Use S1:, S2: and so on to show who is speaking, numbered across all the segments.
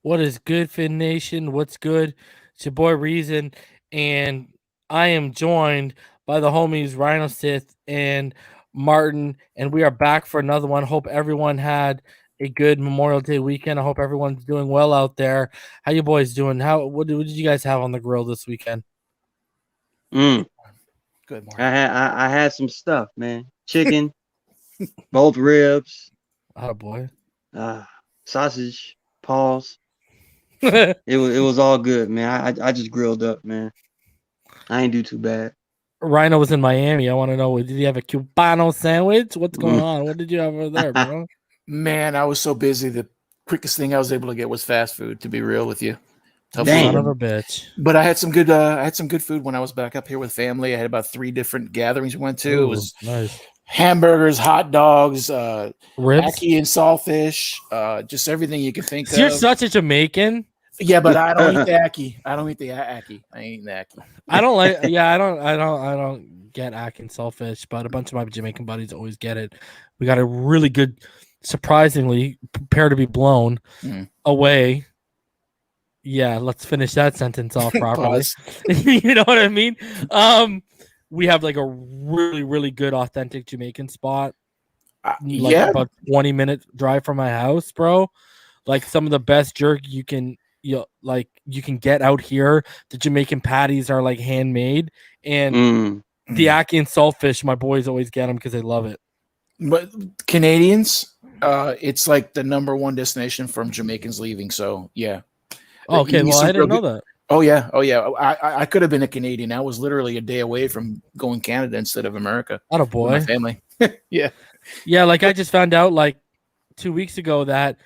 S1: What is good, Fin Nation? What's good? It's your boy Reason, and I am joined by the homies rHinosYth and Martin, and we are back for another one. Hope everyone had a good Memorial Day weekend. I hope everyone's doing well out there. How you boys doing? What did you guys have on the grill this weekend?
S2: Good
S3: morning.
S2: I had some stuff, man. Chicken, both ribs.
S1: Oh boy.
S2: Sausage, paws. It was all good, man. I just grilled up, man. I ain't do too bad.
S1: Rhino was in Miami. I want to know, did he have a Cubano sandwich? What's going on? What did you have over there, bro?
S3: Man, I was so busy. The quickest thing I was able to get was fast food, to be real with you.
S1: Son of a bitch.
S3: But I had some good food when I was back up here with family. I had about 3 different gatherings we went to.
S1: Ooh,
S3: it was
S1: nice.
S3: Hamburgers, hot dogs,
S1: ribs,
S3: ackee and saltfish, just everything you can think of.
S1: You're such a Jamaican.
S3: Yeah, but I don't eat the ackee. I don't eat the ackee. I ain't eating the ackee.
S1: I don't like. Yeah, I don't get ackee and saltfish, but a bunch of my Jamaican buddies always get it. We got a really good, surprisingly, prepare to be blown away. Yeah, let's finish that sentence off properly. You know what I mean? We have like a really, really good authentic Jamaican spot. About 20-minute drive from my house, bro. Like some of the best jerk you can get out here. The Jamaican patties are like handmade, and the ackee and saltfish, my boys always get them because they love it.
S3: But Canadians, it's like the #1 destination from Jamaicans leaving. So yeah.
S1: Okay, well, I didn't know that.
S3: Oh yeah. I could have been a Canadian. I was literally a day away from going Canada instead of America.
S1: Not a boy.
S3: My family. Yeah.
S1: Like I just found out like 2 weeks ago that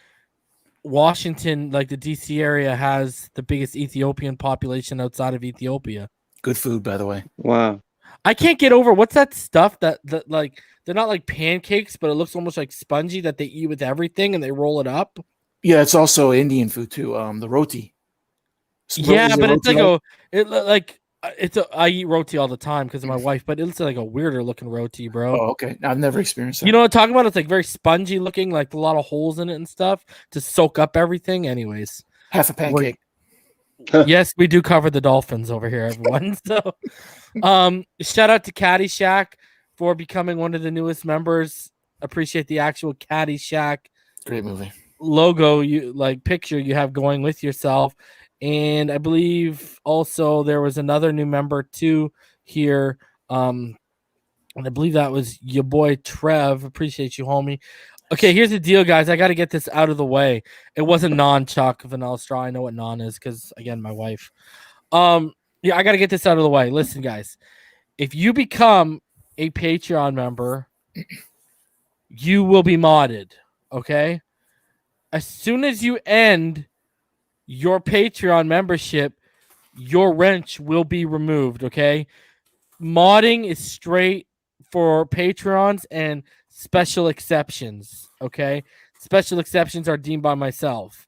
S1: Washington, like the DC area, has the biggest Ethiopian population outside of Ethiopia.
S3: Good food, by the way.
S2: Wow.
S1: I can't get over what's that stuff that like they're not like pancakes, but it looks almost like spongy that they eat with everything and they roll it up.
S3: Yeah, it's also Indian food too. The roti.
S1: Yeah, but it's like I eat roti all the time because of my wife, but it's like a weirder looking roti, bro.
S3: Oh, okay. I've never experienced that.
S1: You know what I'm talking about? It's like very spongy looking, like a lot of holes in it and stuff to soak up everything. Anyways,
S3: half a pancake.
S1: Yes, we do cover the Dolphins over here, everyone. So, shout out to Caddyshack for becoming one of the newest members. Appreciate the actual Caddyshack.
S3: Great movie.
S1: Logo picture you have going with yourself. And I believe also there was another new member too here. And I believe that was your boy Trev. Appreciate you, homie. Okay, here's the deal, guys. I got to get this out of the way. It wasn't non-chalk vanilla straw. I know what non is because, again, my wife. I got to get this out of the way. Listen, guys. If you become a Patreon member, you will be modded, okay? As soon as you end your Patreon membership, your wrench will be removed, okay? Modding is straight for Patreons and special exceptions, okay? Special exceptions are deemed by myself,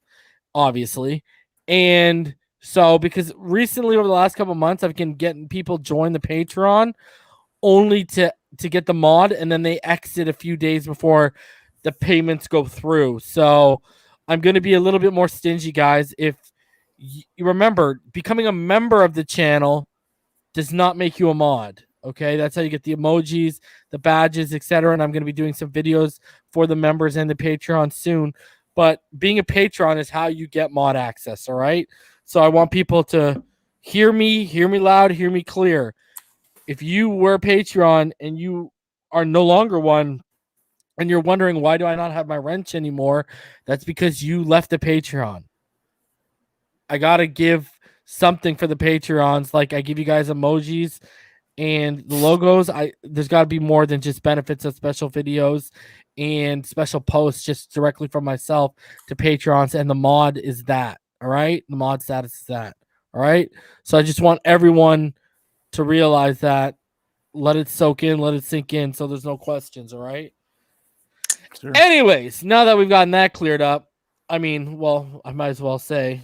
S1: obviously. And so, because recently over the last couple of months, I've been getting people join the Patreon only to get the mod, and then they exit a few days before the payments go through. So I'm going to be a little bit more stingy, guys. If you remember, becoming a member of the channel does not make you a mod. Okay, that's how you get the emojis, the badges, etc. And I'm going to be doing some videos for the members and the Patreon soon. But being a patron is how you get mod access. All right. So I want people to hear me loud, hear me clear. If you were a Patreon and you are no longer one, and you're wondering why do I not have my wrench anymore, that's because you left the Patreon. I gotta give something for the Patreons. Like I give you guys emojis and the logos. There's got to be more than just benefits of special videos and special posts just directly from myself to Patreons. And the mod is that. All right, the mod status is that. All right. So I just want everyone to realize that. Let it soak in. Let it sink in. So there's no questions. All right. Sure. Anyways, now that we've gotten that cleared up, I mean, well, I might as well say,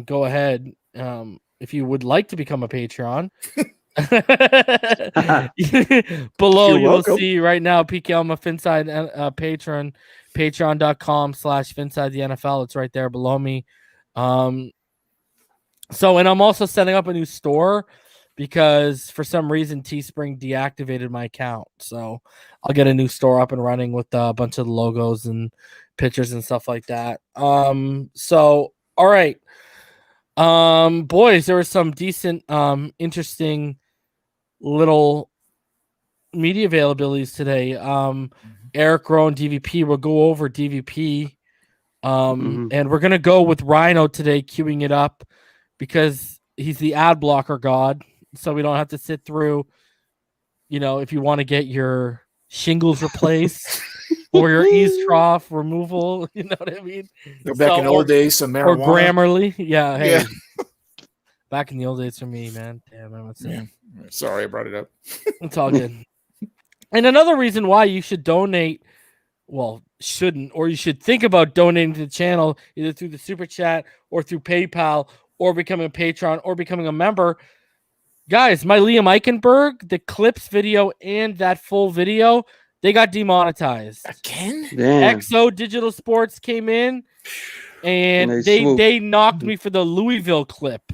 S1: go ahead. If you would like to become a Patreon, below you'll see right now, PK, I'm a Phinside patron. Patreon.com/Phinside the NFL. It's right there below me. And I'm also setting up a new store because for some reason Teespring deactivated my account. So I'll get a new store up and running with a bunch of the logos and pictures and stuff like that. So all right. Boys, there were some decent, interesting little media availabilities today. Eric Rowe and DVP will go over DVP. And we're gonna go with Rhino today, queuing it up because he's the ad blocker god, so we don't have to sit through, if you want to get your shingles replaced or your ease trough removal, you know what I mean?
S3: Go back in the old days, some marijuana.
S1: Or Grammarly. Yeah, hey. Back in the old days for me, man. Damn, I was saying.
S3: Sorry I brought it up.
S1: It's all good. And another reason why you should donate, well, shouldn't, or you should think about donating to the channel either through the super chat or through PayPal or becoming a patron or becoming a member. Guys, my Liam Eichenberg, the clips video and that full video, they got demonetized.
S3: Again?
S2: Damn.
S1: XO Digital Sports came in and they knocked me for the Louisville clip.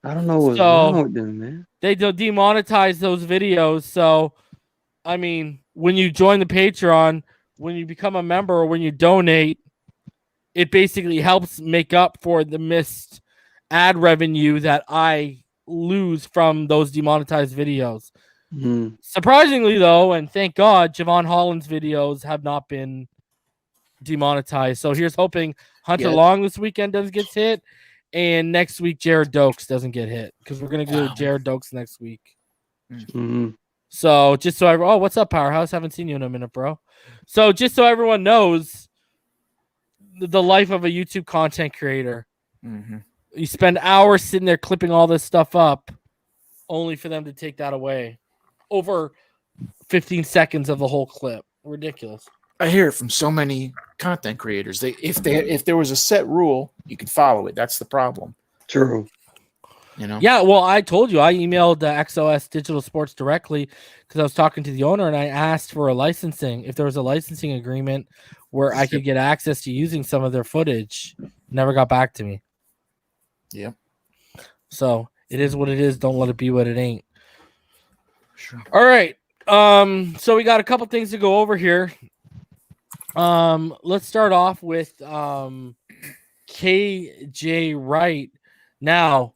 S2: I don't know what's wrong with them, man.
S1: They demonetize those videos. So, I mean, when you join the Patreon, when you become a member or when you donate, it basically helps make up for the missed ad revenue that I lose from those demonetized videos. Surprisingly, though, and thank God, Javon Holland's videos have not been demonetized. So here's hoping Hunter Long this weekend doesn't get hit, and next week Jared Dokes doesn't get hit because we're gonna do Jared Dokes next week. So just so what's up, Powerhouse? Haven't seen you in a minute, bro. So just so everyone knows, the life of a YouTube content creator. You spend hours sitting there clipping all this stuff up, only for them to take that away over 15 seconds of the whole clip. Ridiculous.
S3: I hear it from so many content creators. If there was a set rule, you could follow it. That's the problem.
S2: True.
S1: Yeah, well, I told you I emailed XOS Digital Sports directly because I was talking to the owner and I asked for if there was a licensing agreement where I could get access to using some of their footage. Never got back to me.
S3: Yeah.
S1: So it is what it is. Don't let it be what it ain't.
S3: Sure.
S1: All right. So we got a couple things to go over here. Let's start off with KJ Wright. Now,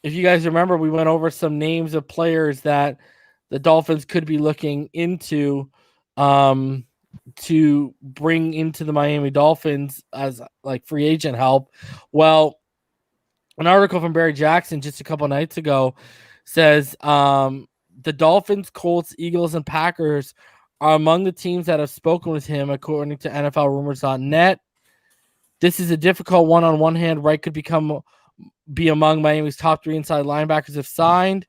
S1: if you guys remember, we went over some names of players that the Dolphins could be looking into to bring into the Miami Dolphins as like free agent help. Well, an article from Barry Jackson just a couple nights ago says the Dolphins, Colts, Eagles, and Packers are among the teams that have spoken with him, according to NFLRumors.net. This is a difficult one. On one hand, Wright could be among Miami's top 3 inside linebackers if signed.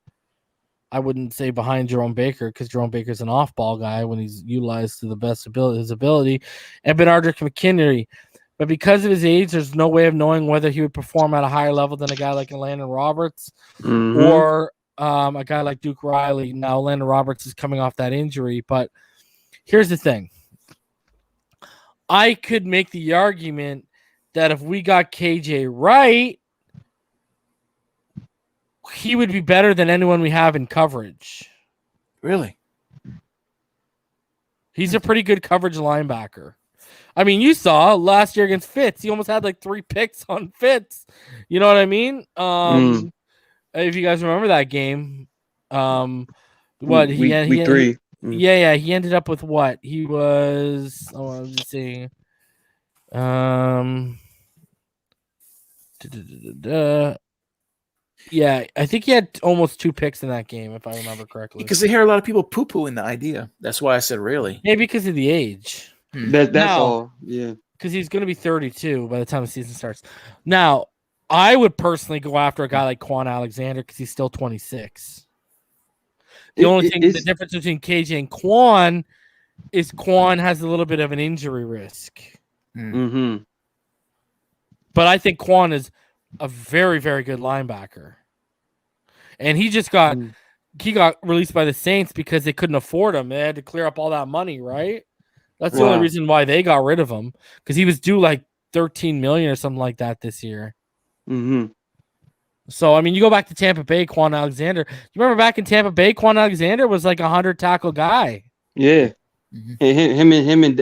S1: I wouldn't say behind Jerome Baker because Jerome Baker's an off-ball guy when he's utilized to the best his ability, and Benardrick McKinney. But because of his age, there's no way of knowing whether he would perform at a higher level than a guy like Landon Roberts or a guy like Duke Riley. Now, Landon Roberts is coming off that injury, but here's the thing. I could make the argument that if we got KJ Wright, he would be better than anyone we have in coverage.
S3: Really?
S1: He's a pretty good coverage linebacker. I mean, you saw last year against Fitz, he almost had like 3 picks on Fitz. You know what I mean? If you guys remember that game,
S2: week 3.
S1: Yeah, he ended up with what? He was, I'm just seeing. Yeah, I think he had almost 2 picks in that game, if I remember correctly.
S3: Because they hear a lot of people poo-pooing the idea. That's why I said really.
S1: Maybe because of the age.
S2: That's all. Yeah.
S1: Because he's going to be 32 by the time the season starts. Now, I would personally go after a guy like Quan Alexander because he's still 26. The difference between KJ and Quan is Quan has a little bit of an injury risk.
S2: Mm-hmm.
S1: But I think Quan is a very, very good linebacker. And he just got released by the Saints because they couldn't afford him. They had to clear up all that money, right? That's the only reason why they got rid of him, because he was due like $13 million or something like that this year.
S2: Mm-hmm.
S1: So I mean, you go back to Tampa Bay, Quan Alexander. You remember back in Tampa Bay, Quan Alexander was like 100 tackle guy.
S2: Yeah.
S3: Mhm.
S2: Him and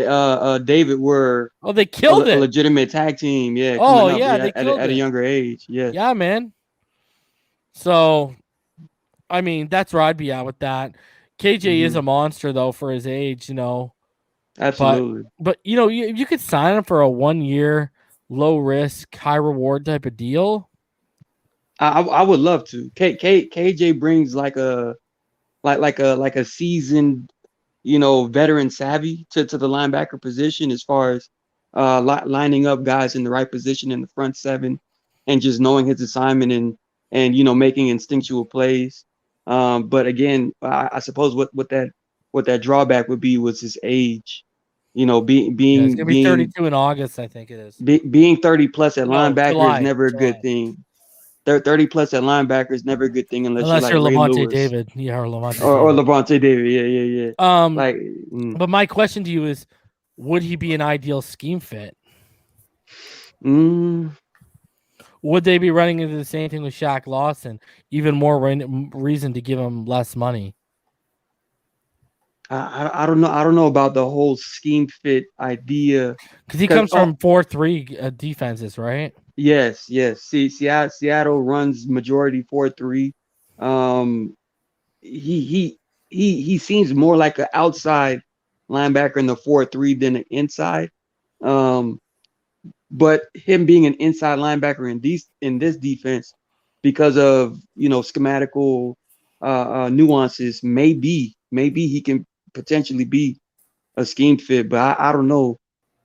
S2: David were
S1: they killed
S2: a
S1: it.
S2: legitimate tag team. Yeah.
S1: Oh
S2: Coming up,
S1: yeah, they killed
S2: at
S1: it
S2: a younger age. Yeah.
S1: Yeah, man. So, I mean, that's where I'd be at with that. KJ is a monster though for his age, you know.
S2: Absolutely.
S1: But you know, you could sign him for a 1 year, low risk, high reward type of deal.
S2: I would love to. KJ brings like a seasoned, you know, veteran savvy to the linebacker position as far as lining up guys in the right position in the front seven and just knowing his assignment and you know, making instinctual plays. But again, I suppose what that drawback would be was his age. You know,
S1: It's gonna be 32 in August, I think it is.
S2: being 30 plus at linebacker is never a good
S1: July.
S2: thing. 30 plus at linebacker is never a good thing unless you're like Ray
S1: Levante
S2: Lewis.
S1: David. Yeah, or Levante
S2: Or
S1: David.
S2: Levante David. Yeah. Like,
S1: But my question to you is, would he be an ideal scheme fit? Would they be running into the same thing with Shaq Lawson? Even more reason to give him less money.
S2: I don't know. I don't know about the whole scheme fit idea
S1: because he comes from 4-3 defenses, right?
S2: Yes. See, Seattle runs majority 4-3. He seems more like an outside linebacker in the 4-3 than an inside. But him being an inside linebacker in this defense, because of, you know, schematical nuances, maybe he can potentially be a scheme fit, but I don't know.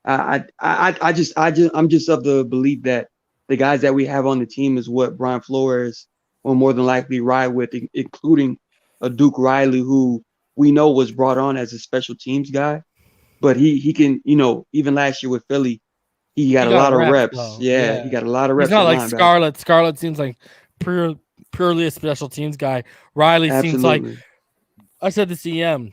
S2: I'm just of the belief that the guys that we have on the team is what Brian Flores will more than likely ride with, including a Duke Riley, who we know was brought on as a special teams guy, but he can, you know, even last year with Philly, he got a lot of reps. Yeah, he got a lot of reps.
S1: He's not like Scarlett. Scarlett seems like purely a special teams guy. Riley seems like, I said this EM,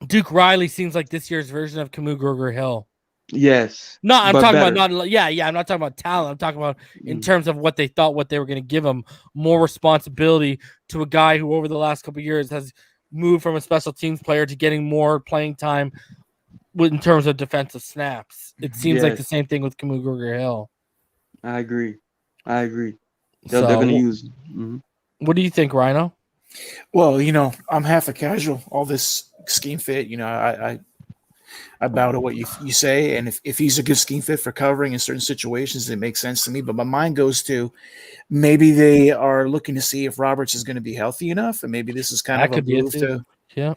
S1: Duke Riley seems like this year's version of Camus Grugier-Hill.
S2: Yes.
S1: No, I'm talking about I'm not talking about talent. I'm talking about in terms of what they thought, what they were going to give him, more responsibility to a guy who over the last couple of years has moved from a special teams player to getting more playing time in terms of defensive snaps. It seems like the same thing with Camus Grugier-Hill.
S2: I agree. They're going to use him.
S1: What do you think, Rhino?
S3: Well, you know, I'm half a casual. All this scheme fit, you know, I bow to what you say, and if he's a good scheme fit for covering in certain situations, it makes sense to me. But my mind goes to maybe they are looking to see if Roberts is going to be healthy enough, and maybe this is kind of a move to.
S1: Yeah.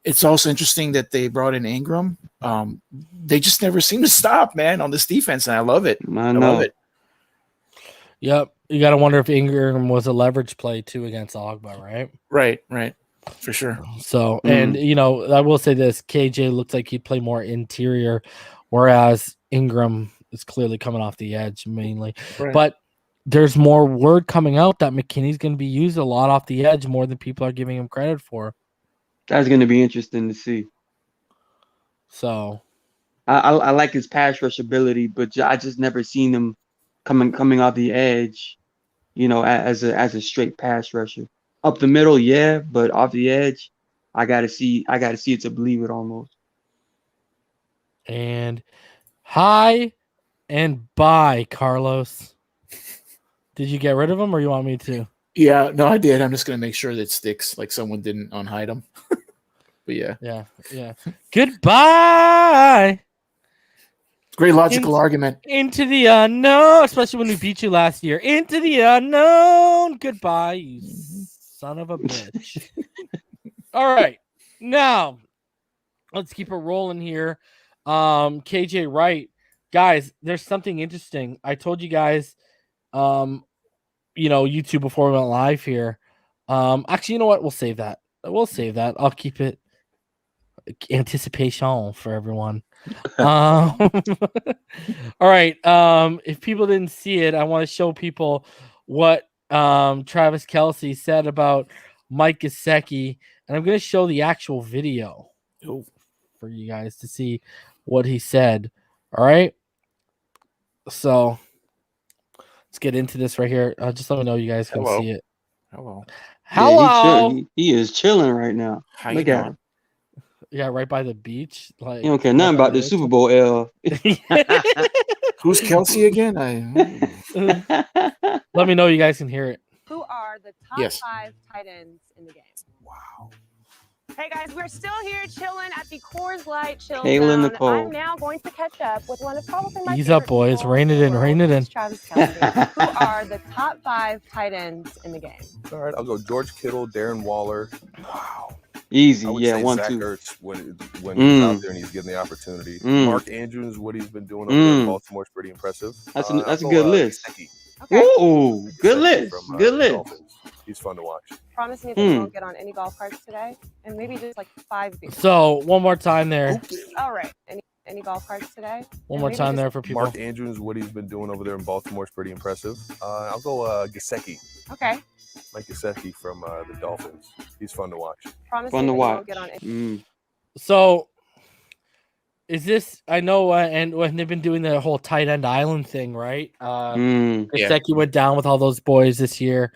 S3: It's also interesting that they brought in Ingram. They just never seem to stop, man, on this defense, and I love it. I love it.
S1: Yep. You got to wonder if Ingram was a leverage play too against Ogba, right?
S3: Right. For sure.
S1: So, and you know, I will say this: KJ looks like he'd play more interior, whereas Ingram is clearly coming off the edge mainly.
S3: Right.
S1: But there's more word coming out that McKinney's going to be used a lot off the edge more than people are giving him credit for.
S2: That's going to be interesting to see.
S1: So,
S2: I like his pass rush ability, but I just never seen him coming off the edge, you know, as a straight pass rusher. Up the middle, yeah, but off the edge, I gotta see it to believe it almost.
S1: And hi and bye, Carlos. Did you get rid of him, or you want me to?
S3: Yeah, no, I did. I'm just gonna make sure that it sticks, like someone didn't unhide him. But yeah.
S1: Goodbye.
S3: Great logical argument.
S1: Into the unknown, especially when we beat you last year. Into the unknown. Goodbye, you son of a bitch. All right. Now, let's keep it rolling here. KJ Wright. Guys, there's something interesting. I told you guys, you know, YouTube before we went live here. Actually, you know what? We'll save that. I'll keep it anticipation for everyone. All right. If people didn't see it, I want to show people what Travis Kelce said about Mike Gesicki, and I'm going to show the actual video for you guys to see what he said. All right. So let's get into this right here. Just let me know you guys can
S3: Hello.
S1: see it.
S3: Hello.
S1: Hello.
S2: He is chilling right now.
S3: How you
S2: Look at
S3: doing?
S2: him.
S1: Yeah, right by the beach. Like
S2: He don't care nothing about the Super Bowl L.
S3: Who's Kelce again?
S1: Let me know you guys can hear it.
S4: Who are the top
S3: Yes.
S4: 5 tight ends in the game?
S3: Wow.
S4: Hey guys, we're still here chilling at the Coors Light Chill
S2: Kayla
S4: Zone.
S2: Nicole.
S4: I'm now going to catch up with one of probably my
S1: Ease
S4: favorite
S1: up, boys.
S4: people
S1: Rein it in,
S4: the
S1: rein
S4: world,
S1: it in.
S4: Travis Kelce. Who are the top 5 tight ends in the game?
S5: All right, I'll go George Kittle, Darren Waller.
S3: Wow.
S2: Easy,
S5: I would
S2: yeah,
S5: say
S2: 1,
S5: Zach
S2: 2.
S5: Ertz when he's out there and he's getting the opportunity. Mark Andrews, what he's been doing over there in Baltimore is pretty impressive.
S2: That's
S5: I'll
S2: a
S5: go,
S2: good list.
S5: Gesicki.
S4: Okay.
S2: Ooh, good
S5: Gesicki
S2: list.
S5: from,
S2: Good
S5: the
S2: list.
S5: Dolphins. He's fun to watch.
S4: Promise me that you won't get on any golf carts today, and maybe just like 5 beers.
S1: So one more time there.
S4: All right. Any golf carts today?
S1: One
S4: And
S1: more
S4: maybe
S1: time
S4: just
S1: there for people.
S5: Mark Andrews, what he's been doing over there in Baltimore is pretty impressive. I'll go Gesicki.
S4: Okay.
S5: Mike Gesicki from the Dolphins. He's fun to watch.
S4: Promise
S2: Fun
S4: me
S2: to
S4: that you
S2: watch.
S4: won't get on any.
S1: So is this? I know, and when they've been doing the whole tight end island thing, right? Gesicki went down with all those boys this year.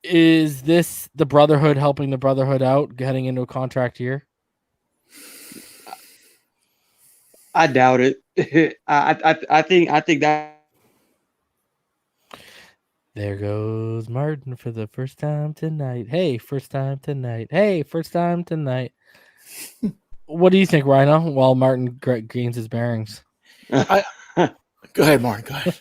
S1: Is this the Brotherhood helping the Brotherhood out, heading into a contract year?
S2: I doubt it. I think that.
S1: There goes Martin for the first time tonight. Hey, first time tonight. Hey, first time tonight. What do you think, Rhino? While Martin gains his bearings.
S3: Go ahead, Martin. Go ahead.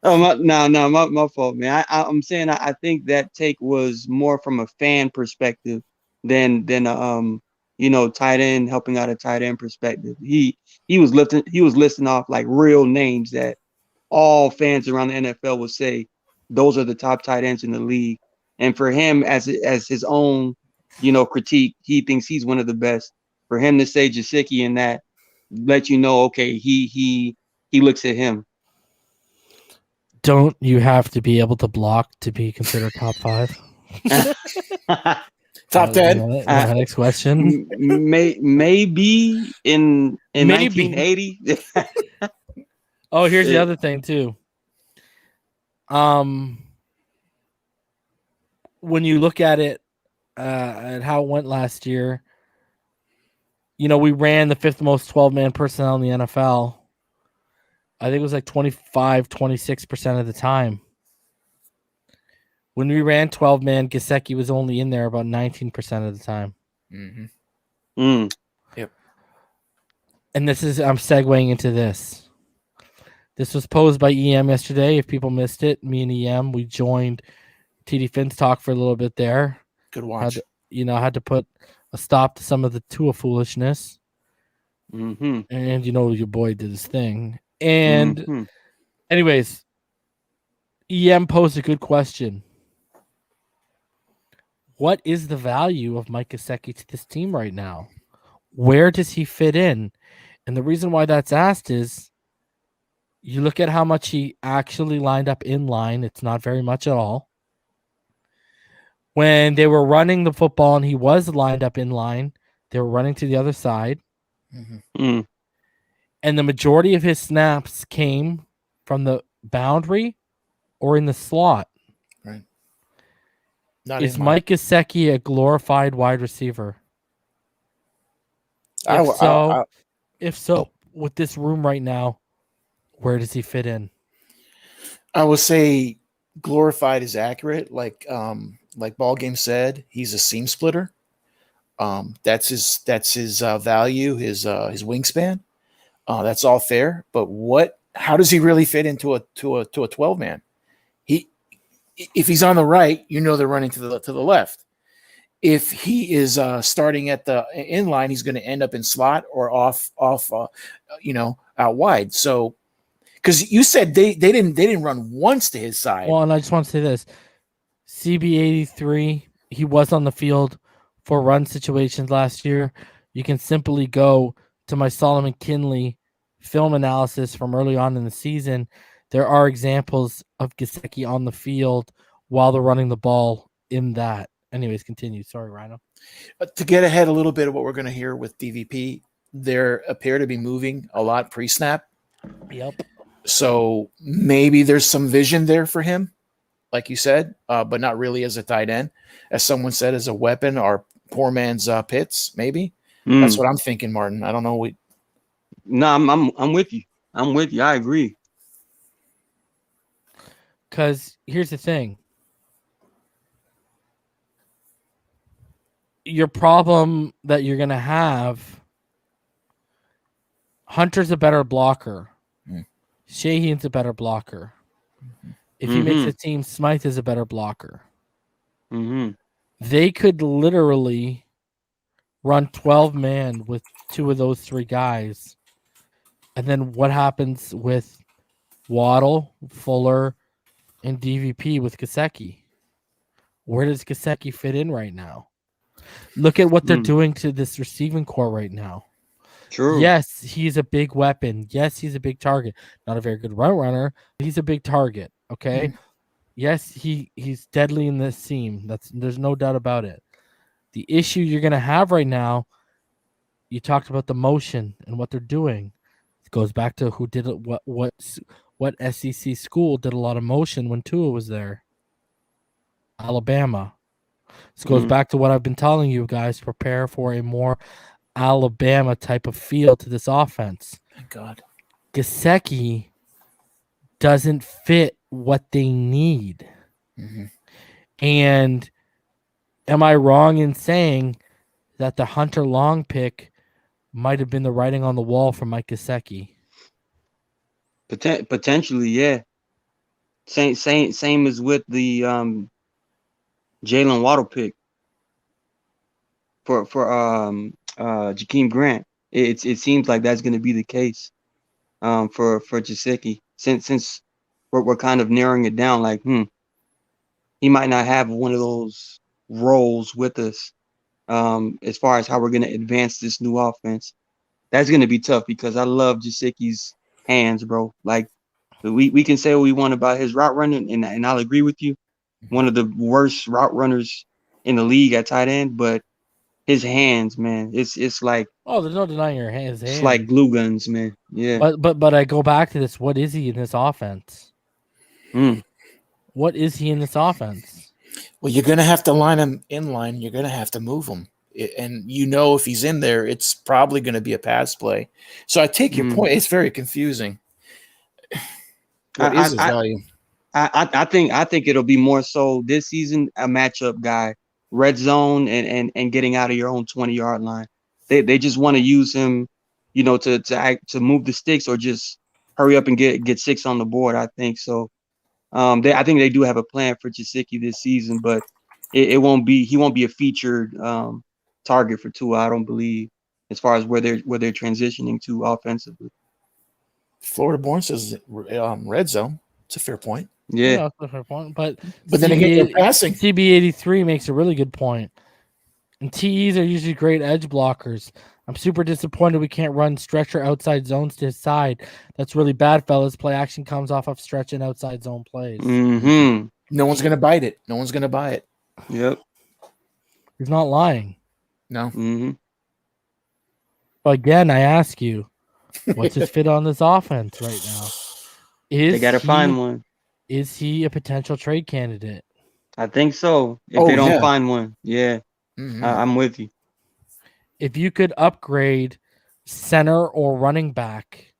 S2: Oh, my fault, man. I'm saying I think that take was more from a fan perspective than tight end helping out a tight end perspective. He was listing off like real names that all fans around the NFL would say those are the top tight ends in the league. And for him, as his own critique, he thinks he's one of the best. For him to say Gesicki and that, let you know, okay, he looks at him.
S1: Don't you have to be able to block to be considered top 5?
S3: Top 10.
S1: My next question.
S2: Maybe in 1980.
S1: Oh, here's the other thing too. When you look at it, at how it went last year, we ran the 5th most 12-man personnel in the NFL. I think it was like 26% of the time. When we ran 12-man, Gesicki was only in there about 19% of the time.
S3: Mm-hmm. Yep.
S1: And I'm segueing into this. This was posed by EM yesterday. If people missed it, me and EM, we joined TD Fins Talk for a little bit there.
S3: Good watch.
S1: Had to put a stop to some of the Tua foolishness.
S2: Mm-hmm.
S1: And your boy did his thing. And anyways, EM posed a good question. What is the value of Mike Gesicki to this team right now? Where does he fit in? And the reason why that's asked is you look at how much he actually lined up in line. It's not very much at all. When they were running the football and he was lined up in line, they were running to the other side.
S2: Mm-hmm.
S1: And the majority of his snaps came from the boundary or in the slot.
S3: Right.
S1: Is Mike Gesicki a glorified wide receiver? If so, with this room right now, where does he fit in?
S3: I would say glorified is accurate. Like Ball Game said, he's a seam splitter. That's his value, his wingspan. That's all fair. But how does he really fit into a 12-man? If he's on the right, they're running to the left. If he is starting at the in line, he's going to end up in slot or off out wide. So, because you said they didn't run once to his side.
S1: Well, and I just want to say this: CB83, he was on the field for run situations last year. You can simply go to my Solomon Kinley film analysis from early on in the season. There are examples of Gesicki on the field while they're running the ball in that. Anyways, continue. Sorry, Rhino.
S3: To get ahead a little bit of what we're going to hear with DVP, they appear to be moving a lot pre-snap.
S1: Yep.
S3: So maybe there's some vision there for him, like you said, but not really as a tight end. As someone said, as a weapon or poor man's Pitts, maybe. That's what I'm thinking, Martin. I don't know.
S2: No, I'm with you. I'm with you. I agree.
S1: Because here's the thing. Your problem that you're going to have, Hunter's a better blocker. Shahian's a better blocker. If he makes a team, Smythe is a better blocker. They could literally run 12-man with two of those three guys. And then what happens with Waddle, Fuller, and DVP with Gesicki? Where does Gesicki fit in right now? Look at what they're doing to this receiving core right now.
S2: True.
S1: Yes, he's a big weapon. Yes, he's a big target. Not a very good runner, but he's a big target. Okay. Yes, he's deadly in this seam. There's no doubt about it. The issue you're gonna have right now, you talked about the motion and what they're doing. It goes back to who did it. What SEC school did a lot of motion when Tua was there? Alabama. This goes back to what I've been telling you guys. Prepare for a more Alabama type of feel to this offense.
S3: Thank God.
S1: Gesicki doesn't fit what they need. And am I wrong in saying that the Hunter Long pick might have been the writing on the wall for Mike Gesicki?
S2: Potentially, yeah. Same as with the Jalen Waddle pick for Jakeem Grant. It seems like that's going to be the case for Gesicki since we're kind of narrowing it down. Like, he might not have one of those roles with us as far as how we're going to advance this new offense. That's going to be tough because I love Gesicki's hands, bro. Like, we can say what we want about his route running, and I'll agree with you. One of the worst route runners in the league at tight end, but his hands, man, it's like,
S1: oh, there's no denying your hands.
S2: It's like glue guns, man. Yeah.
S1: But I go back to this. What is he in this offense? What is he in this offense?
S3: Well, you're going to have to line him in line. You're going to have to move him. And if he's in there, it's probably going to be a pass play. So I take your point. It's very confusing. What is his value?
S2: I think it'll be more so this season a matchup guy, red zone and getting out of your own 20-yard line. They just want to use him, to move the sticks or just hurry up and get 6 on the board. I think so. I think they do have a plan for Gesicki this season, but he won't be a featured target for Tua. I don't believe, as far as where they're transitioning to offensively.
S3: Florida Born says red zone. It's a fair point.
S2: Yeah,
S1: that's a fair point. But
S3: then again, you're passing.
S1: CB83 makes a really good point. And TEs are usually great edge blockers. I'm super disappointed we can't run stretcher outside zones to his side. That's really bad, fellas. Play action comes off of stretch and outside zone plays.
S2: Mm-hmm.
S3: No one's going to bite it. No one's going to buy it.
S2: Yep.
S1: He's not lying.
S3: No.
S2: Mm-hmm.
S1: But again, I ask you, what's his fit on this offense right now?
S2: They got to find one.
S1: Is he a potential trade candidate?
S2: I think so. If they don't find one, yeah. I'm with you.
S1: If you could upgrade center or running back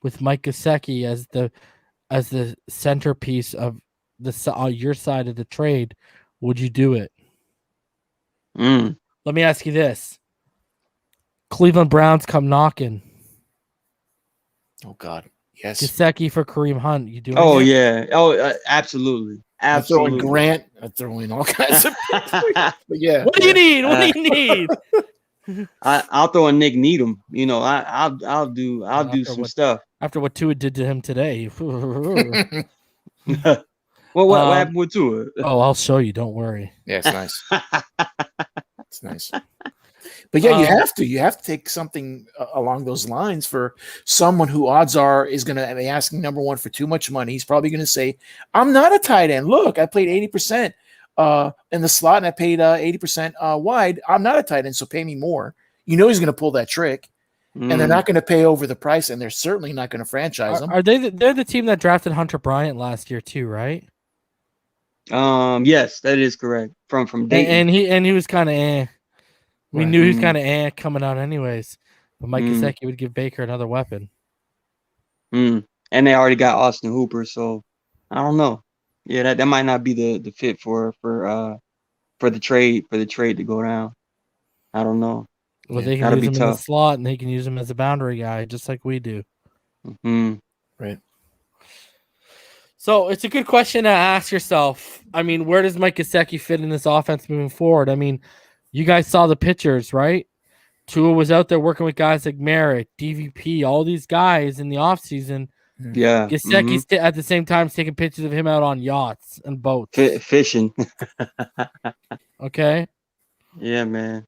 S1: with Mike Gesicki as the centerpiece of your side of the trade, would you do it? Let me ask you this. Cleveland Browns come knocking.
S3: Oh, God. Yes.
S1: Gesicki for Kareem Hunt. You doing
S2: it?
S1: Yeah.
S2: Oh, absolutely. Absolutely.
S3: I'm throwing Grant. I'm throwing all kinds of people. But yeah.
S1: What do you need? What do you need?
S2: I'll throw a Nick Needham. I'll do some stuff.
S1: After what Tua did to him today.
S2: What happened with Tua?
S1: Oh, I'll show you. Don't worry.
S3: Yeah, it's nice. It's nice. But yeah, you have to take something along those lines for someone who odds are is going to be asking number one for too much money. He's probably going to say, I'm not a tight end. Look, I played 80%. in the slot and I paid 80% wide, I'm not a tight end, so pay me more. You know he's going to pull that trick, and they're not going to pay over the price, and they're certainly not going to franchise him.
S1: Are they? They're the team that drafted Hunter Bryant last year too, right?
S2: Yes, that is correct. From Dayton.
S1: And he was kind of We
S3: Right.
S1: knew he was kind of coming out anyways. But Mike Gesicki would give Baker another weapon.
S2: And they already got Austin Hooper, so I don't know. Yeah, that might not be the fit for the trade to go down. I don't know.
S1: Well, they can
S2: Gotta
S1: use
S2: be
S1: him in the
S2: tough.
S1: slot, and they can use him as a boundary guy, just like we do.
S3: Right.
S1: So it's a good question to ask yourself. I mean, where does Mike Gesicki fit in this offense moving forward? I mean, you guys saw the pictures, right? Tua was out there working with guys like Merritt, DVP, all these guys in the offseason.
S2: Yeah.
S1: Gesicki's at the same time taking pictures of him out on yachts and boats.
S2: Fishing.
S1: Okay.
S2: Yeah, man.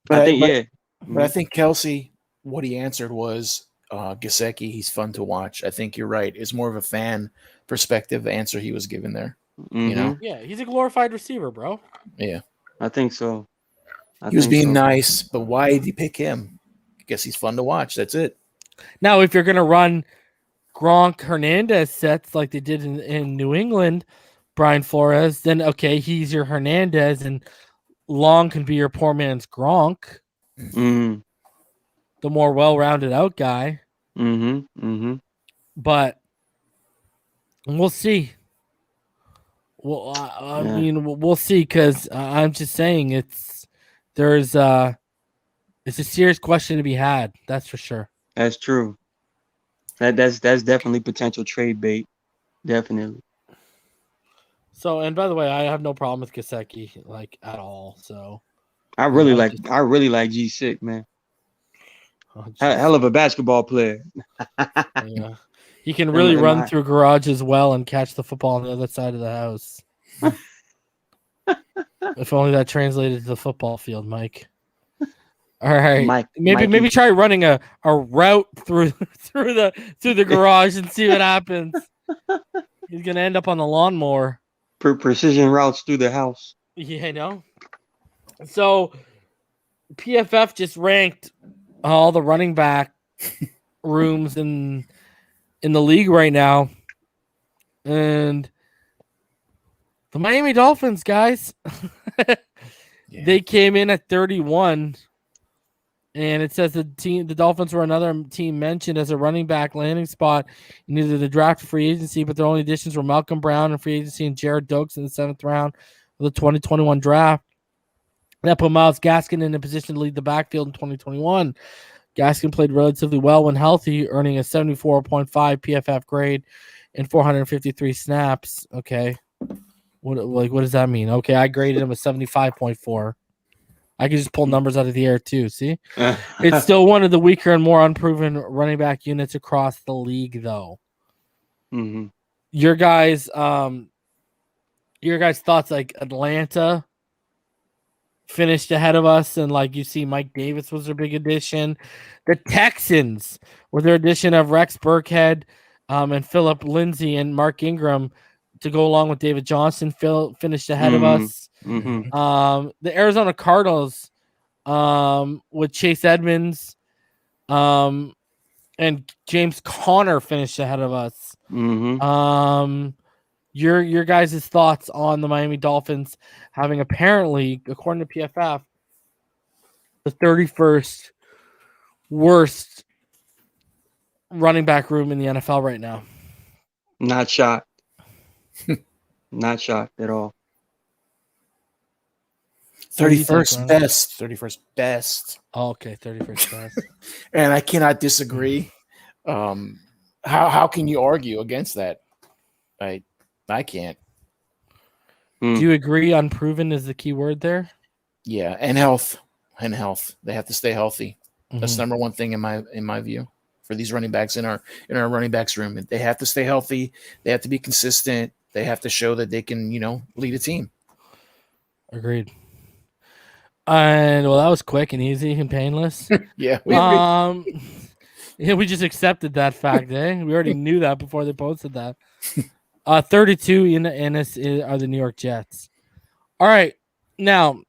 S3: But
S2: I think
S3: But I think Kelce, what he answered was Gesicki, he's fun to watch. I think you're right. It's more of a fan perspective answer he was given there. You know?
S1: Yeah, he's a glorified receiver, bro.
S3: Yeah.
S2: I think so.
S3: He was being nice, but why did he pick him? I guess he's fun to watch. That's it.
S1: Now, if you're gonna run Gronk Hernandez sets like they did in New England, Brian Flores, then okay, he's your Hernandez and Long can be your poor man's Gronk. The more well-rounded out guy. But we'll see. Well, I mean, we'll see, because I'm just saying it's a serious question to be had. That's for sure.
S2: That's true. That's definitely potential trade bait. Definitely.
S1: So, and by the way, I have no problem with Gesicki, like, at all. So
S2: I really like G6, man. Hell of a basketball player.
S1: Yeah. He can really run through garages well and catch the football on the other side of the house. If only that translated to the football field, Mike. All right, maybe try running a route through the garage and see what happens. He's gonna end up on the lawnmower.
S2: Precision routes through the house.
S1: Yeah, I know. So PFF just ranked all the running back rooms in the league right now, and the Miami Dolphins, guys, they came in at 31. And it says the Dolphins were another team mentioned as a running back landing spot in either the draft or free agency, but their only additions were Malcolm Brown in free agency and Jared Dokes in the 7th round of the 2021 draft. That put Myles Gaskin in a position to lead the backfield in 2021. Gaskin played relatively well when healthy, earning a 74.5 PFF grade and 453 snaps. Okay. What does that mean? Okay, I graded him a 75.4. I can just pull numbers out of the air too. See, it's still one of the weaker and more unproven running back units across the league, though. Your guys' thoughts, like Atlanta finished ahead of us, and like you see, Mike Davis was their big addition. The Texans, with their addition of Rex Burkhead, and Phillip Lindsay and Mark Ingram to go along with David Johnson, finished ahead of us. The Arizona Cardinals, with Chase Edmonds, and James Conner finished ahead of us. Your guys' thoughts on the Miami Dolphins having apparently, according to PFF, the 31st worst running back room in the NFL right now.
S2: Not shocked. Not shocked at all.
S3: 31st best. 31st best.
S1: Oh, okay, 31st best.
S3: And I cannot disagree. How can you argue against that? I can't.
S1: Do you agree unproven is the key word there?
S3: Yeah, and health. They have to stay healthy. That's number one thing in my view for these running backs in our running backs room. They have to stay healthy. They have to be consistent. They have to show that they can, lead a team.
S1: Agreed. And well, that was quick and easy and painless.
S3: Yeah.
S1: Yeah, we just accepted that fact, eh? We already knew that before they posted that. 32 in this are the New York Jets. All right, now,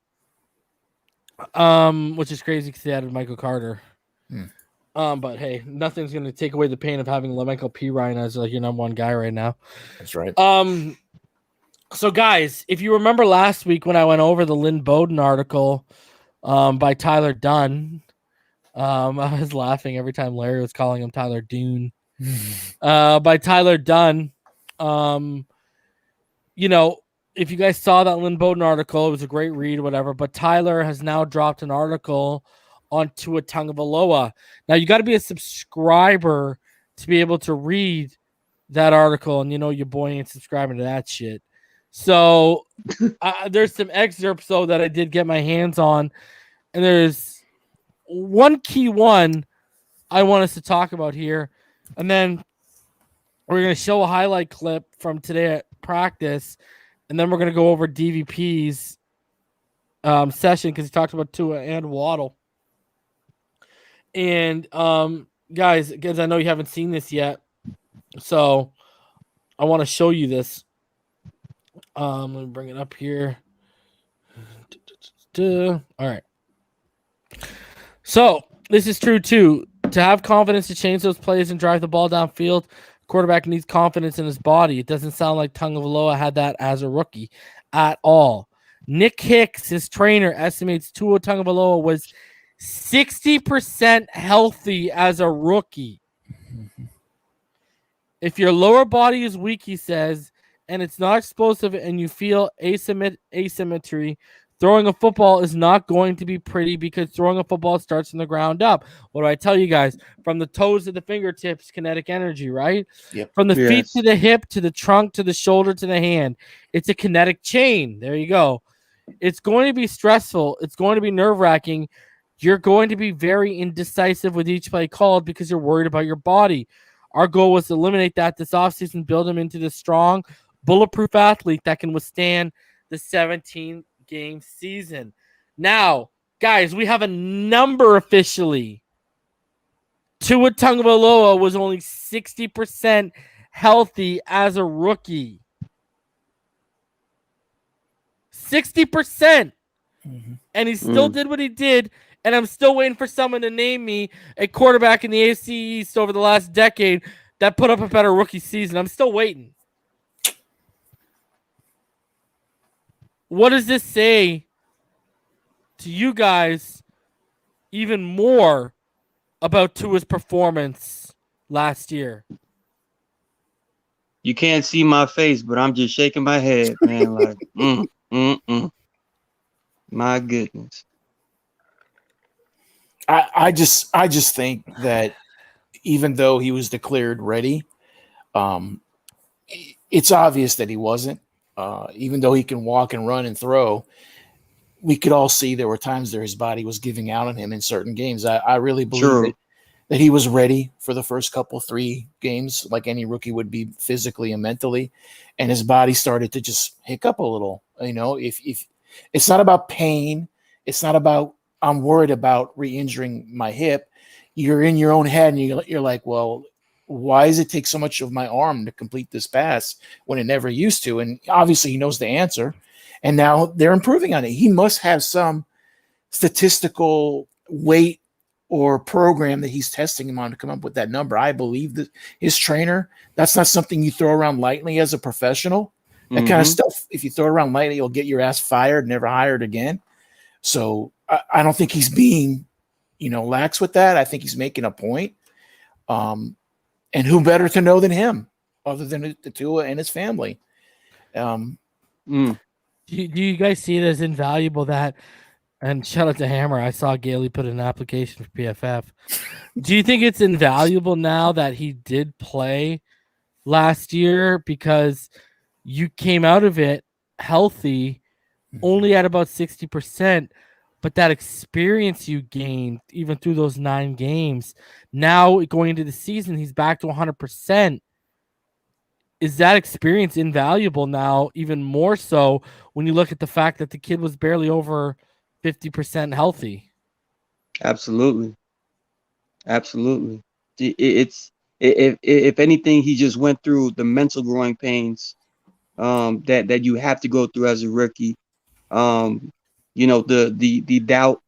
S1: which is crazy because they added Michael Carter. But hey, nothing's gonna take away the pain of having Michael P. Ryan as like your number one guy right now.
S3: That's right.
S1: So guys, if you remember last week when I went over the Lynn Bowden article, by Tyler Dunn, I was laughing every time Larry was calling him Tyler Dune. By Tyler Dunn, you know, if you guys saw that Lynn Bowden article, it was a great read, whatever. But Tyler has now dropped an article on Tua Tagovailoa. Now you got to be a subscriber to be able to read that article, and you know your boy ain't subscribing to that shit. So there's some excerpts though that I did get my hands on, and there's one key one I want us to talk about here, and then we're gonna show a highlight clip from today at practice, and then we're gonna go over DVP's session because he talked about Tua and Waddle. And guys, I know you haven't seen this yet, so I want to show you this. Let me bring it up here. All right. So this is true too. To have confidence to change those plays and drive the ball downfield, quarterback needs confidence in his body. It doesn't sound like Tagovailoa had that as a rookie at all. Nick Hicks, his trainer, estimates Tua Tagovailoa was 60% healthy as a rookie. If your lower body is weak, he says, and it's not explosive and you feel asymmetry, throwing a football is not going to be pretty because throwing a football starts from the ground up. What do I tell you guys? From the toes to the fingertips, kinetic energy, right?
S3: Yep.
S1: From the feet to the hip, to the trunk, to the shoulder, to the hand. It's a kinetic chain. There you go. It's going to be stressful. It's going to be nerve-wracking. You're going to be very indecisive with each play called because you're worried about your body. Our goal was to eliminate that this offseason, build him into the strong, bulletproof athlete that can withstand the 17-game season. Now, guys, we have a number officially. Tua Tagovailoa was only 60% healthy as a rookie. 60%. And he still did what he did. And I'm still waiting for someone to name me a quarterback in the AFC East over the last decade that put up a better rookie season. I'm still waiting. What does this say to you guys even more about Tua's performance last year?
S2: You can't see my face, but I'm just shaking my head, man. Like, my goodness.
S3: I just think that even though he was declared ready, it's obvious that he wasn't. Even though he can walk and run and throw, we could all see there were times there his body was giving out on him in certain games. I really believe that he was ready for the first couple 3 games, like any rookie would be physically and mentally, and his body started to just hiccup a little. You know, if it's not about pain, it's not about I'm worried about re-injuring my hip. You're in your own head and you're like, well, why does it take so much of my arm to complete this pass when it never used to? And obviously he knows the answer. And now they're improving on it. He must have some statistical weight or program that he's testing him on to come up with that number. I believe that his trainer, that's not something you throw around lightly as a professional. That kind of stuff, if you throw it around lightly, you'll get your ass fired, never hired again. So I don't think he's being, lax with that. I think he's making a point. And who better to know than him, other than the Tua and his family?
S1: Do you guys see it as invaluable that? And shout out to Hammer. I saw Gailey put an application for PFF. Do you think it's invaluable now that he did play last year because you came out of it healthy, only at about 60%, but that experience you gained even through those 9 games, now going into the season, he's back to 100%. Is that experience invaluable now, even more so when you look at the fact that the kid was barely over 50% healthy?
S2: Absolutely. It's if anything, he just went through the mental growing pains that you have to go through as a rookie. You know, the doubt,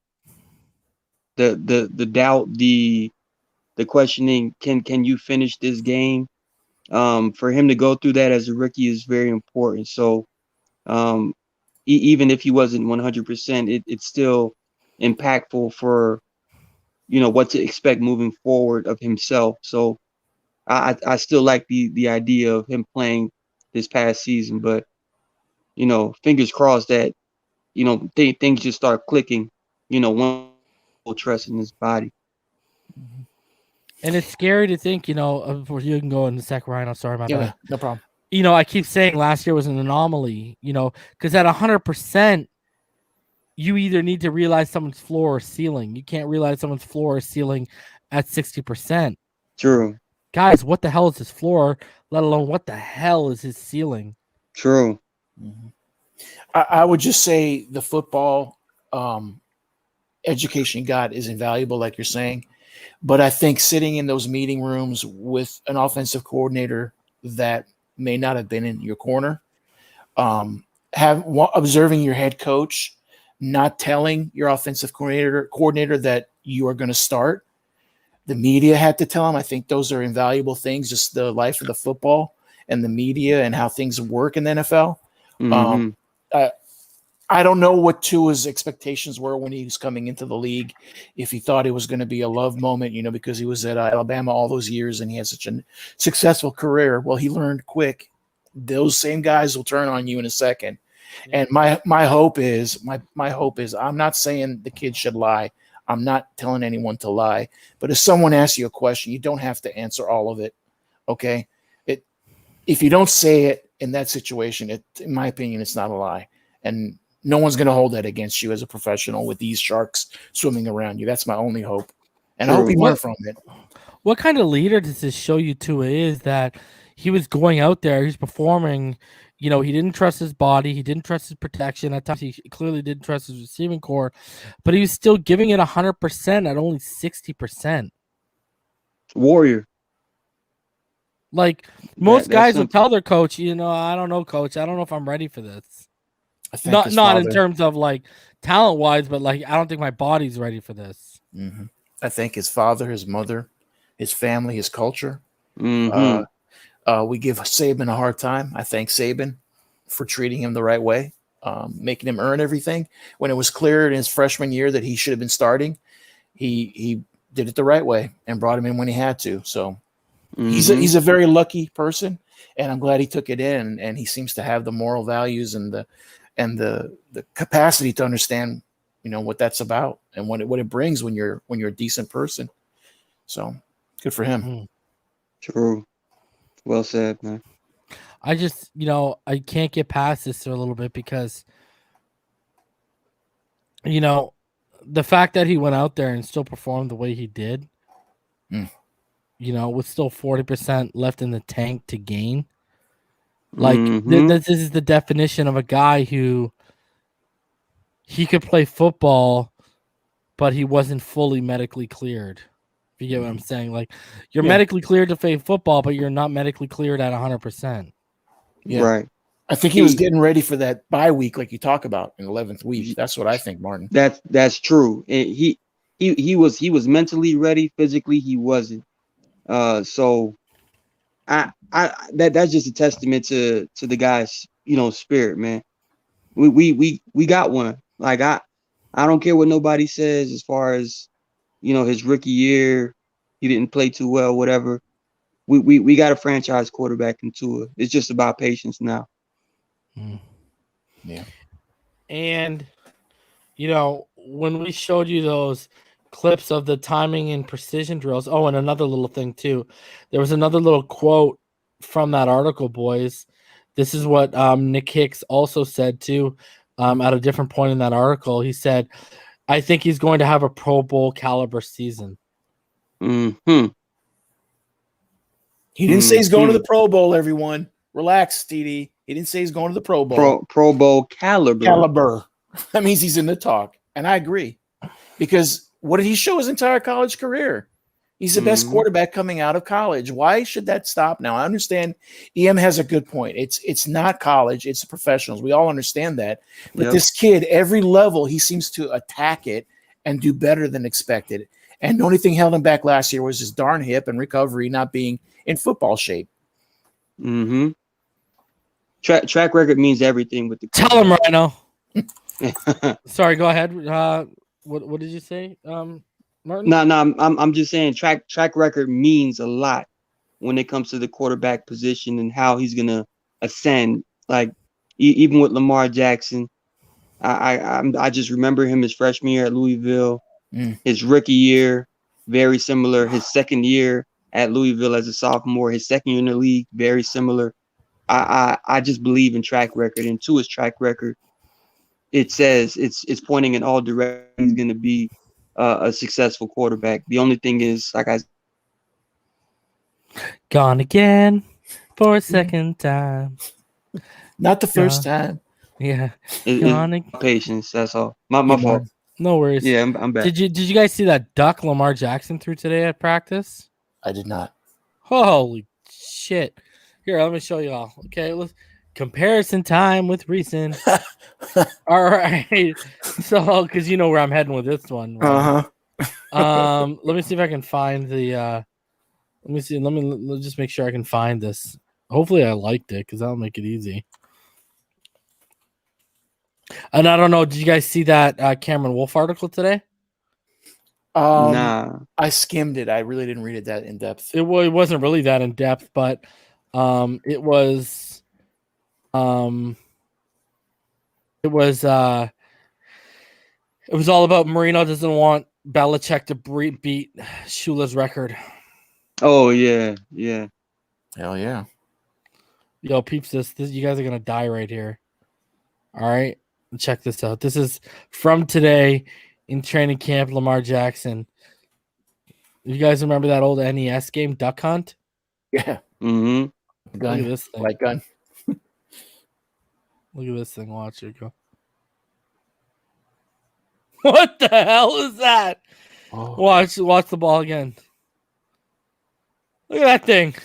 S2: the doubt, the questioning, can you finish this game? For him to go through that as a rookie is very important. So even if he wasn't 100%, it's still impactful for, you know, what to expect moving forward of himself. So I still like the idea of him playing this past season, but, you know, fingers crossed that, you know, things just start clicking, you know, one trust in his body.
S1: And it's scary to think, you know, you can go in the second, Rhino. Sorry about that.
S3: No problem.
S1: You know, I keep saying last year was an anomaly, you know, because at 100%, you either need to realize someone's floor or ceiling. You can't realize someone's floor or ceiling at 60%.
S2: True.
S1: Guys, what the hell is his floor, let alone what the hell is his ceiling?
S2: True.
S3: Mm-hmm. I would just say the football education he got is invaluable, like you're saying. But I think sitting in those meeting rooms with an offensive coordinator that may not have been in your corner, observing your head coach, not telling your offensive coordinator that you are going to start. The media had to tell him. I think those are invaluable things, just the life of the football and the media and how things work in the NFL.
S2: Mm-hmm.
S3: I don't know what Tua's expectations were when he was coming into the league. If he thought it was going to be a love moment, you know, because he was at Alabama all those years and he had such a successful career. Well, he learned quick. Those same guys will turn on you in a second. And my hope is I'm not saying the kid should lie. I'm not telling anyone to lie. But if someone asks you a question, you don't have to answer all of it. Okay. If you don't say it in that situation, in my opinion, it's not a lie. And no one's going to hold that against you as a professional with these sharks swimming around you. That's my only hope. And I hope he learned from it.
S1: What kind of leader does this show you Tua is, that he was going out there, he's performing, you know, he didn't trust his body, he didn't trust his protection. At times he clearly didn't trust his receiving core, but he was still giving it 100% at only 60%.
S2: Warrior.
S1: Like most guys will tell their coach, you know, I don't know, coach, I don't know if I'm ready for this. Not in terms of like talent wise, but like I don't think my body's ready for this.
S3: Mm-hmm. I think his father, his mother, his family, his culture.
S2: Mm-hmm.
S3: We give Saban a hard time. I thank Saban for treating him the right way, making him earn everything. When it was clear in his freshman year that he should have been starting, he did it the right way and brought him in when he had to. So he's a very lucky person, and I'm glad he took it in. And he seems to have the moral values and the capacity to understand, you know, what that's about and what it brings when you're a decent person. So good for him.
S2: True. Well said, man.
S1: I just, you know, I can't get past this for a little bit because, you know, the fact that he went out there and still performed the way he did, you know, with still 40% left in the tank to gain. Like, this is the definition of a guy who he could play football, but he wasn't fully medically cleared. If you get what I'm saying, like you're medically cleared to play football, but you're not medically cleared at 100%.
S3: Yeah,
S2: right.
S3: I think he was getting ready for that bye week, like you talk about in 11th week. That's what I think, Martin.
S2: That's true. And he was mentally ready, physically he wasn't. So that's just a testament to the guy's, you know, spirit, man. We got one. Like I don't care what nobody says as far as, you know, his rookie year, he didn't play too well, whatever. We got a franchise quarterback in Tua. It's just about patience now.
S3: Yeah.
S1: And, you know, when we showed you those clips of the timing and precision drills, oh, and another little thing too, there was another little quote from that article, boys. This is what Nick Hicks also said too, at a different point in that article. He said, I think he's going to have a Pro Bowl caliber season.
S3: He didn't say he's going to the Pro Bowl, everyone. Relax, TD. He didn't say he's going to the Pro Bowl.
S2: Pro Bowl caliber.
S3: That means he's in the talk. And I agree. Because what did he show his entire college career? He's the best quarterback coming out of college. Why should that stop now? I understand EM has a good point. It's not college. It's the professionals. We all understand that. But this kid, every level, he seems to attack it and do better than expected. And the only thing held him back last year was his darn hip and recovery not being in football shape.
S2: Mm-hmm. Track record means everything with the
S1: Tell him, Rhino. Sorry, go ahead. What did you say, Martin?
S2: No, I'm just saying track record means a lot when it comes to the quarterback position and how he's gonna ascend. Like even with Lamar Jackson, I just remember him his freshman year at Louisville, his rookie year, very similar. His second year at Louisville as a sophomore, his second year in the league, very similar. I just believe in track record, and to his track record, it says it's pointing in all directions. He's going to be a successful quarterback. The only thing is, like I
S1: gone again for a second time.
S3: Not the first time.
S1: Yeah,
S2: patience. That's all. My fault.
S1: No worries.
S2: Yeah, I'm back.
S1: Did you guys see that duck Lamar Jackson threw today at practice?
S3: I did not.
S1: Holy shit! Here, let me show you all. Okay, let's comparison time with recent. All right, so because you know where I'm heading with this one. Right? Let me see if I can find the. Let me see. Let me just make sure I can find this. Hopefully, I liked it because that'll make it easy. And I don't know. Did you guys see that Cameron Wolf article today?
S2: Nah,
S3: I skimmed it. I really didn't read it that in depth.
S1: It wasn't really that in depth, but it was all about Marino doesn't want Belichick to beat Shula's record.
S2: Oh yeah.
S3: Hell yeah.
S1: Yo, peeps, this you guys are gonna die right here. All right, check this out. This is from today in training camp. Lamar Jackson. You guys remember that old NES game, Duck Hunt?
S3: Yeah.
S2: Mm-hmm.
S3: Gun.
S1: Look at this thing.
S3: Like gun.
S1: Look at this thing. Watch it go. What the hell is that?
S3: Oh.
S1: Watch the ball again. Look at that thing.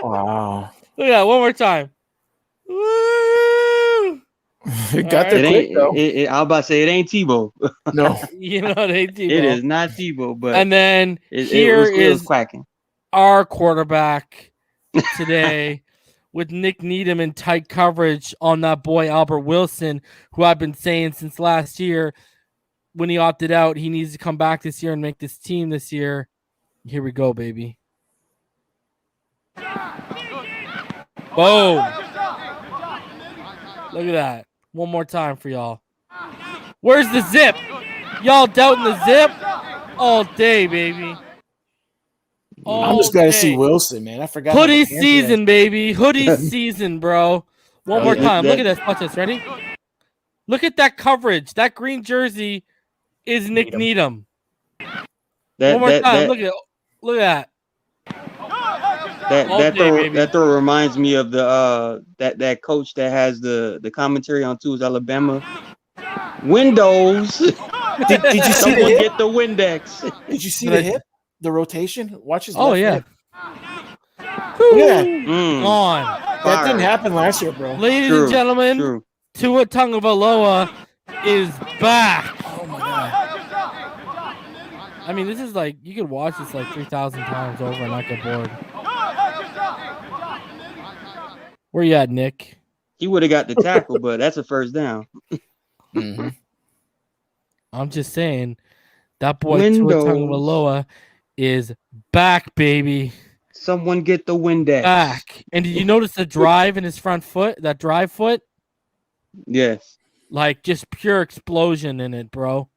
S3: Wow.
S1: Look at that one more time. Woo!
S3: It got there quick, though.
S2: I was about to say it ain't Tebow.
S3: No.
S1: You know it ain't Tebow.
S2: It is not Tebow, but
S1: and then
S2: it was quacking.
S1: Our quarterback today with Nick Needham in tight coverage on that boy Albert Wilson, who I've been saying since last year when he opted out, he needs to come back this year and make this team this year. Here we go, baby. Boom. Look at that. One more time for y'all. Where's the zip? Y'all doubting the zip? All day, baby.
S3: I'm just glad to see Wilson, man. I forgot.
S1: Hoodie season, baby. Hoodie season, bro. One more time. Look at this. Watch this. Ready? Look at that coverage. That green jersey is Nick Needham. One more time. Look at it. Look at that.
S2: That throw reminds me of the that coach that has the commentary on Tuesday Alabama. Windows.
S3: Did you see
S2: Someone get the Windex?
S3: Did you see the hip? The rotation? Watch his
S1: left
S3: hip.
S1: Yeah.
S2: On.
S3: That didn't happen last year, bro.
S1: Ladies and gentlemen, Tua Tagovailoa is back.
S3: Oh my god.
S1: I mean, this is like you could watch this like 3,000 times over and not get bored. Where you at, Nick?
S2: He would have got the tackle, but that's a first down.
S3: Mm-hmm.
S1: I'm just saying that boy Tua Tagovailoa is back, baby.
S2: Someone get the Windex.
S1: Back. And did you notice the drive in his front foot? That drive foot?
S2: Yes.
S1: Like just pure explosion in it, bro.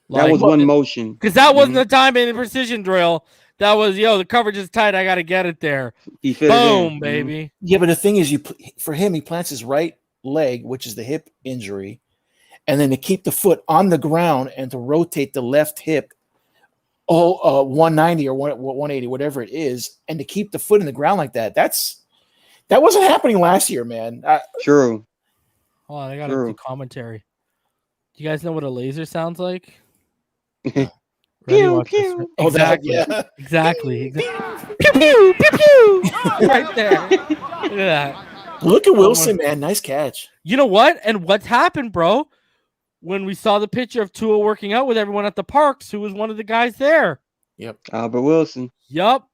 S2: Like, that was one motion.
S1: Because that wasn't the time in the precision drill. That was, the coverage is tight. I got to get it there.
S2: He fit
S1: Boom,
S2: it in.
S1: baby.
S3: Yeah, but the thing is, for him, he plants his right leg, which is the hip injury, and then to keep the foot on the ground and to rotate the left hip 190 or 180, whatever it is, and to keep the foot in the ground like that. That wasn't happening last year, man.
S2: True.
S1: Hold on, I got to do commentary. Do you guys know what a laser sounds like? Ready?
S2: Pew,
S1: Watch this.
S2: pew.
S3: Oh, that,
S1: Exactly.
S3: yeah.
S1: Exactly. Pew pew pew pew. Right there. Look at that.
S3: Look at Wilson, man. Nice catch.
S1: You know what? And what's happened, bro? When we saw the picture of Tua working out with everyone at the parks, who was one of the guys there?
S3: Yep.
S2: Albert Wilson.
S1: Yup.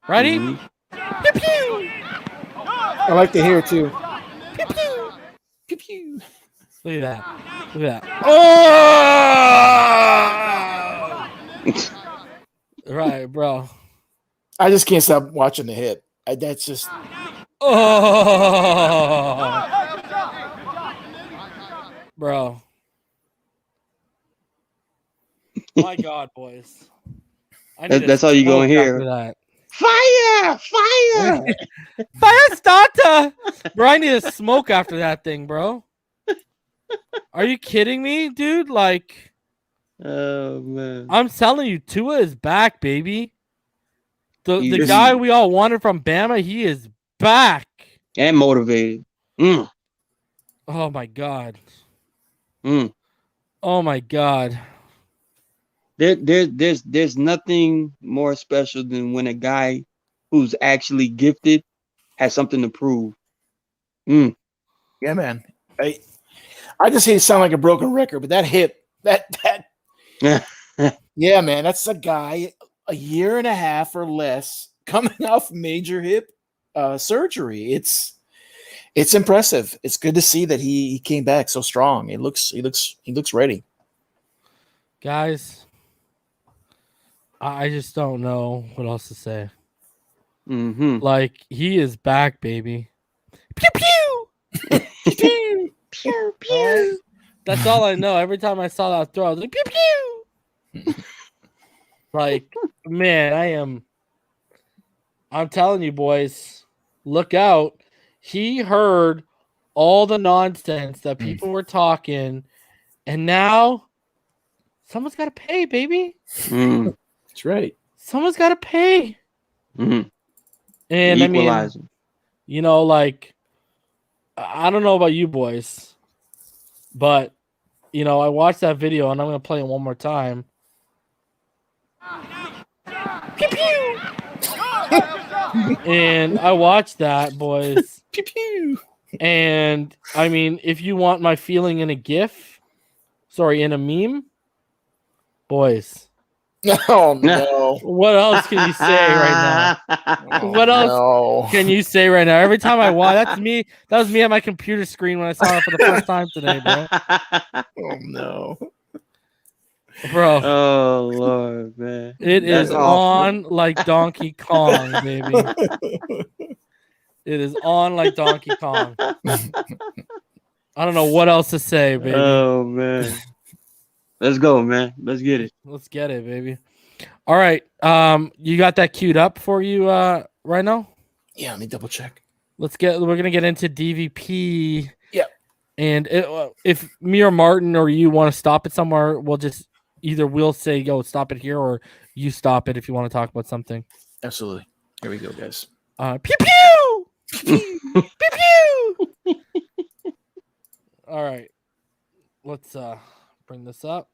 S1: Ready?
S2: Mhm.
S1: Pew pew.
S3: I like to hear it too.
S1: Pew pew.
S3: Pew, pew.
S1: Look at that. Look at that. Oh! Right, bro.
S3: I just can't stop watching the hit. That's just
S1: Oh, bro. My God, boys. I need
S2: That's
S1: a
S2: all you gonna
S1: smoke
S2: hear.
S1: after that.
S2: Fire! Fire!
S1: Fire starter! Bro, I need a smoke after that thing, bro. Are you kidding me, dude? Like,
S2: Oh man.
S1: I'm telling you, Tua is back, baby. The
S2: He's-
S1: guy we all wanted from Bama, he is back.
S2: And motivated. Mm.
S1: Oh my God.
S2: Mm.
S1: Oh my God.
S2: There's nothing more special than when a guy who's actually gifted has something to prove. Mm.
S3: yeah, man. I just hate to sound like a broken record, but that hit, that yeah, man, that's a guy a year and a half or less coming off major hip surgery. It's impressive. It's good to see that he came back so strong. He looks ready.
S1: Guys, I just don't know what else to say.
S2: Mm-hmm.
S1: Like, he is back, baby. Pew pew! Pew pew pew. That's all I know. Every time I saw that throw, I was like, pew pew. Like, man, I'm telling you, boys, look out. He heard all the nonsense that people were talking, and now someone's got to pay, baby.
S2: Mm.
S3: That's right.
S1: Someone's got to pay.
S2: Mm.
S1: And
S2: Equalizer.
S1: I mean, you know, like, I don't know about you boys, but, you know, I watched that video and I'm going to play it one more time. Pew pew! And I watched that, boys.
S3: Pew pew.
S1: And I mean, if you want my feeling in a GIF, in a meme, boys,
S3: Oh no.
S1: what else can you say right now? What else
S3: No.
S1: can you say right now? Every time I watch, that's me. That was me at my computer screen when I saw it for the first time today, bro.
S3: Oh no.
S1: Bro,
S2: Oh Lord, man.
S1: it
S2: That's
S1: is
S2: awful.
S1: on like Donkey Kong, baby. It is on like Donkey Kong. I don't know what else to say, baby.
S2: Oh man. Let's go, man. Let's get it.
S1: Let's get it, baby. All right. You got that queued up for you right now?
S3: Yeah, let me double check.
S1: We're gonna get into DVP.
S3: Yeah.
S1: And if me or Martin or you want to stop it somewhere, we'll say, yo, stop it here, or you stop it if you want to talk about something.
S3: Absolutely. Here we go, guys.
S1: Pew pew! Pew pew! All right. Let's bring this up.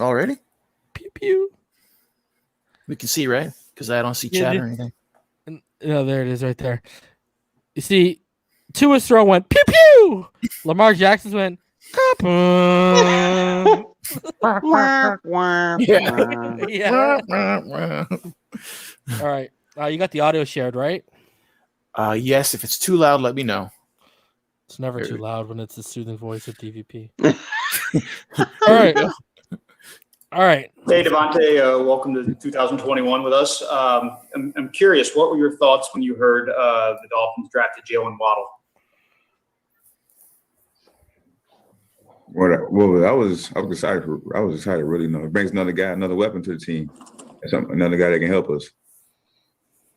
S3: Already?
S1: Pew pew.
S3: We can see, right? Because I don't see
S1: Yeah,
S3: chat
S1: dude.
S3: or anything.
S1: No, there it is right there. You see, Tua's throw went pew pew. Lamar Jackson's went ka-boom. Yeah. All right. You got the audio shared, right?
S3: Yes, if it's too loud, let me know.
S1: It's never too loud when it's the soothing voice of DVP. All right. All right.
S6: Hey, Devante, welcome to 2021 with us. I'm curious, what were your thoughts when you heard the Dolphins drafted Jalen Waddle?
S7: Well, I was excited. I was excited. Really, it brings another guy, another weapon to the team, another guy that can help us.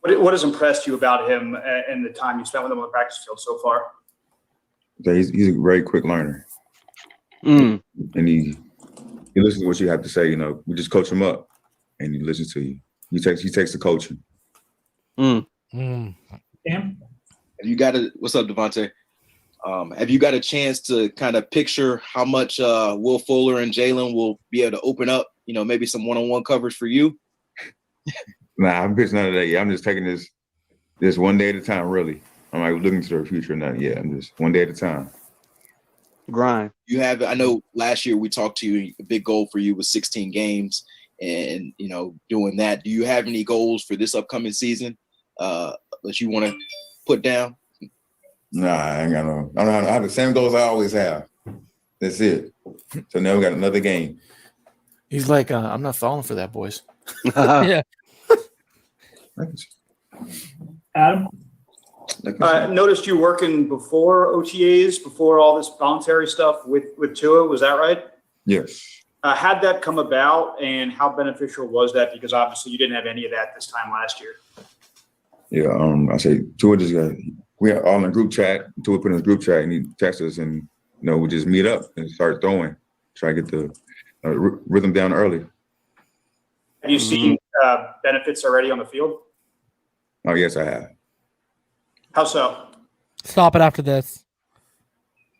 S6: What has impressed you about him and the time you spent with him on the practice field so far?
S7: He's a very quick learner,
S2: Mm.
S7: and he listens to what you have to say. You know, we just coach him up, and he listens to you. He takes the coaching.
S2: Mm.
S1: Mm.
S6: Cam?
S8: Have you got what's up, Devante? Have you got a chance to kind of picture how much Will Fuller and Jalen will be able to open up maybe some one-on-one coverage for you?
S7: Nah, I haven't pitched none of that yet. I'm just taking this one day at a time, really. I'm like looking to the future, not yet. I'm just one day at a time.
S2: Grind.
S8: I know last year we talked to you, a big goal for you was 16 games and, doing that. Do you have any goals for this upcoming season that you want to put down?
S7: Nah, I ain't got no. I have the same goals I always have. That's it. So now we got another game.
S3: He's like, I'm not falling for that, boys.
S1: Yeah.
S6: Adam? Noticed you working before OTAs, before all this voluntary stuff with Tua. Was that right?
S7: Yes.
S6: How'd that come about, and how beneficial was that? Because obviously you didn't have any of that this time last year.
S7: Yeah. I say Tua we are all in a group chat. Tua put in a group chat and he texted us, and we just meet up and start throwing. Try to get the rhythm down early.
S6: Have you seen benefits already on the field?
S7: Oh yes, I have.
S6: How so?
S1: Stop it after this.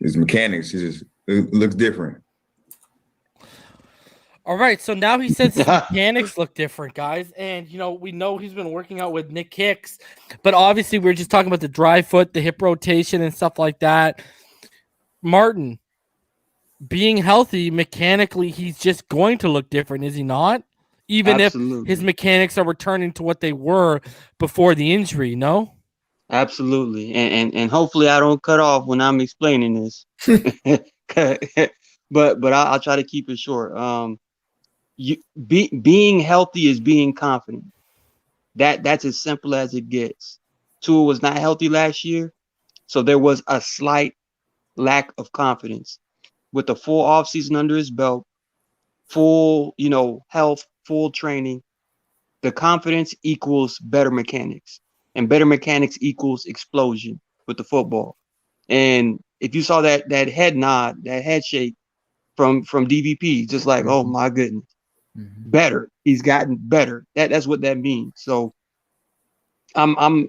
S7: His mechanics, it looks different.
S1: All right, so now he says his mechanics look different, guys. And, we know he's been working out with Nick Hicks, but obviously we're just talking about the dry foot, the hip rotation, and stuff like that. Martin, being healthy, mechanically, he's just going to look different, is he not? Even
S2: Absolutely.
S1: if his mechanics are returning to what they were before the injury, no?
S2: Absolutely. And hopefully I don't cut off when I'm explaining this. but I'll try to keep it short. Being healthy is being confident. That's as simple as it gets. Tua was not healthy last year, so there was a slight lack of confidence. With the full offseason under his belt, full, health, full training, the confidence equals better mechanics, and better mechanics equals explosion with the football. And if you saw that head nod, that head shake from DVP, just like, oh my goodness. Better. He's gotten better. That's what that means. So I'm one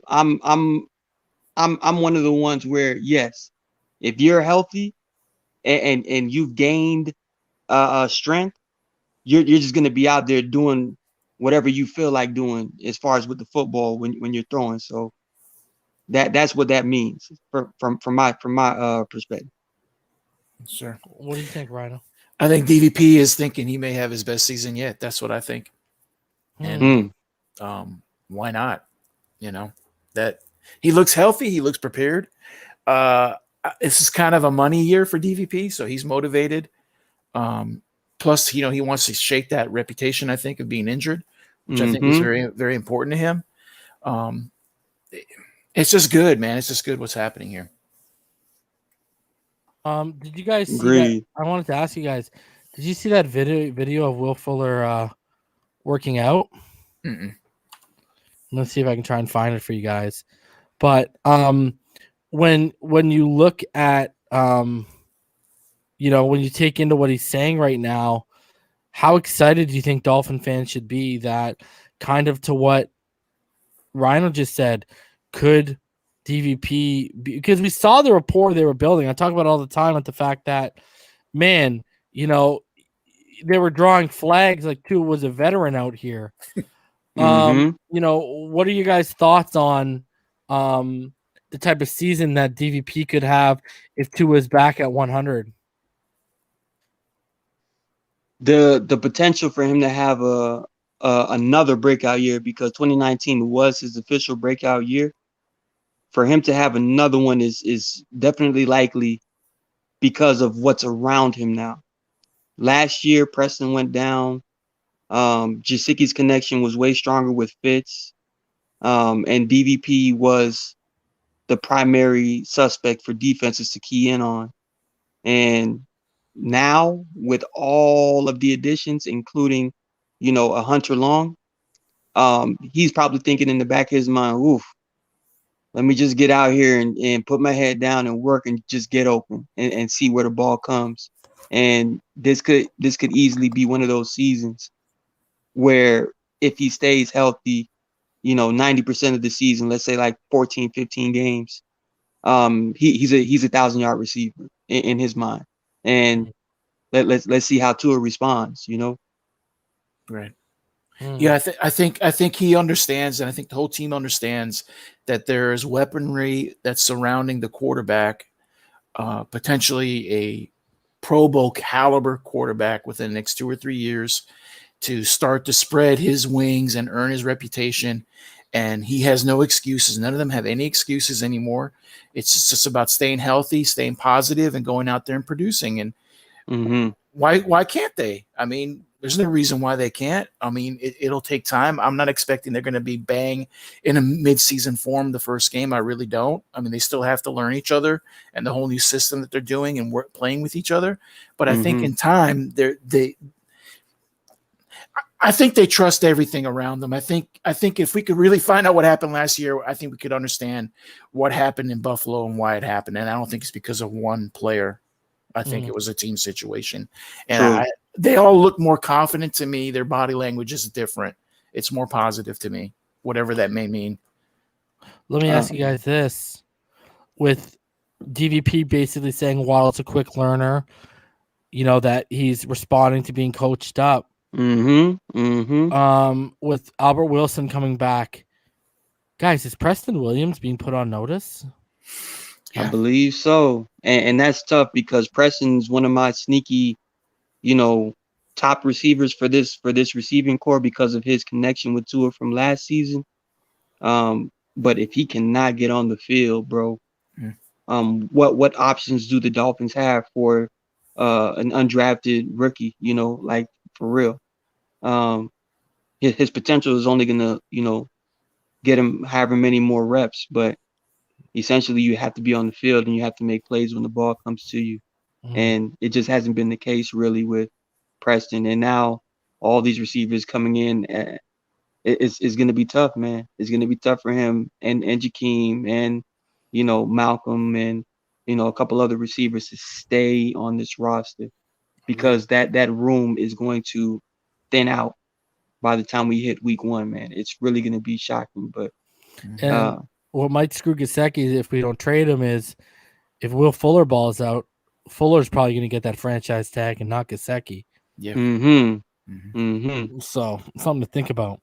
S2: of the ones where, yes, if you're healthy and you've gained strength, you're just gonna be out there doing whatever you feel like doing as far as with the football when you're throwing. So that's what that means from my perspective.
S3: Sure.
S1: What do you think, Rhino?
S3: I think DVP is thinking he may have his best season yet. That's what I think. And why not? That he looks healthy. He looks prepared. This is kind of a money year for DVP, so he's motivated. Plus, he wants to shake that reputation, I think, of being injured, which I think is very, very important to him. It's just good, man. It's just good what's happening here.
S1: Did you guys see that? I wanted to ask you guys, did you see that video of Will Fuller working out? Let's see if I can try and find it for you guys. But when you look at when you take into what he's saying right now, how excited do you think Dolphin fans should be that kind of to what Rhino just said, could DVP, because we saw the rapport they were building. I talk about it all the time with the fact that, man, they were drawing flags like Tua was a veteran out here. What are you guys' thoughts on the type of season that DVP could have if Tua was back at 100?
S2: The potential for him to have another breakout year, because 2019 was his official breakout year. For him to have another one is definitely likely because of what's around him now. Last year, Preston went down. Gesicki's connection was way stronger with Fitz. And DVP was the primary suspect for defenses to key in on. And now, with all of the additions, including, a Hunter Long, he's probably thinking in the back of his mind, oof, let me just get out here and put my head down and work and just get open and see where the ball comes. And this could easily be one of those seasons where if he stays healthy, 90% of the season, let's say like 14, 15 games, he's a 1,000-yard receiver in his mind. And let's see how Tua responds,
S3: Right. Yeah, I think he understands, and I think the whole team understands that there is weaponry that's surrounding the quarterback, potentially a Pro Bowl caliber quarterback within the next 2 or 3 years to start to spread his wings and earn his reputation. And he has no excuses. None of them have any excuses anymore. It's just about staying healthy, staying positive, and going out there and producing. And why can't they? I mean, there's no reason why they can't. I mean, it'll take time. I'm not expecting they're going to be bang in a midseason form the first game. I really don't. I mean, they still have to learn each other and the whole new system that they're doing and playing with each other. But I think in time, I think they trust everything around them. I think if we could really find out what happened last year, I think we could understand what happened in Buffalo and why it happened. And I don't think it's because of one player. I think it was a team situation. And they all look more confident to me. Their body language is different. It's more positive to me, whatever that may mean.
S1: Let me ask you guys this. With DVP basically saying Waddle's a quick learner, that he's responding to being coached up. With Albert Wilson coming back, guys, is Preston Williams being put on notice?
S2: I believe so. And that's tough because Preston's one of my sneaky, top receivers for this receiving core because of his connection with Tua from last season. But if he cannot get on the field, bro, what options do the Dolphins have for an undrafted rookie, like for real? His potential is only gonna, get him however many more reps, but essentially you have to be on the field and you have to make plays when the ball comes to you. And it just hasn't been the case really with Preston. And now all these receivers coming in, it's going to be tough, man. It's going to be tough for him and Jakeem and, Malcolm and, a couple other receivers to stay on this roster because that room is going to thin out by the time we hit week 1, man. It's really going to be shocking. But
S1: what might screw Gesicki if we don't trade him is if Will Fuller balls out, Fuller's probably going to get that franchise tag and not Gesicki.
S3: Yeah.
S1: So something to think about.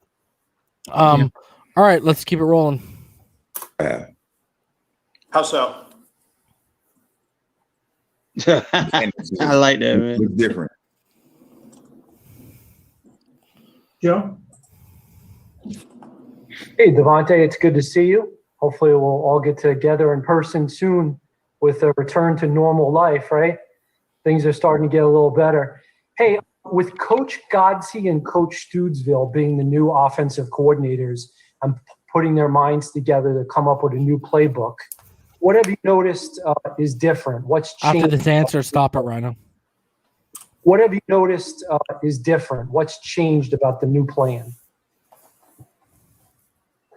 S1: All right, let's keep it rolling.
S6: How so?
S2: I like that, man.
S7: It's different.
S9: Joe? Hey, Devante, it's good to see you. Hopefully we'll all get together in person soon with a return to normal life, right? Things are starting to get a little better. Hey, with Coach Godsey and Coach Studesville being the new offensive coordinators and putting their minds together to come up with a new playbook, what have you noticed is different? What's changed?
S1: After this answer, stop it, Rhino.
S9: What have you noticed is different? What's changed about the new plan?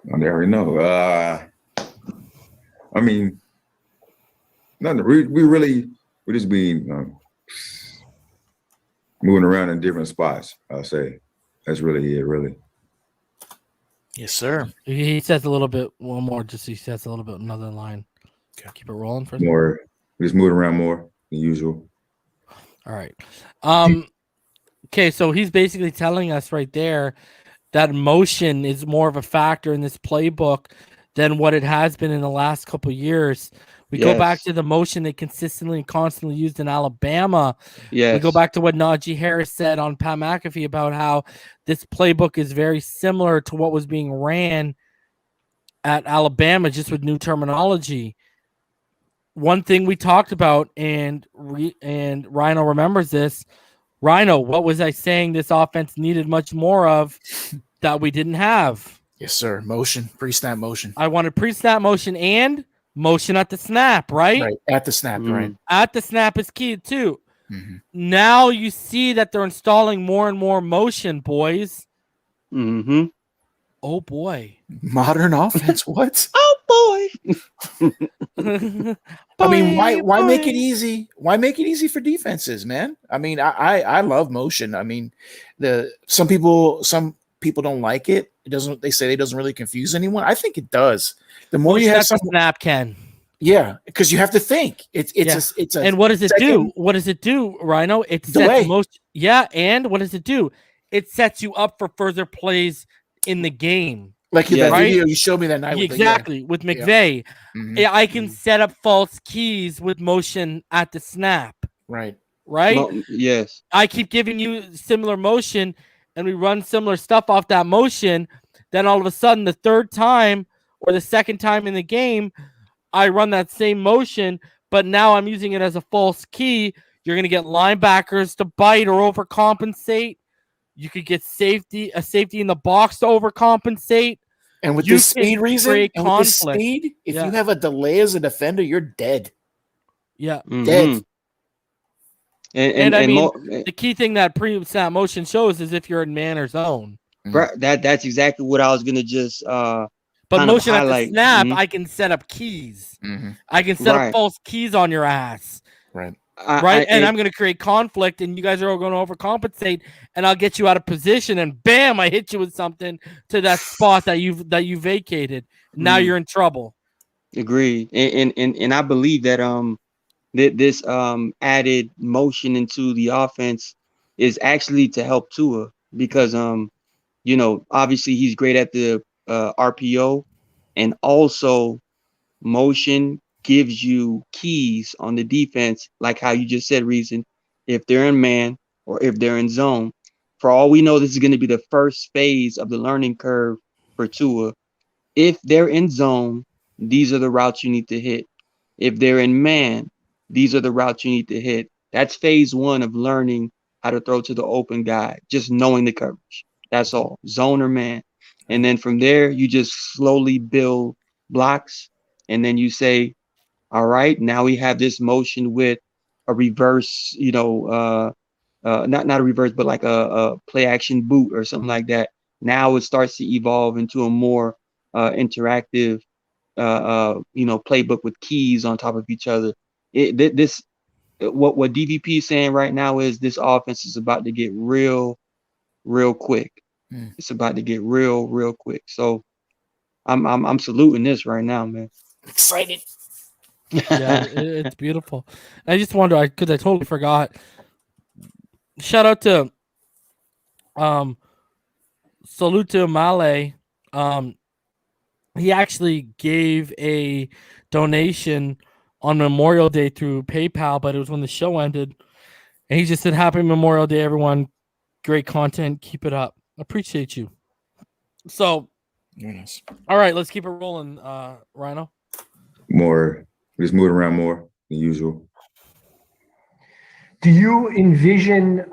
S7: I already know. I mean, nothing. We just be moving around in different spots. I'll say that's really it. Really.
S3: Yes, sir.
S1: He says a little bit. One more. Just he says a little bit another line. Okay, keep it rolling for
S7: more. We just moving around more than usual.
S1: All right. Okay, so he's basically telling us right there that motion is more of a factor in this playbook than what it has been in the last couple of years. We go back to the motion they consistently and constantly used in Alabama.
S2: Yes.
S1: We go back to what Najee Harris said on Pat McAfee about how this playbook is very similar to what was being ran at Alabama, just with new terminology. One thing we talked about, and Rhino remembers this. Rhino, what was I saying this offense needed much more of that we didn't have?
S3: Yes, sir. Motion, pre-snap motion.
S1: I wanted pre-snap motion and motion at the snap, right?
S3: Right, at the snap, right.
S1: At the snap is key, too. Now you see that they're installing more and more motion, boys. Oh, boy.
S3: Modern offense, what?
S2: Oh, boy.
S3: I mean, why make it easy? Why make it easy for defenses, man? I mean, I love motion. I mean, some people don't like it. They say it doesn't really confuse anyone. I think it does. The more you have some
S1: snap, Ken.
S3: Yeah, because you have to think. It's
S1: and what does it do? What does it do, Rhino? It sets motion. Yeah, and what does it do? it sets you up for further plays in the game.
S3: Like that video you showed me that night.
S1: Exactly. With McVay.
S3: Yeah.
S1: I can set up false keys with motion at the snap.
S3: Right.
S2: Yes.
S1: I keep giving you similar motion, and we run similar stuff off that motion. Then all of a sudden, the third time or the second time in the game, I run that same motion, but now I'm using it as a false key. You're going to get linebackers to bite or overcompensate. You could get a safety in the box to overcompensate.
S3: And with this speed reason, if you have a delay as a defender, you're dead.
S1: Yeah.
S3: Dead.
S1: And I mean, the key thing that pre-snap motion shows is if you're in man or zone.
S2: That's exactly what I was going to just
S1: but motion at the snap, I can set up keys. I can set up false keys on your ass.
S3: Right.
S1: And I'm going to create conflict, and you guys are all going to overcompensate, and I'll get you out of position, and bam, I hit you with something to that spot that you vacated. Now you're in trouble.
S2: Agreed. And I believe that this added motion into the offense is actually to help Tua because obviously he's great at the RPO, and also motion gives you keys on the defense, like how you just said, Reason. If they're in man or if they're in zone, for all we know, this is going to be the first phase of the learning curve for Tua. If they're in zone, these are the routes you need to hit. If they're in man, these are the routes you need to hit. That's phase one of learning how to throw to the open guy, just knowing the coverage. That's all, zone or man. And then from there, you just slowly build blocks. And then you say, all right, now we have this motion with a reverse, not a reverse, but like a play action boot or something like that. Now it starts to evolve into a more interactive, playbook with keys on top of each other. What DVP is saying right now is this offense is about to get real quick. It's about to get real quick. So I'm saluting this right now, man.
S3: Excited.
S1: Yeah, it's beautiful. I just wonder, because I totally forgot. Shout out to Salute to Male. He actually gave a donation on Memorial Day through PayPal, but it was when the show ended. And he just said, Happy Memorial Day, everyone. Great content. Keep it up. Appreciate you. So,
S3: nice.
S1: All right, let's keep it rolling, Rhino.
S7: Just moving around more than usual.
S9: Do you envision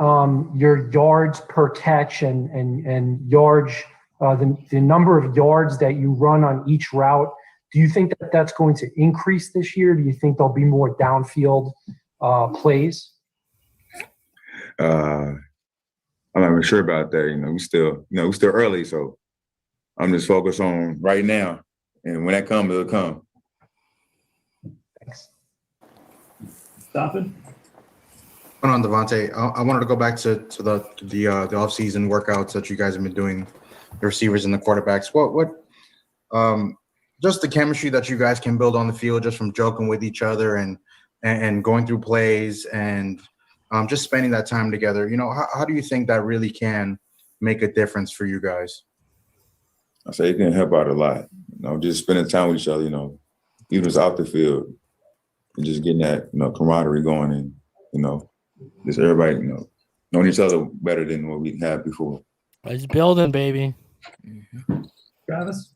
S9: your yards per catch and yards, the number of yards that you run on each route? Do you think that that's going to increase this year? Do you think there'll be more downfield plays?
S7: I'm not even sure about that. We still early, so I'm just focused on right now, and when that comes, it'll come.
S9: Thanks.
S10: Stopping. On Devante, I wanted to go back to the off-season workouts that you guys have been doing, the receivers and the quarterbacks. What just the chemistry that you guys can build on the field just from joking with each other and going through plays and just spending that time together. How do you think that really can make a difference for you guys?
S7: I say it can help out a lot. Just spending time with each other, even just off the field and just getting that, camaraderie going and, just everybody, knowing each other better than what we had before.
S1: It's building, baby.
S10: Travis?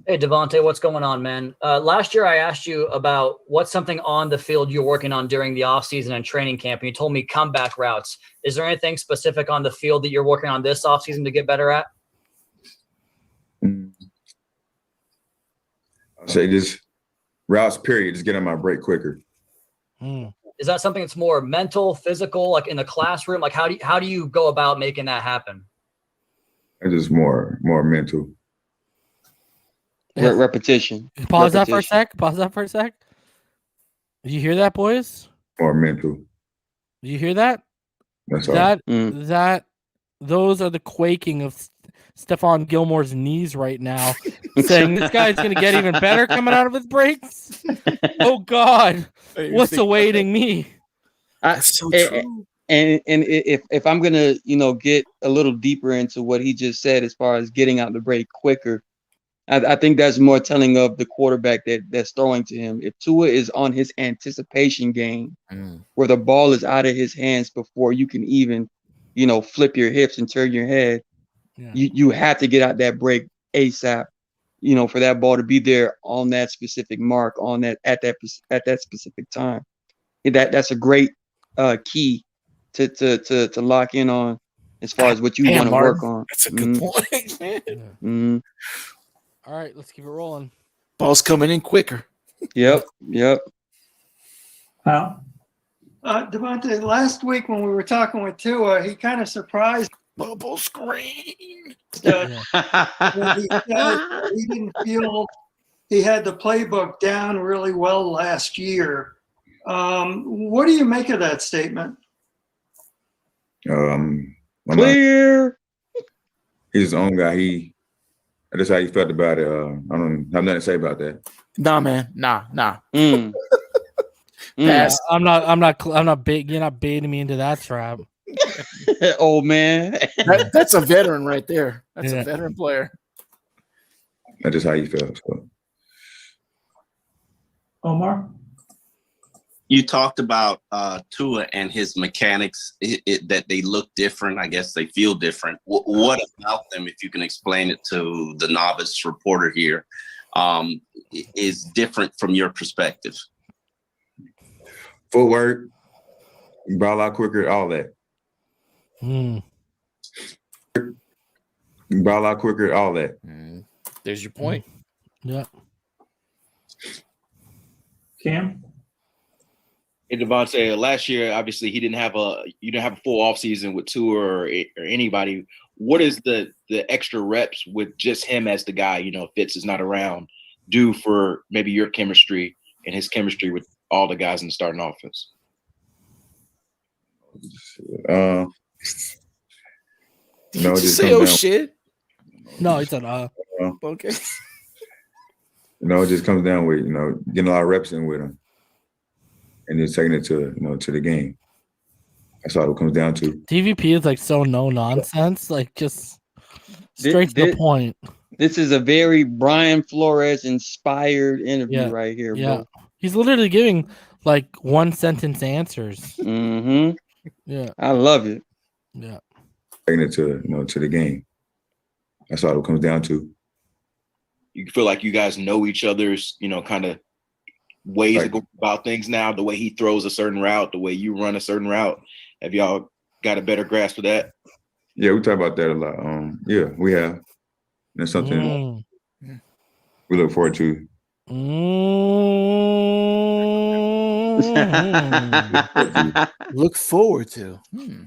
S11: Hey, Devante, what's going on, man? Last year I asked you about what's something on the field you're working on during the offseason and training camp, and you told me comeback routes. Is there anything specific on the field that you're working on this offseason to get better at?
S7: I'll say just routes, period. Just get on my break quicker.
S11: Is that something that's more mental, physical, like in the classroom? Like how do you go about making that happen?
S7: It's just more mental.
S2: Repetition.
S1: Pause that for a sec. Did you hear that, boys?
S7: More mental.
S1: Did you hear that?
S7: That's all.
S1: Those are the quaking of Stephon Gilmore's knees right now, saying this guy's going to get even better coming out of his breaks. Oh God, what's awaiting me?
S3: So true.
S2: if I'm gonna, get a little deeper into what he just said as far as getting out the break quicker, I think that's more telling of the quarterback that's throwing to him. If Tua is on his anticipation game, where the ball is out of his hands before you can even, flip your hips and turn your head, you have to get out that break ASAP. For that ball to be there on that specific mark, at that specific time. That's a great key to lock in on as far as what you want to work on.
S3: That's a good point.
S1: All right, let's keep it rolling.
S3: Ball's coming in quicker.
S2: Yep.
S12: Devante, last week when we were talking with Tua, he kind of surprised.
S3: Bubble screen.
S12: He didn't feel he had the playbook down really well last year. What do you make of that statement?
S2: Clear.
S7: He's his own guy. That's how he felt about it. I don't have nothing to say about that.
S3: Nah, man. Nah.
S1: I'm not big. You're not baiting me into that trap.
S2: Old man.
S3: That's a veteran right there. That's a veteran player.
S7: That's just how you feel. So.
S12: Omar?
S13: You talked about Tua and his mechanics, that they look different. I guess they feel different. What about them, if you can explain it to the novice reporter here, is different from your perspective?
S7: Footwork, ball out quicker, all that. Ball out quicker, all that.
S3: There's your point.
S1: Yeah.
S12: Cam?
S8: Hey, Devante, last year, obviously, you didn't have a full offseason with Tua or anybody. What is the extra reps with just him as the guy, Fitz is not around, do for maybe your chemistry and his chemistry with all the guys in the starting offense?
S3: Did you say shit?
S1: No, he said
S3: okay.
S7: It just comes down with, getting a lot of reps in with him. And just taking it to the game. That's all it comes down to.
S1: DVP is like so no nonsense, like just straight to the point.
S2: This is a very Brian Flores inspired interview right here, bro.
S1: He's literally giving like one sentence answers.
S2: Mm-hmm.
S1: Yeah,
S2: I love it.
S1: Yeah,
S7: taking it to the game. That's all it comes down to.
S8: You feel like you guys know each other's, kind of ways to go about things now, the way he throws a certain route, the way you run a certain route. Have y'all got a better grasp of that?
S7: Yeah, we talk about that a lot. Yeah, we have. That's something we look forward to.
S3: Look forward to.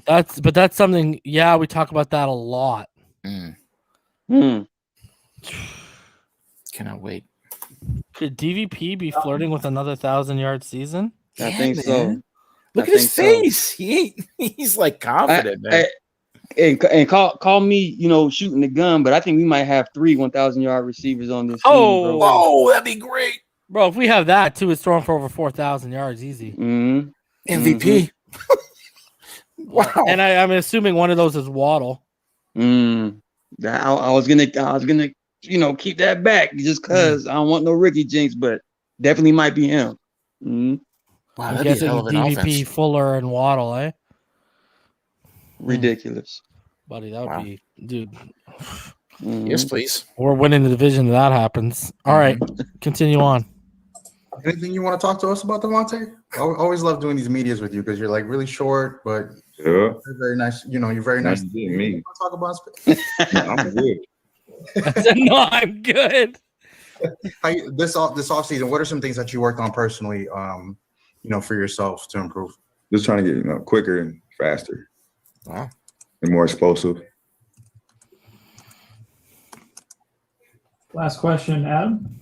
S1: That's something. Yeah, we talk about that a lot.
S3: Cannot wait.
S1: Could DVP be flirting with another 1,000-yard season?
S2: I think so.
S3: Look at his face. He's like confident, man.
S2: And call me, shooting the gun, but I think we might have 3 1,000-yard receivers on this team, bro.
S3: Oh, that'd be great.
S1: Bro, if we have that too, it's throwing for over 4,000 yards easy.
S3: MVP. Wow.
S1: And I'm assuming one of those is Waddle.
S2: I was gonna keep that back just because I don't want no rookie jinx, but definitely might be him.
S1: Wow, I'm guessing DVP, offense. Fuller, and Waddle, eh?
S2: Ridiculous.
S1: Buddy, that would be, dude.
S3: Yes, please.
S1: We're winning the division if that happens. All right, continue on.
S10: Anything you want to talk to us about, Devante? I always love doing these medias with you because you're like really short, but you're very nice. You're very nice.
S7: To me.
S10: Talk about
S7: I'm good.
S1: No, I'm good.
S10: This offseason, what are some things that you worked on personally, for yourself to improve?
S7: Just trying to get quicker and faster.
S3: Wow.
S7: And more explosive.
S12: Last question, Adam.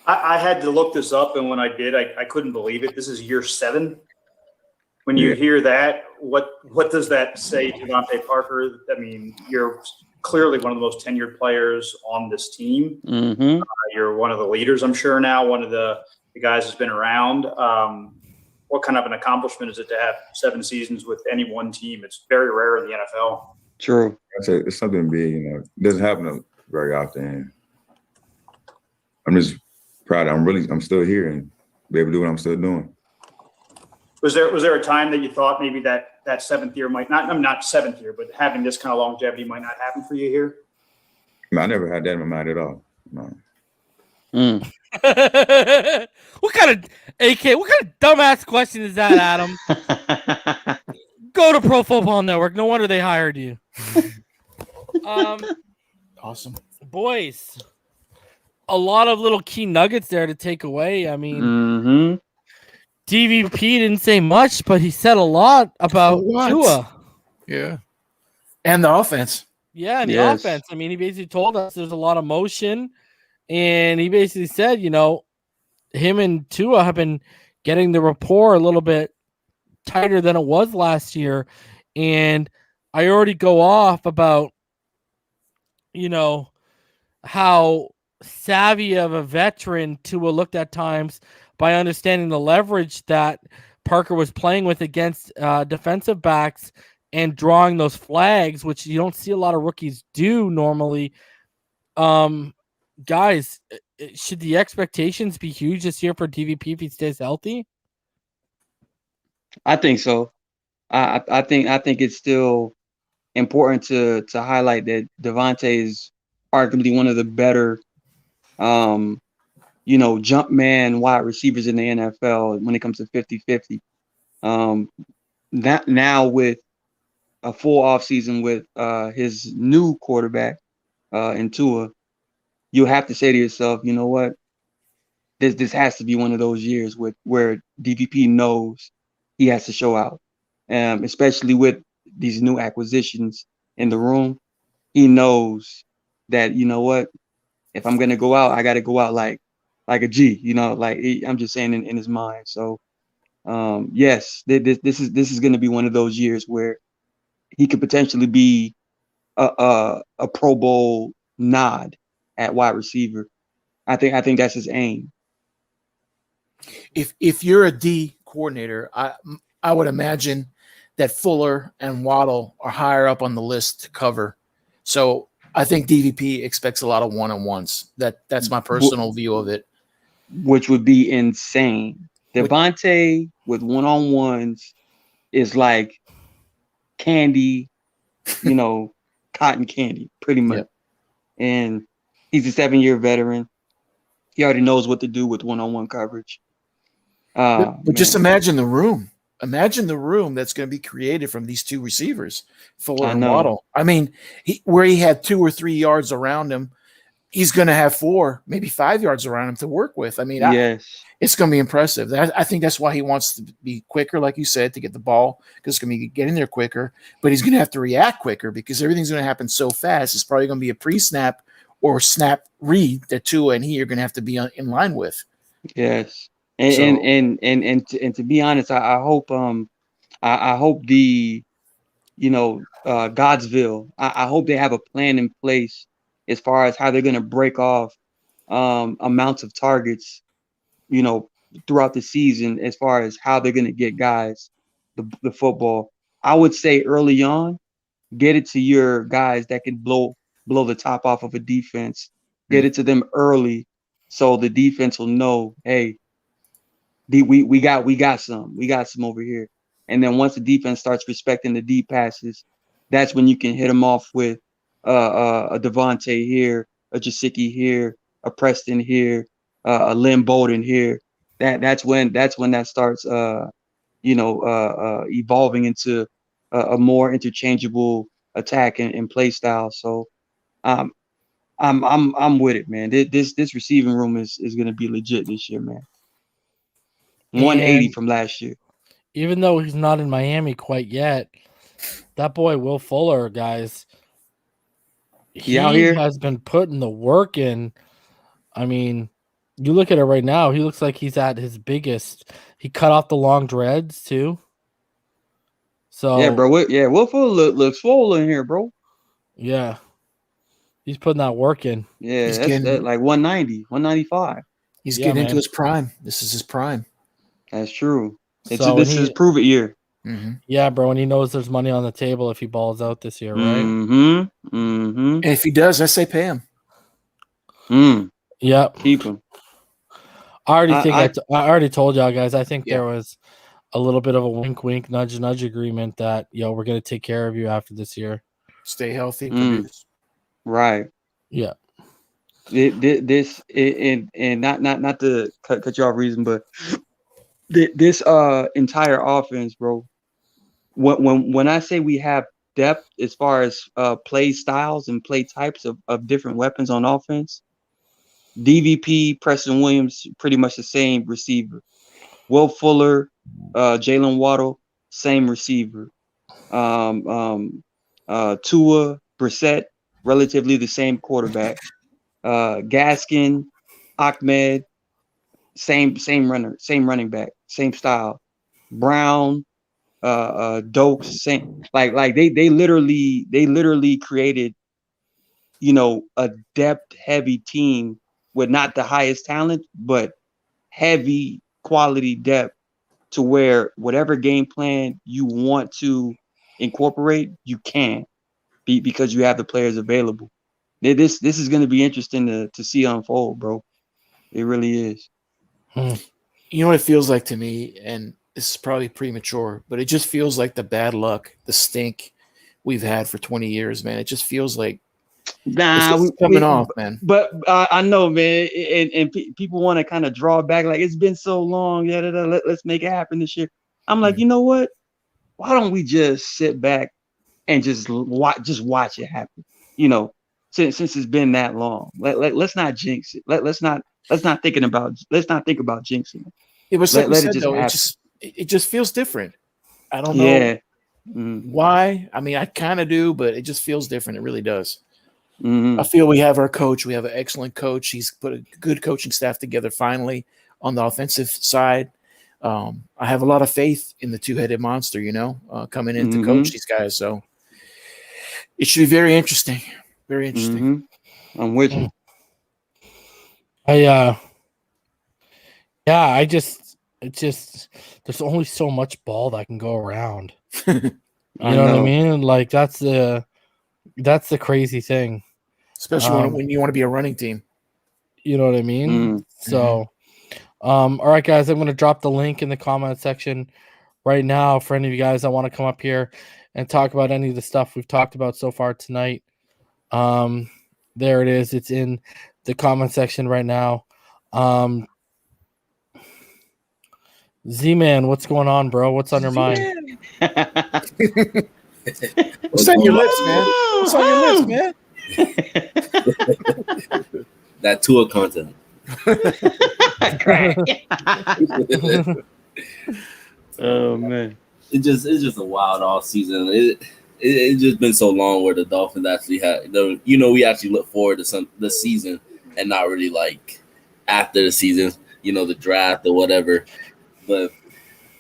S6: I had to look this up, and when I did, I couldn't believe it. This is year 7. When you hear that, what does that say to Devante Parker? I mean, you're clearly one of the most tenured players on this team.
S2: Mm-hmm.
S6: You're one of the leaders, I'm sure now, one of the guys who's been around. what kind of an accomplishment is it to have 7 seasons with any one team? It's very rare in the NFL.
S2: True.
S7: It's something big, It doesn't happen very often. I'm just proud. I'm still here and be able to do what I'm still doing.
S6: Was there a time that you thought maybe that 7th year might not? I'm not 7th year, but having this kind of longevity might not happen for you here.
S7: I never had that in my mind at all. No.
S1: What kind of dumbass question is that, Adam? Go to Pro Football Network. No wonder they hired you.
S3: Awesome.
S1: Boys, a lot of little key nuggets there to take away. I mean, DVP didn't say much, but he said a lot about Tua.
S3: Yeah. And the offense.
S1: Yeah, and the offense. I mean, he basically told us there's a lot of motion, and he basically said, him and Tua have been getting the rapport a little bit tighter than it was last year. And I already go off about, how savvy of a veteran Tua looked at times by understanding the leverage that Parker was playing with against defensive backs and drawing those flags, which you don't see a lot of rookies do normally. Guys, should the expectations be huge this year for DVP if he stays healthy?
S2: I think so. I think it's still important to highlight that Devante is arguably one of the better, jump man wide receivers in the NFL when it comes to 50-50. That now with a full offseason with his new quarterback in Tua, you have to say to yourself, you know what? This has to be one of those years where DVP knows he has to show out, especially with these new acquisitions in the room. He knows that, you know what? If I'm gonna go out, I got to go out like a G. I'm just saying in his mind. So, yes, this is going to be one of those years where he could potentially be a Pro Bowl nod at wide receiver. I think that's his aim.
S3: If you're a D coordinator, I would imagine that Fuller and Waddle are higher up on the list to cover. So I think DVP expects a lot of one-on-ones. That's my personal view of it.
S2: Which would be insane. Devante with one-on-ones is like candy, cotton candy, pretty much. Yep. And he's a 7-year veteran. He already knows what to do with one-on-one coverage.
S3: But just imagine the room. Imagine the room that's going to be created from these two receivers, Fuller and Waddle. I mean, where he had 2 or 3 yards around him, he's going to have 4, maybe 5 yards around him to work with. I mean, it's going to be impressive. I think that's why he wants to be quicker, like you said, to get the ball, because it's going to be getting there quicker. But he's going to have to react quicker because everything's going to happen so fast. It's probably going to be a pre-snap or snap read that Tua and he are going to have to be in line with.
S2: Yes. And to be honest, I hope the Godsville, I hope they have a plan in place as far as how they're going to break off amounts of targets, throughout the season, as far as how they're going to get guys the football. I would say early on, get it to your guys that can blow the top off of a defense. Get it to them early, so the defense will know, hey, we got some over here. And then once the defense starts respecting the deep passes, that's when you can hit them off with a Devante here, a Gesicki here, a Preston here, a Lynn Bowden here. That's when that starts evolving into a more interchangeable attack and play style. So I'm with it, man. This receiving room is going to be legit this year, man. 180 from last year.
S1: Even though he's not in Miami quite yet, that boy Will Fuller, guys, he
S2: out here
S1: has been putting the work in. I mean, you look at it right now, he looks like he's at his biggest. He cut off the long dreads too. So
S2: yeah, bro. Will Fuller looks full in here, bro.
S1: Yeah, he's putting that work in.
S2: Yeah, that's like 190, 195.
S3: He's getting into his prime. This is his prime.
S2: That's true. This is prove it year.
S3: Mm-hmm.
S1: Yeah, bro, and he knows there's money on the table if he balls out this year, right?
S2: Mm-hmm. Mm-hmm.
S3: And if he does, I say pay him.
S1: Yep.
S2: Keep him.
S1: I already told y'all guys. I think there was a little bit of a wink, nudge agreement that we're gonna take care of you after this year.
S3: Stay healthy, produce.
S2: Right.
S1: Yeah.
S2: This and not to cut you off, reason, but this entire offense, bro. When I say we have depth as far as play styles and play types of different weapons on offense, DVP, Preston Williams, pretty much the same receiver. Will Fuller, Jalen Waddle, same receiver. Tua, Brissett, relatively the same quarterback. Gaskin, Ahmed, same running back, same style. Brown, Dokes, same. Like they literally created, a depth heavy team with not the highest talent, but heavy quality depth to where whatever game plan you want to incorporate, you can, because you have the players available. This is going to be interesting to see unfold, bro. It really is.
S3: You know what it feels like to me, and this is probably premature, but it just feels like the bad luck, the stink we've had for 20 years, man. It just feels like it's coming off, man.
S2: But I know, man, and people want to kind of draw back, like it's been so long. Let's make it happen this year. I'm like, you know what? Why don't we just sit back and just watch it happen? Since it's been that long, let's not jinx it. Let's not think about jinxing it.
S3: Yeah, but it just feels different. I don't know why. I mean, I kind of do, but it just feels different. It really does. I feel we have our coach. We have an excellent coach. He's put a good coaching staff together finally on the offensive side. I have a lot of faith in the two-headed monster, coming in to coach these guys. So it should be very interesting. Very interesting.
S2: I'm with you.
S1: There's only so much ball that can go around. You know what I mean? Like that's the crazy thing.
S3: Especially when you want to be a running team.
S1: You know what I mean? So, all right, guys, I'm going to drop the link in the comment section right now for any of you guys that want to come up here and talk about any of the stuff we've talked about so far tonight. There it is. It's in the comment section right now. Z-Man, what's going on, bro? What's on your mind?
S3: What's on your lips, man? What's on your lips, man?
S14: That Tua content.
S2: Oh man,
S14: it's just a wild off season. It's just been so long where the Dolphins actually had we actually look forward to the season and not really like after the season, the draft or whatever. But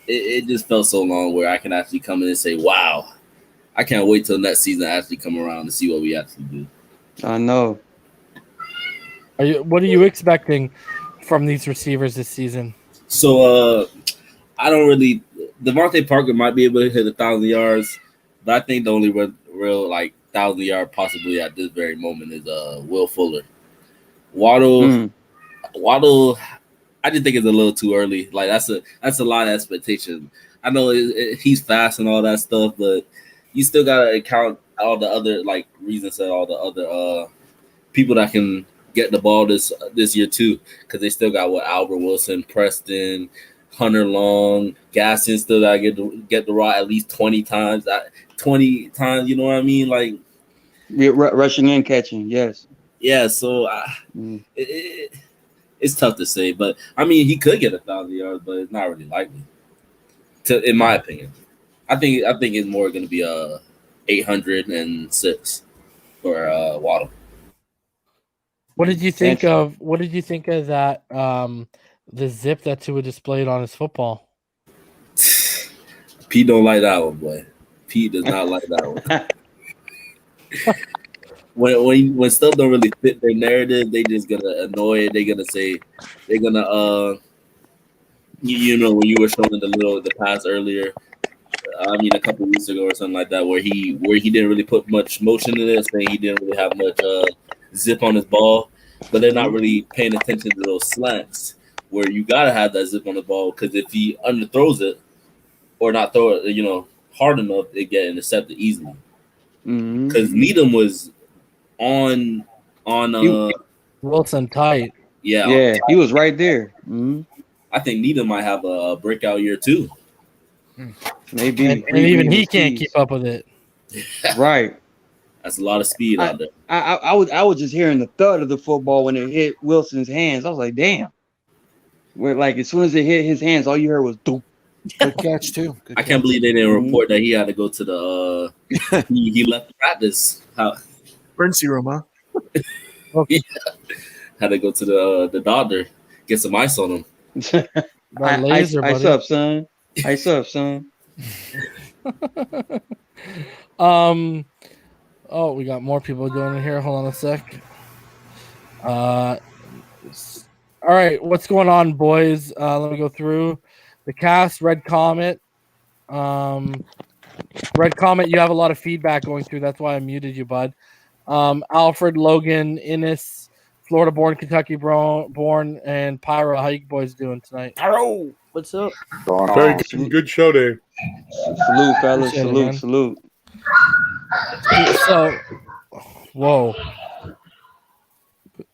S14: it just felt so long where I can actually come in and say, wow, I can't wait till next season to actually come around and see what we actually do.
S2: I know.
S1: What are you expecting from these receivers this season?
S14: So I don't really. Devante Parker might be able to hit 1,000 yards, but I think the only real 1,000-yard possibly at this very moment is Will Fuller. Waddle, I just think it's a little too early. Like that's a lot of expectation. I know he's fast and all that stuff, but you still gotta account all the other reasons that all the other people that can get the ball this year too, because they still got Albert Wilson, Preston, Hunter Long, Gaston still gotta get the rock at least 20 times. 20 times, you know what I mean? Like
S2: rushing and catching, yes.
S14: Yeah, so it's tough to say, but I mean he could get 1,000 yards, but it's not really likely. In my opinion, I think it's more going to be 806 for Waddle.
S1: What did you think of that? The zip that Tua displayed on his football.
S14: Pete don't like that one, boy. Pete does not like that one. When stuff don't really fit their narrative, they just gonna annoy it. They're gonna you know, when you were showing the pass earlier, I mean, a couple weeks ago or something like that, where he didn't really put much motion in it, saying he didn't really have much zip on his ball, but they're not really paying attention to those slants where you gotta have that zip on the ball, because if he underthrows it or not throw it, you know, hard enough, it get intercepted easily. Because Needham was on
S1: Wilson tight.
S2: Yeah, he was right there.
S14: I think Needham might have a breakout year too.
S2: Maybe,
S1: and even he can't keep up with it.
S2: Right.
S14: That's a lot of speed out there.
S2: I was just hearing the thud of the football when it hit Wilson's hands. I was like, damn. Where like as soon as it hit his hands, all you heard was doom.
S3: Good catch too.
S14: I can't believe they didn't report that he had to go to the he left practice.
S3: Emergency room, huh?
S14: Yeah. Had to go to the doctor, get some ice on him.
S2: Ice up, son. Ice up, son.
S1: Oh, we got more people joining here. Hold on a sec. All right, what's going on, boys? Let me go through the cast. Red Comet. Red Comet, you have a lot of feedback going through. That's why I muted you, bud. Alfred, Logan, Innis, Florida-born, Kentucky-born, and Pyro. How you boys doing tonight?
S15: Pyro, what's up?
S5: Very good show there.
S2: Salute, fellas. Salute.
S1: So, whoa.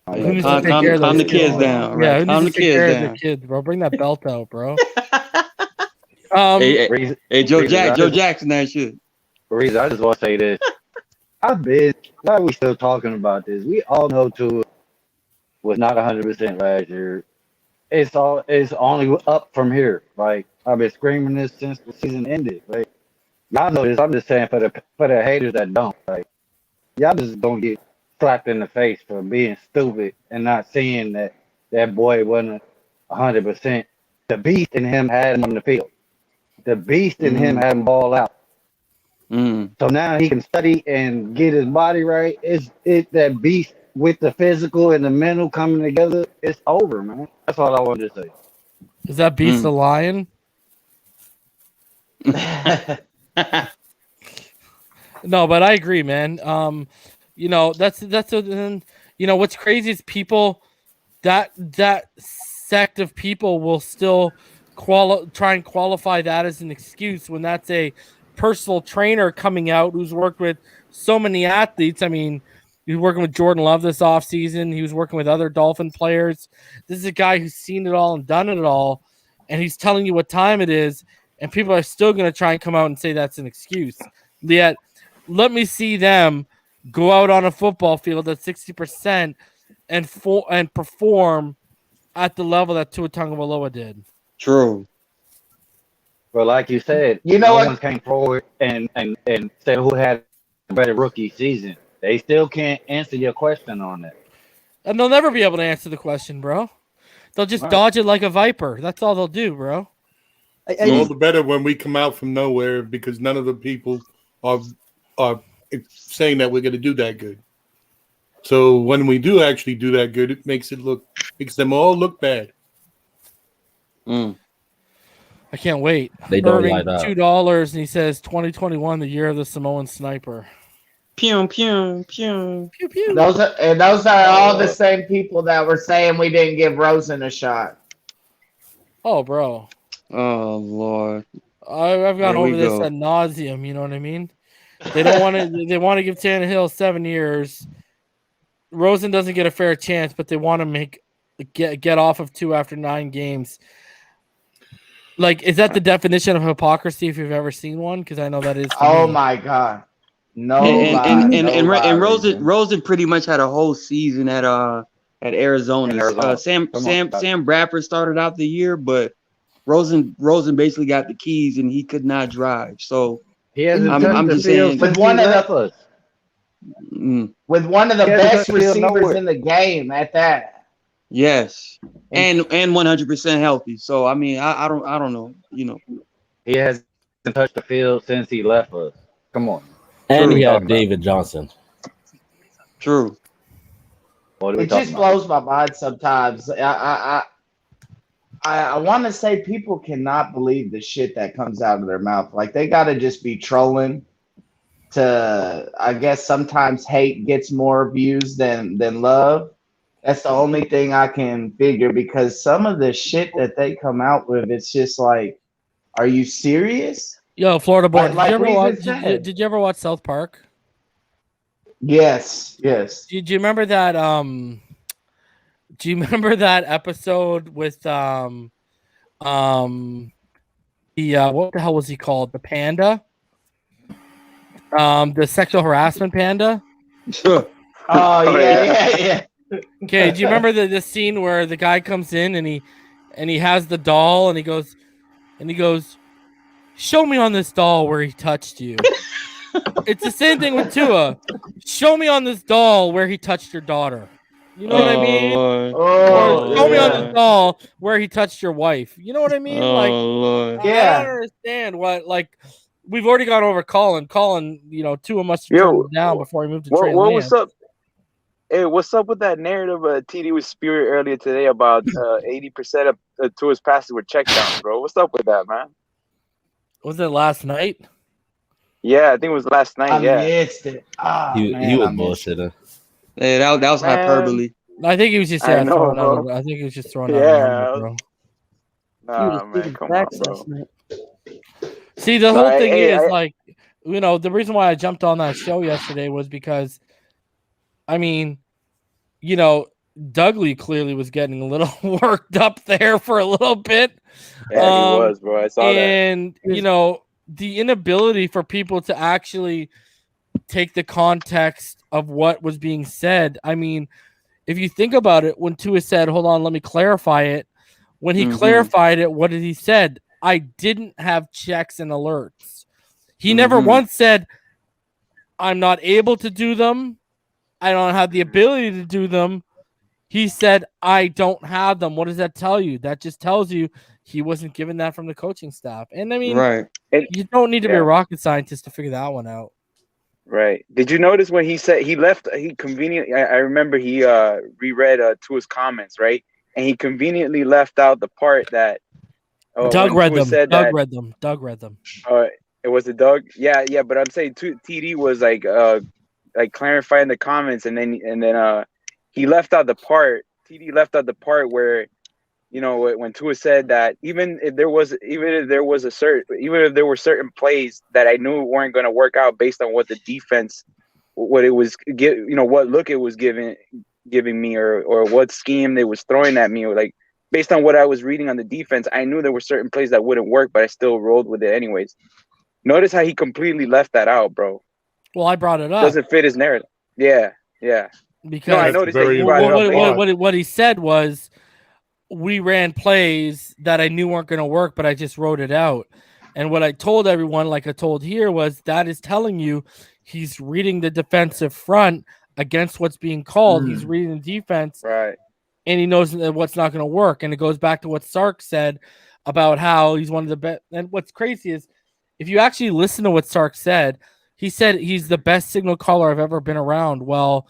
S1: Who needs to take care of
S2: calm the
S1: those
S2: kids down. Right?
S1: Yeah, who
S2: calm
S1: needs
S2: the
S1: to take care
S2: kids
S1: of
S2: down.
S1: the kids, bro? Bring that belt out, bro.
S2: Hey, Joe Jackson, that shit.
S16: Reason I just want to say this. Why are we still talking about this? We all know Tua was not 100% last year. It's only up from here. Like, I've been screaming this since the season ended. Like, y'all know this. I'm just saying for the haters that don't. Like, y'all just gonna get slapped in the face for being stupid and not seeing that boy wasn't 100%. The beast in him had him on the field. The beast in him had him ball out. So now he can study and get his body right. It's that beast with the physical and the mental coming together. It's over, man. That's all I wanted to say.
S1: Is that beast a lion? No, but I agree, man. You know, that's you know what's crazy is people that sect of people will still try and qualify that as an excuse when that's a personal trainer coming out who's worked with so many athletes. I mean, he was working with Jordan Love this offseason. He was working with other Dolphin players. This is a guy who's seen it all and done it all, and he's telling you what time it is, and people are still going to try and come out and say that's an excuse. Yet, let me see them go out on a football field at 60% and perform at the level that Tua Tagovailoa did.
S2: True.
S16: But like you said, no one came forward and said who had a better rookie season. They still can't answer your question on that.
S1: And they'll never be able to answer the question, bro. They'll just dodge it like a viper. That's all they'll do, bro.
S5: All the better when we come out from nowhere because none of the people are saying that we're going to do that good. So when we do actually do that good, it makes them all look bad.
S1: I can't wait.
S17: They don't
S1: Irving,
S17: light up.
S1: $2, and he says 2021, the year of the Samoan sniper.
S2: Pew, pew, pew.
S1: Pew, pew.
S15: Those are all the same people that were saying we didn't give Rosen a shot.
S1: Oh, bro.
S2: Oh, Lord.
S1: I've gone
S2: Here we
S1: over this
S2: go.
S1: ad nauseum. You know what I mean? They don't want to. They want to give Tannehill 7 years. Rosen doesn't get a fair chance, but they want to get off of 2 after 9 games. Like, is that the definition of hypocrisy if you've ever seen one? Because I know that is.
S15: Oh my God. No.
S2: And Rosen pretty much had a whole season at Arizona. Sam Bradford started out the year, but Rosen basically got the keys and he could not drive. So I'm just saying
S15: with one of the best receivers in the game at that.
S2: Yes, and 100% healthy. So I mean, I don't know. You know,
S16: he hasn't touched the field since he left us. Come on.
S17: And he had David Johnson.
S2: True.
S15: It just blows my mind sometimes. I I want to say people cannot believe the shit that comes out of their mouth. Like they got to just be trolling. To I guess sometimes hate gets more views than love. That's the only thing I can figure because some of the shit that they come out with, it's just like, are you serious?
S1: Yo, Florida boy,
S15: Like
S1: did you ever watch South Park?
S15: Yes.
S1: Do you remember that? Do you remember that episode with the what the hell was he called? The panda? The sexual harassment panda.
S15: Oh yeah.
S1: Okay, do you remember the scene where the guy comes in and he has the doll and he goes, show me on this doll where he touched you. It's the same thing with Tua. Show me on this doll where he touched your daughter. You know what I mean? Or show me on this doll where he touched your wife. You know what I mean? I don't understand what we've already gone over Colin. Colin, Tua must have turned him down before he moved to Trey Lance.
S18: What's up? Hey, what's up with that narrative TD was spewing earlier today about 80% of Tua's passes were checkdowns, bro? What's up with that, man?
S1: Was it last night?
S18: Yeah, I think it was last night.
S15: I
S18: yeah,
S15: missed it.
S17: He was bullshitting.
S2: Yeah, that was hyperbole.
S1: I think he was just throwing out. I think he was just throwing out. A number, bro.
S18: Nah, man, come on, bro.
S1: See, the whole thing is the reason why I jumped on that show yesterday was because, Dudley clearly was getting a little worked up there for a little bit.
S18: Yeah, he was, bro. I saw that.
S1: And, the inability for people to actually take the context of what was being said. If you think about it, when Tua said, hold on, let me clarify it. When he clarified it, what did he said? I didn't have checks and alerts. He never once said, I'm not able to do them. I don't have the ability to do them. He said, I don't have them. What does that tell you? That just tells you he wasn't given that from the coaching staff. And
S2: right.
S1: You don't need to be a rocket scientist to figure that one out.
S18: Right. Did you notice when he said he left? He conveniently. I remember he reread Tua's comments, right? And he conveniently left out the part that
S1: Doug read them. Doug read them.
S18: It was the Doug. Yeah. But I'm saying TD was like clarifying the comments, and then he left out the part. TD left out the part where, when Tua said that even if there were certain plays that I knew weren't going to work out based on what the defense, what look it was giving me, or what scheme they was throwing at me, or based on what I was reading on the defense, I knew there were certain plays that wouldn't work, but I still rolled with it anyways. Notice how he completely left that out, bro.
S1: Well, I brought it up.
S18: Doesn't fit his narrative. Yeah.
S1: Because
S18: I noticed that you brought it up.
S1: What he said was, we ran plays that I knew weren't going to work, but I just wrote it out. And what I told everyone, like I told here, was that is telling you he's reading the defensive front against what's being called. He's reading the defense.
S18: Right.
S1: And he knows that what's not going to work. And it goes back to what Sark said about how he's one of the best. And what's crazy is if you actually listen to what Sark said, he said he's the best signal caller I've ever been around. Well,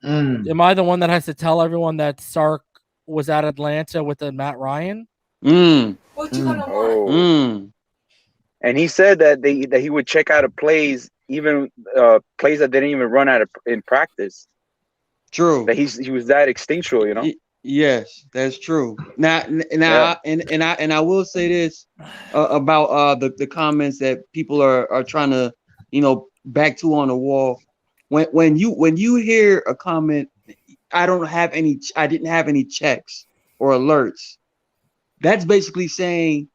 S1: am I the one that has to tell everyone that Sark was at Atlanta with the Matt Ryan?
S18: What you gonna want? And he said that he would check out of plays, even plays that didn't even run out in practice.
S2: True.
S18: That he was that instinctual,
S2: Yes, that's true. Now, I will say this about the comments that people are trying to, back to on the wall. When you hear a comment, I didn't have any checks or alerts. That's basically saying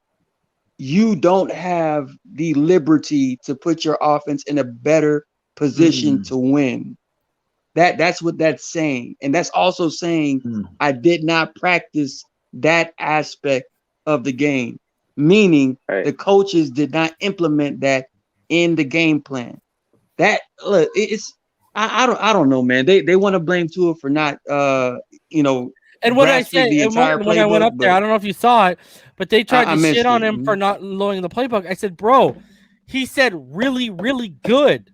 S2: you don't have the liberty to put your offense in a better position to win. That's what that's saying. And that's also saying I did not practice that aspect of the game, meaning the coaches did not implement that in the game plan. That look, it's I don't know, man. They want to blame Tua for not
S1: And what I said when I went up there, I don't know if you saw it, but they tried to shit on him for not loading the playbook. I said, bro, he said really, really good.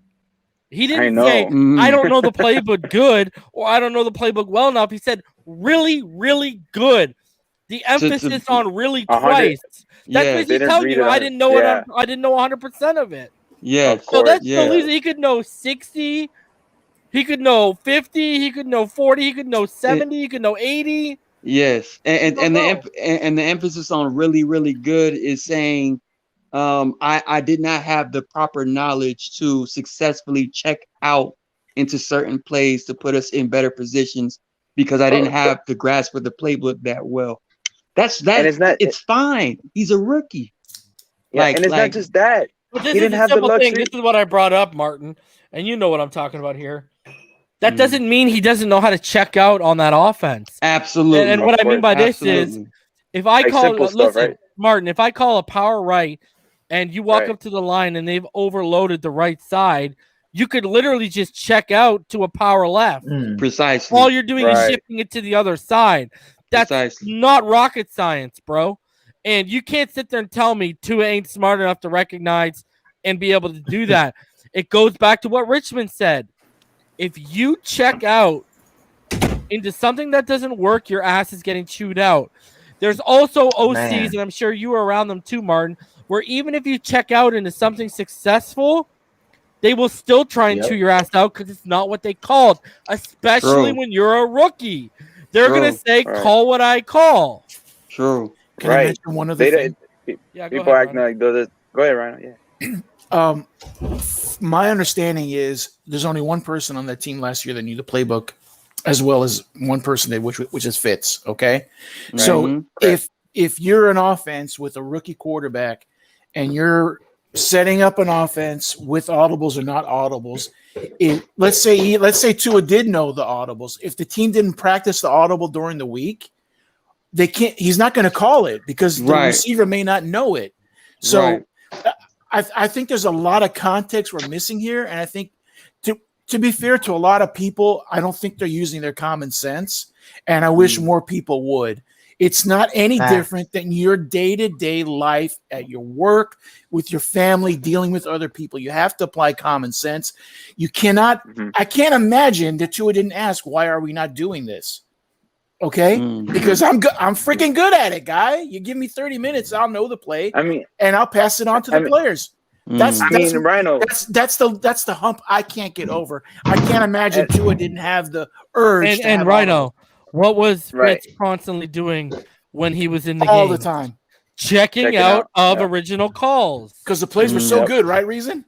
S1: He didn't say, I don't know the playbook good, or I don't know the playbook well enough. He said really, really good. The emphasis on really
S18: 100.
S1: twice. That's
S2: Yeah.
S1: what
S18: They
S1: he's
S18: didn't
S1: telling
S18: read
S1: you.
S18: it
S1: I
S18: on-
S1: didn't know
S18: yeah.
S1: it. I didn't know 100% of it.
S2: Yes.
S1: So that's the
S2: Yeah.
S1: reason he could know 60. He could know 50. He could know 40. He could know 70. He could know 80.
S2: Yes, and
S1: don't know.
S2: the emphasis on really, really good is saying, I did not have the proper knowledge to successfully check out into certain plays to put us in better positions because I didn't have the grasp of the playbook that well. That's that.
S18: And it's not-
S2: It's fine. He's a rookie.
S18: Yeah, and it's not just that.
S1: But
S18: He
S1: this is
S18: didn't
S1: a
S18: have the
S1: simple thing.
S18: luxury.
S1: This is what I brought up, Martin, and you know what I'm talking about here. That
S2: Mm.
S1: doesn't mean he doesn't know how to check out on that offense.
S2: Absolutely.
S1: And what I mean by this is,
S2: Absolutely.
S1: if I
S18: Like
S1: call,
S18: simple stuff,
S1: listen,
S18: right?
S1: Martin, if I call a power right and you walk
S18: Right.
S1: up to the line and they've overloaded the right side, you could literally just check out to a power left.
S2: Precisely.
S1: All you're doing is
S18: Right.
S1: shifting it to the other side. That's
S2: Precisely.
S1: not rocket science, bro. And you can't sit there and tell me Tua ain't smart enough to recognize and be able to do that. It goes back to what Richmond said. If you check out into something that doesn't work, your ass is getting chewed out. There's also OCs,
S15: Man.
S1: and I'm sure you were around them too, Martin, where even if you check out into something successful, they will still try and
S15: Yep.
S1: chew your ass out because it's not what they called, especially
S2: True.
S1: when you're a rookie. They're going to
S2: True.
S1: say,
S18: Right.
S1: call what I call.
S2: True.
S3: Can I
S18: Right.
S3: mention one other
S18: They
S3: thing?
S18: didn't.
S1: Yeah, go
S18: People
S1: ahead,
S18: acting like those. Go ahead, Rhino. Yeah.
S3: My understanding is there's only one person on that team last year that knew the playbook, as well as one person that which is Fitz. Okay, so
S2: Mhm.
S3: if you're an offense with a rookie quarterback and you're setting up an offense with audibles or not audibles, let's say Tua did know the audibles. If the team didn't practice the audible during the week, they can't. He's not going to call it because the
S2: Right.
S3: receiver may not know it. So.
S2: Right.
S3: I think there's a lot of context we're missing here, and I think to be fair to a lot of people, I don't think they're using their common sense, and I wish more people would. It's not any
S15: Ah.
S3: different than your day-to-day life at your work, with your family, dealing with other people. You have to apply common sense. You cannot. I can't imagine that Tua didn't ask, "Why are we not doing this?" Okay, because I'm freaking good at it, guy. You give me 30 minutes, I'll know the play.
S18: I mean,
S3: and I'll pass it on to the players. That's
S18: Rhino.
S3: That's the hump I can't get over. I can't imagine Tua didn't have the urge.
S1: And Rhino, what was
S18: Right.
S1: Fitz constantly doing when he was in the
S3: all
S1: game?
S3: the time
S1: Checking out of original calls.
S3: because the plays were so good, right? Reason.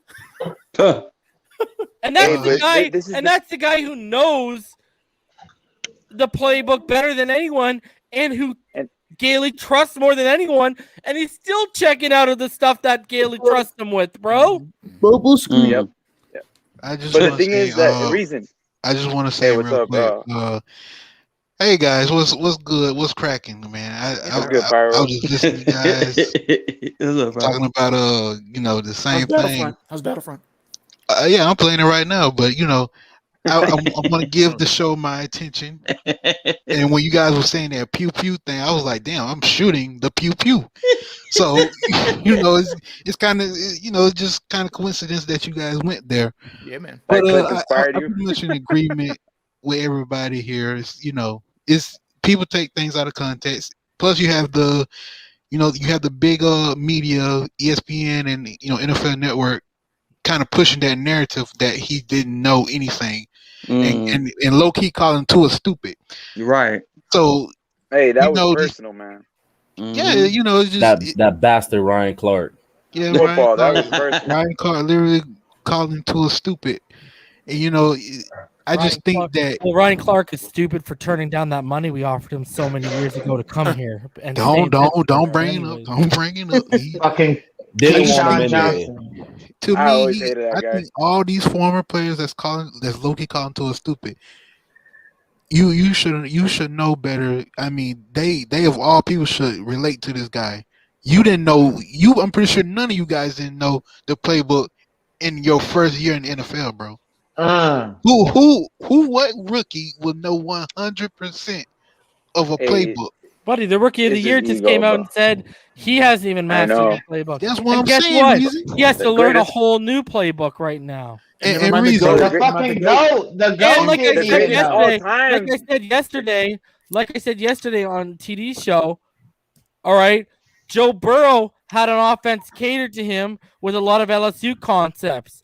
S1: And that's
S18: Hey,
S1: the
S18: but
S1: guy.
S18: this is
S1: And
S18: the-
S1: that's the guy who knows the playbook better than anyone, and who Gailey trusts more than anyone, and he's still checking out of the stuff that Gailey trusts him with, bro.
S19: Bubble screen.
S18: Yep.
S19: I just
S18: But the
S19: wanna
S18: thing
S19: say,
S18: is that reason.
S19: I just want to say
S18: Hey, what's
S19: real
S18: up,
S19: quick. Hey guys, what's good? What's cracking, man? I
S18: good, Pyro?
S19: was just listening to you guys talking about the same thing.
S3: How's Battlefront?
S19: Yeah, I'm playing it right now, but I want to give the show my attention. And when you guys were saying that pew pew thing, I was like, damn, I'm shooting the pew pew. So it's kind of it's just kind of coincidence that you guys went there.
S3: Yeah, man.
S19: But
S18: clip inspired
S19: I'm
S18: you?
S19: pretty much in agreement with everybody here. It's people take things out of context. Plus, you have the big media, ESPN and NFL Network, kind of pushing that narrative that he didn't know anything, and low key calling Tua stupid.
S2: Right.
S19: So
S18: Hey, that was personal, man.
S19: yeah, it's just
S17: that bastard Ryan Clark.
S19: yeah,
S18: Football, that was
S19: Ryan
S18: personal.
S19: Ryan Clark literally calling Tua stupid, and I just think that
S1: Ryan Clark is stupid for turning down that money we offered him so many years ago to come here. And
S19: don't bring it up. Don't bring it up.
S15: Fucking
S17: Didn't want him
S15: Keyshawn
S17: in
S15: Johnson.
S19: To
S18: I
S19: me,
S18: always hated that
S19: I
S18: guy.
S19: think all these former players that's low-key calling Tua stupid. You should know better. I mean, they of all people should relate to this guy. You didn't know. I'm pretty sure none of you guys didn't know the playbook in your first year in the NFL, bro. What rookie will know 100% of a playbook?
S1: Buddy, the rookie of the
S18: It's
S1: year
S18: his
S1: just
S18: ego,
S1: came out
S18: bro.
S1: and said he hasn't even
S18: I
S1: mastered
S18: know.
S1: the playbook.
S19: That's what
S1: and
S19: I'm
S1: guess
S19: saying,
S1: what?
S19: Reason.
S1: He has
S18: The
S1: to learn a
S18: greatest-
S1: whole new playbook right now.
S19: And Reason.
S15: The fucking GOAT. The
S1: And
S15: GOAT
S1: like I
S15: didn't
S1: said
S15: even know.
S1: yesterday, like I said yesterday on TD's show, All right. Joe Burrow had an offense catered to him with a lot of LSU concepts.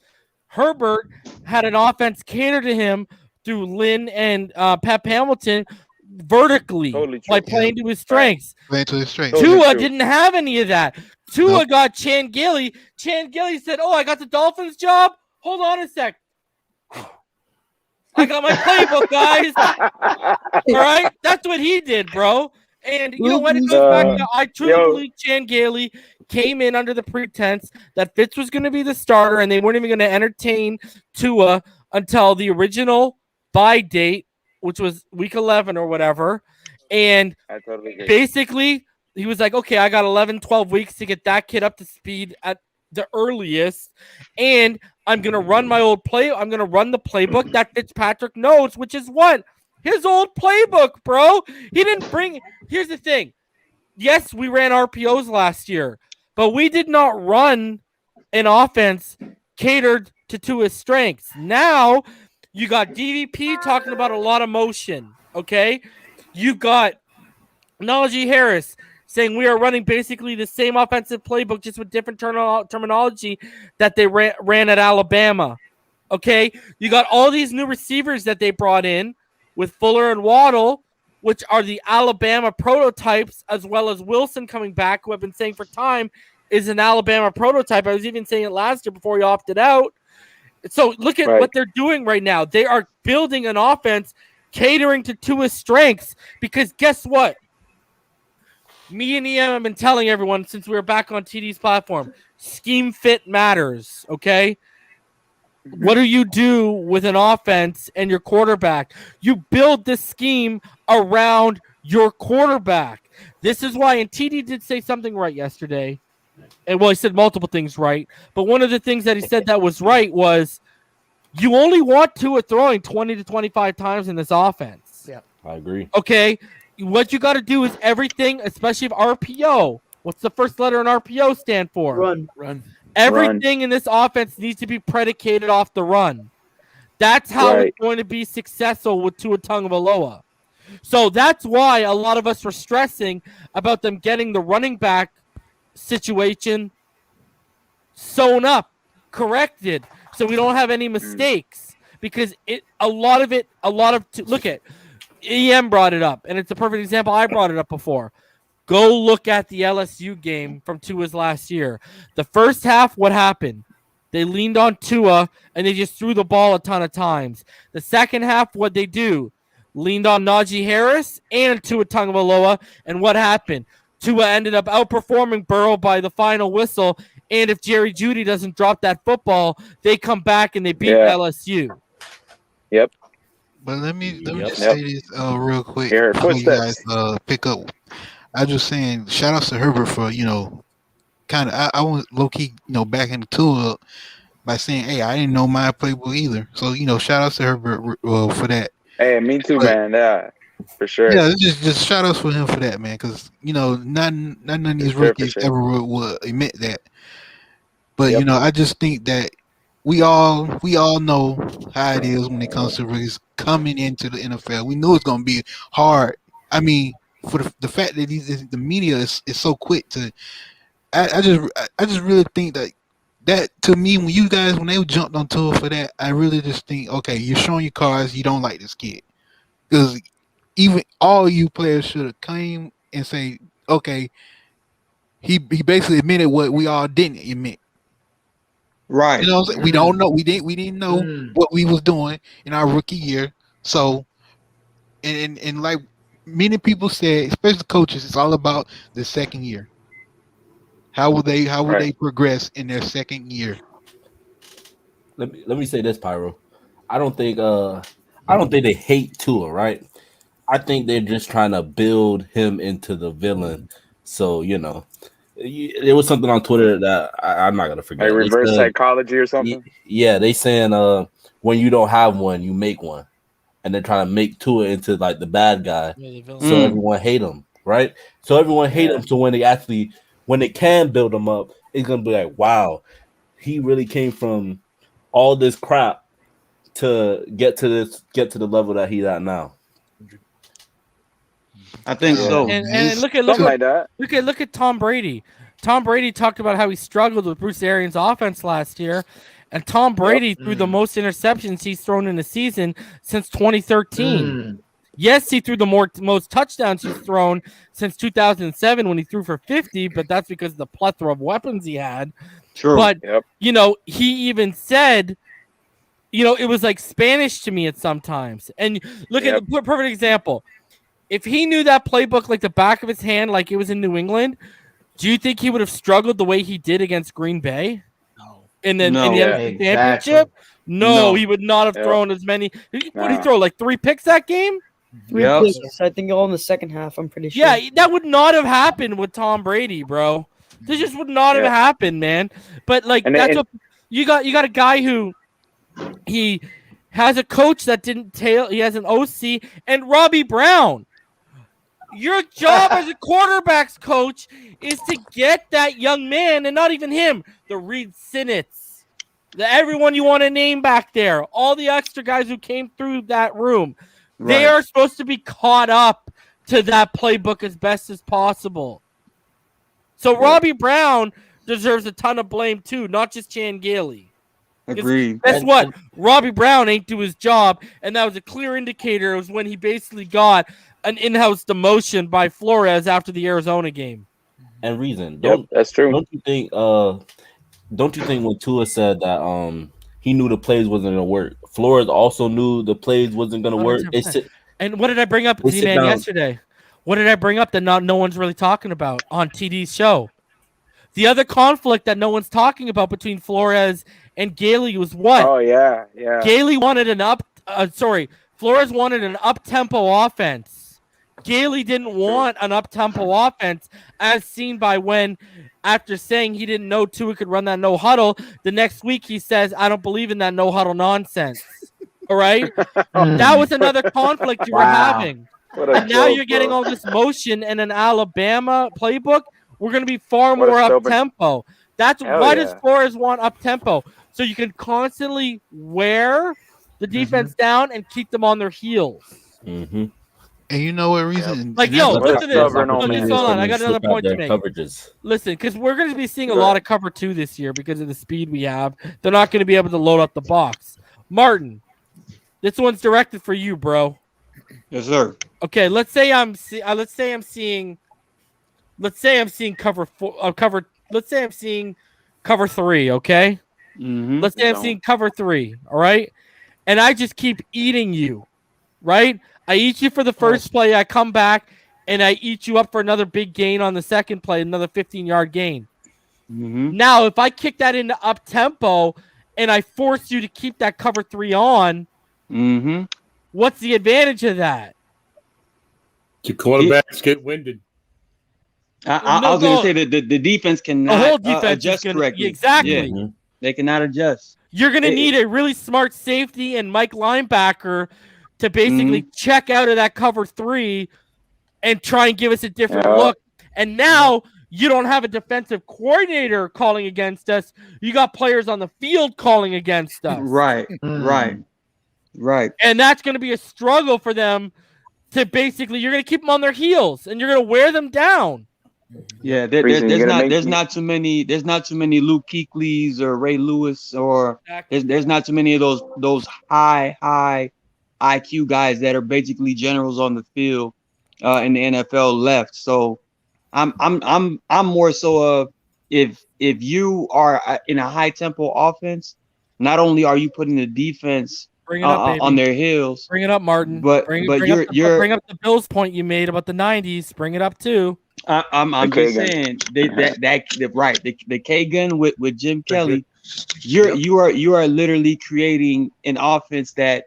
S1: Herbert had an offense catered to him through Lynn and Pep Hamilton vertically by playing to his strengths.
S19: Playing to his strengths.
S1: Tua didn't have any of that. Tua got Chan Gilly. Chan Gilly said, "Oh, I got the Dolphins job. Hold on a sec. I got my playbook, guys." All right, that's what he did, bro. And you know what? It goes back to I truly believe Chan Gailey came in under the pretense that Fitz was going to be the starter, and they weren't even going to entertain Tua until the original bye date, which was week 11 or whatever. And
S18: I totally agree.
S1: basically, he was like, okay, I got 11, 12 weeks to get that kid up to speed at the earliest, and I'm going to run my old play. I'm going to run the playbook that Fitzpatrick knows, which is what? His old playbook, bro. He didn't bring. Here's the thing. Yes, we ran RPOs last year, but we did not run an offense catered to Tua's strengths. Now you got DVP talking about a lot of motion. Okay, you've got Najee Harris saying we are running basically the same offensive playbook, just with different terminology that they ran at Alabama. Okay, you got all these new receivers that they brought in with Fuller and Waddle, which are the Alabama prototypes, as well as Wilson coming back, who I've been saying for time is an Alabama prototype. I was even saying it last year before he opted out. So look at what they're doing right now. They are building an offense catering to Tua's strengths, because guess what? Me and EM have been telling everyone since we were back on TD's platform, scheme fit matters, okay? What do you do with an offense and your quarterback? You build this scheme around your quarterback. This is why, and TD did say something right yesterday. And well, he said multiple things right. But one of the things that he said that was right was you only want Tua throwing 20 to 25 times in this offense.
S3: Yeah,
S17: I agree.
S1: Okay? What you got to do is everything, especially if RPO. What's the first letter in RPO stand for?
S3: Run.
S1: Everything in this offense needs to be predicated off the run. That's how it's going to be successful with Tua Tagovailoa. So that's why a lot of us were stressing about them getting the running back situation sewn up, corrected, so we don't have any mistakes. Because look at EM brought it up, and it's a perfect example. I brought it up before. Go look at the LSU game from Tua's last year. The first half, what happened? They leaned on Tua, and they just threw the ball a ton of times. The second half, what they do? Leaned on Najee Harris and Tua Tagovailoa, and what happened? Tua ended up outperforming Burrow by the final whistle, and if Jerry Jeudy doesn't drop that football, they come back and they beat LSU.
S18: Yep.
S19: But let me just say this real quick
S18: Here,
S19: before you guys
S18: footsteps.
S19: pick up. I just saying shout outs to Herbert for, kind of I want low key, back in the tool by saying, hey, I didn't know my playbook either. So, shout outs to Herbert for that.
S18: Hey, me too, man. Yeah, for sure.
S19: Yeah, just shout outs for him for that, man, because not none of these rookies ever will admit that. But I just think that we all know how it is when it comes to rookies coming into the NFL. We knew it's gonna be hard. I mean, for the fact that the media is so quick to, I just really think that to me when they jumped on Tua for that, I really just think, okay, you're showing your cards, you don't like this kid, because even all you players should have came and say, okay, he basically admitted what we all didn't admit.
S2: Right.
S19: You know what I'm saying? We don't know. We didn't know what we was doing in our rookie year. So, and like many people said, especially coaches, it's all about the second year. How will they progress in their second year?
S17: Let me say this, Pyro. I don't think they hate Tua, right? I think they're just trying to build him into the villain. So, there was something on Twitter that I'm not gonna forget.
S18: Like reverse psychology or something.
S17: Yeah, they saying when you don't have one, you make one, and they're trying to make Tua into like the bad guy, so everyone hate him, right? So everyone hate him. So when they can build him up, it's gonna be like, wow, he really came from all this crap to get to the level that he's at now.
S2: I think so.
S1: And look
S18: Something like that.
S1: look at Tom Brady. Tom Brady talked about how he struggled with Bruce Arians' offense last year, and Tom Brady threw the most interceptions he's thrown in a season since 2013. Yes, he threw the most touchdowns he's thrown since 2007 when he threw for 50, but that's because of the plethora of weapons he had.
S2: True.
S1: But he even said, it was like Spanish to me at sometimes. And look at a perfect example. If he knew that playbook like the back of his hand, like it was in New England, do you think he would have struggled the way he did against Green Bay? No. In the NFC Championship? No, he would not have thrown as many. What did he throw? Like 3 picks that game?
S20: 3 picks. I think all in the second half. I'm pretty sure.
S1: Yeah, that would not have happened with Tom Brady, bro. This just would not have happened, man. But like what you got a guy who he has a coach that didn't tail. He has an OC and Robbie Brown. Your job as a quarterback's coach is to get that young man, and not even him, the Reed Sinnets, everyone you want to name back there, all the extra guys who came through that room. Right. They are supposed to be caught up to that playbook as best as possible. So Robbie Brown deserves a ton of blame too, not just Chan Gailey.
S2: Agreed.
S1: Guess what? Robbie Brown ain't do his job, and that was a clear indicator. It was when he basically got an in-house demotion by Flores after the Arizona game.
S17: And reason,
S18: that's true.
S17: Don't you think when Tua said that he knew the plays wasn't gonna work, Flores also knew the plays wasn't gonna work.
S1: And what did I bring up, Z-Man, yesterday? What did I bring up that no one's really talking about on TD's show? The other conflict that no one's talking about between Flores and Gailey was what?
S18: Oh yeah.
S1: Gailey wanted Flores wanted an up-tempo offense. Gailey didn't want an up-tempo offense, as seen by when, after saying he didn't know Tua could run that no-huddle, the next week he says, I don't believe in that no-huddle nonsense. All right? That was another conflict you were having. And now you're getting all this motion in an Alabama playbook. We're going to be far more up-tempo. Why does Flores want up-tempo? So you can constantly wear the defense down and keep them on their heels.
S17: Mm-hmm.
S19: And you know what reason?
S1: Like, listen to this. Hold on. I got another point to make.
S17: Coverages.
S1: Listen, because we're going to be seeing a lot of cover 2 this year because of the speed we have. They're not going to be able to load up the box. Martin, this one's directed for you, bro.
S2: Yes, sir.
S1: Okay, let's say I'm seeing cover 4. Let's say I'm seeing cover 3. Okay.
S2: Mm-hmm.
S1: Let's say I'm seeing cover 3. All right, and I just keep eating you, right? I eat you for the first play. I come back and I eat you up for another big gain on the second play, another 15-yard gain.
S2: Mm-hmm.
S1: Now, if I kick that into up tempo and I force you to keep that cover 3 on, what's the advantage of that?
S5: The quarterbacks get winded.
S2: I was going to say that the defense cannot
S1: the whole defense
S2: adjust correctly.
S1: Exactly.
S2: Yeah. They cannot adjust.
S1: You're going to need a really smart safety and Mike linebacker to basically check out of that cover 3 and try and give us a different look. And now you don't have a defensive coordinator calling against us. You got players on the field calling against us.
S2: Right.
S1: And that's going to be a struggle for them to basically, you're going to keep them on their heels and you're going to wear them down.
S2: Yeah, there's not too many Luke Kuechly's or Ray Lewis or there's not too many of those high IQ guys that are basically generals on the field in the NFL left. So I'm more so of if you are in a high tempo offense, not only are you putting the defense on their heels.
S1: Bring it up, Martin.
S2: But
S1: bring
S2: you're
S1: up the Bills point you made about the 90s. Bring it up too.
S2: I'm just saying the K gun with Jim Kelly. You are literally creating an offense that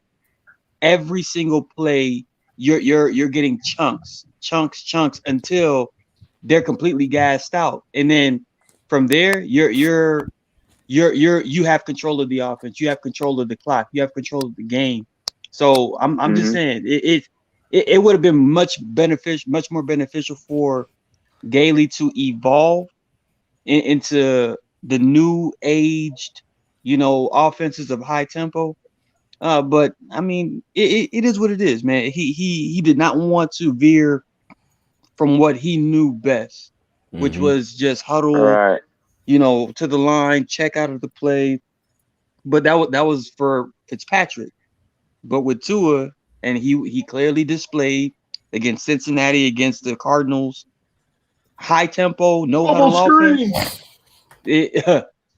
S2: every single play you're getting chunks until they're completely gassed out, and then from there you have control of the offense, you have control of the clock, you have control of the game. So I'm just saying it would have been much more beneficial for Gailey to evolve into the new aged, offenses of high tempo. But I mean, it is what it is, man. He did not want to veer from what he knew best, which was just huddle, to the line, check out of the play. But that was for Fitzpatrick. But with Tua, and he clearly displayed against Cincinnati, against the Cardinals, high tempo, no huddle offense.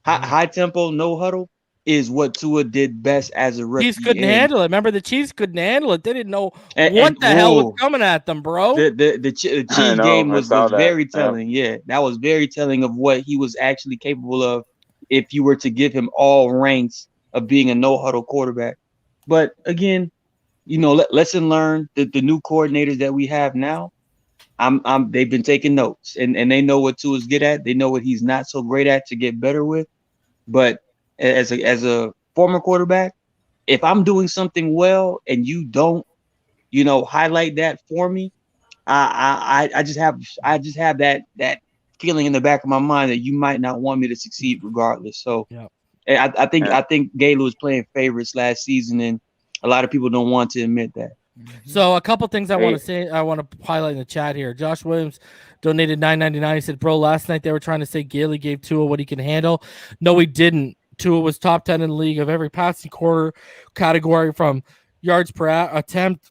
S2: High tempo, no huddle is what Tua did best as a rookie.
S1: Chiefs couldn't handle it. Remember, the Chiefs couldn't handle it. They didn't know what the hell was coming at them, bro.
S2: The Chiefs game was very telling. Yeah, that was very telling of what he was actually capable of if you were to give him all ranks of being a no huddle quarterback. But again, lesson learned. The new coordinators that we have now, they've been taking notes and they know what Tua's good at. They know what he's not so great at to get better with. But as a former quarterback, if I'm doing something well and you don't, highlight that for me, I just have that feeling in the back of my mind that you might not want me to succeed regardless. So I think Gaylor was playing favorites last season, and a lot of people don't want to admit that.
S1: So a couple things I want to say, I want to highlight in the chat here. Josh Williams donated $9.99. He said, bro, last night they were trying to say Gailey gave Tua what he can handle. No, he didn't. Tua was top 10 in the league of every passing quarter category, from yards per attempt,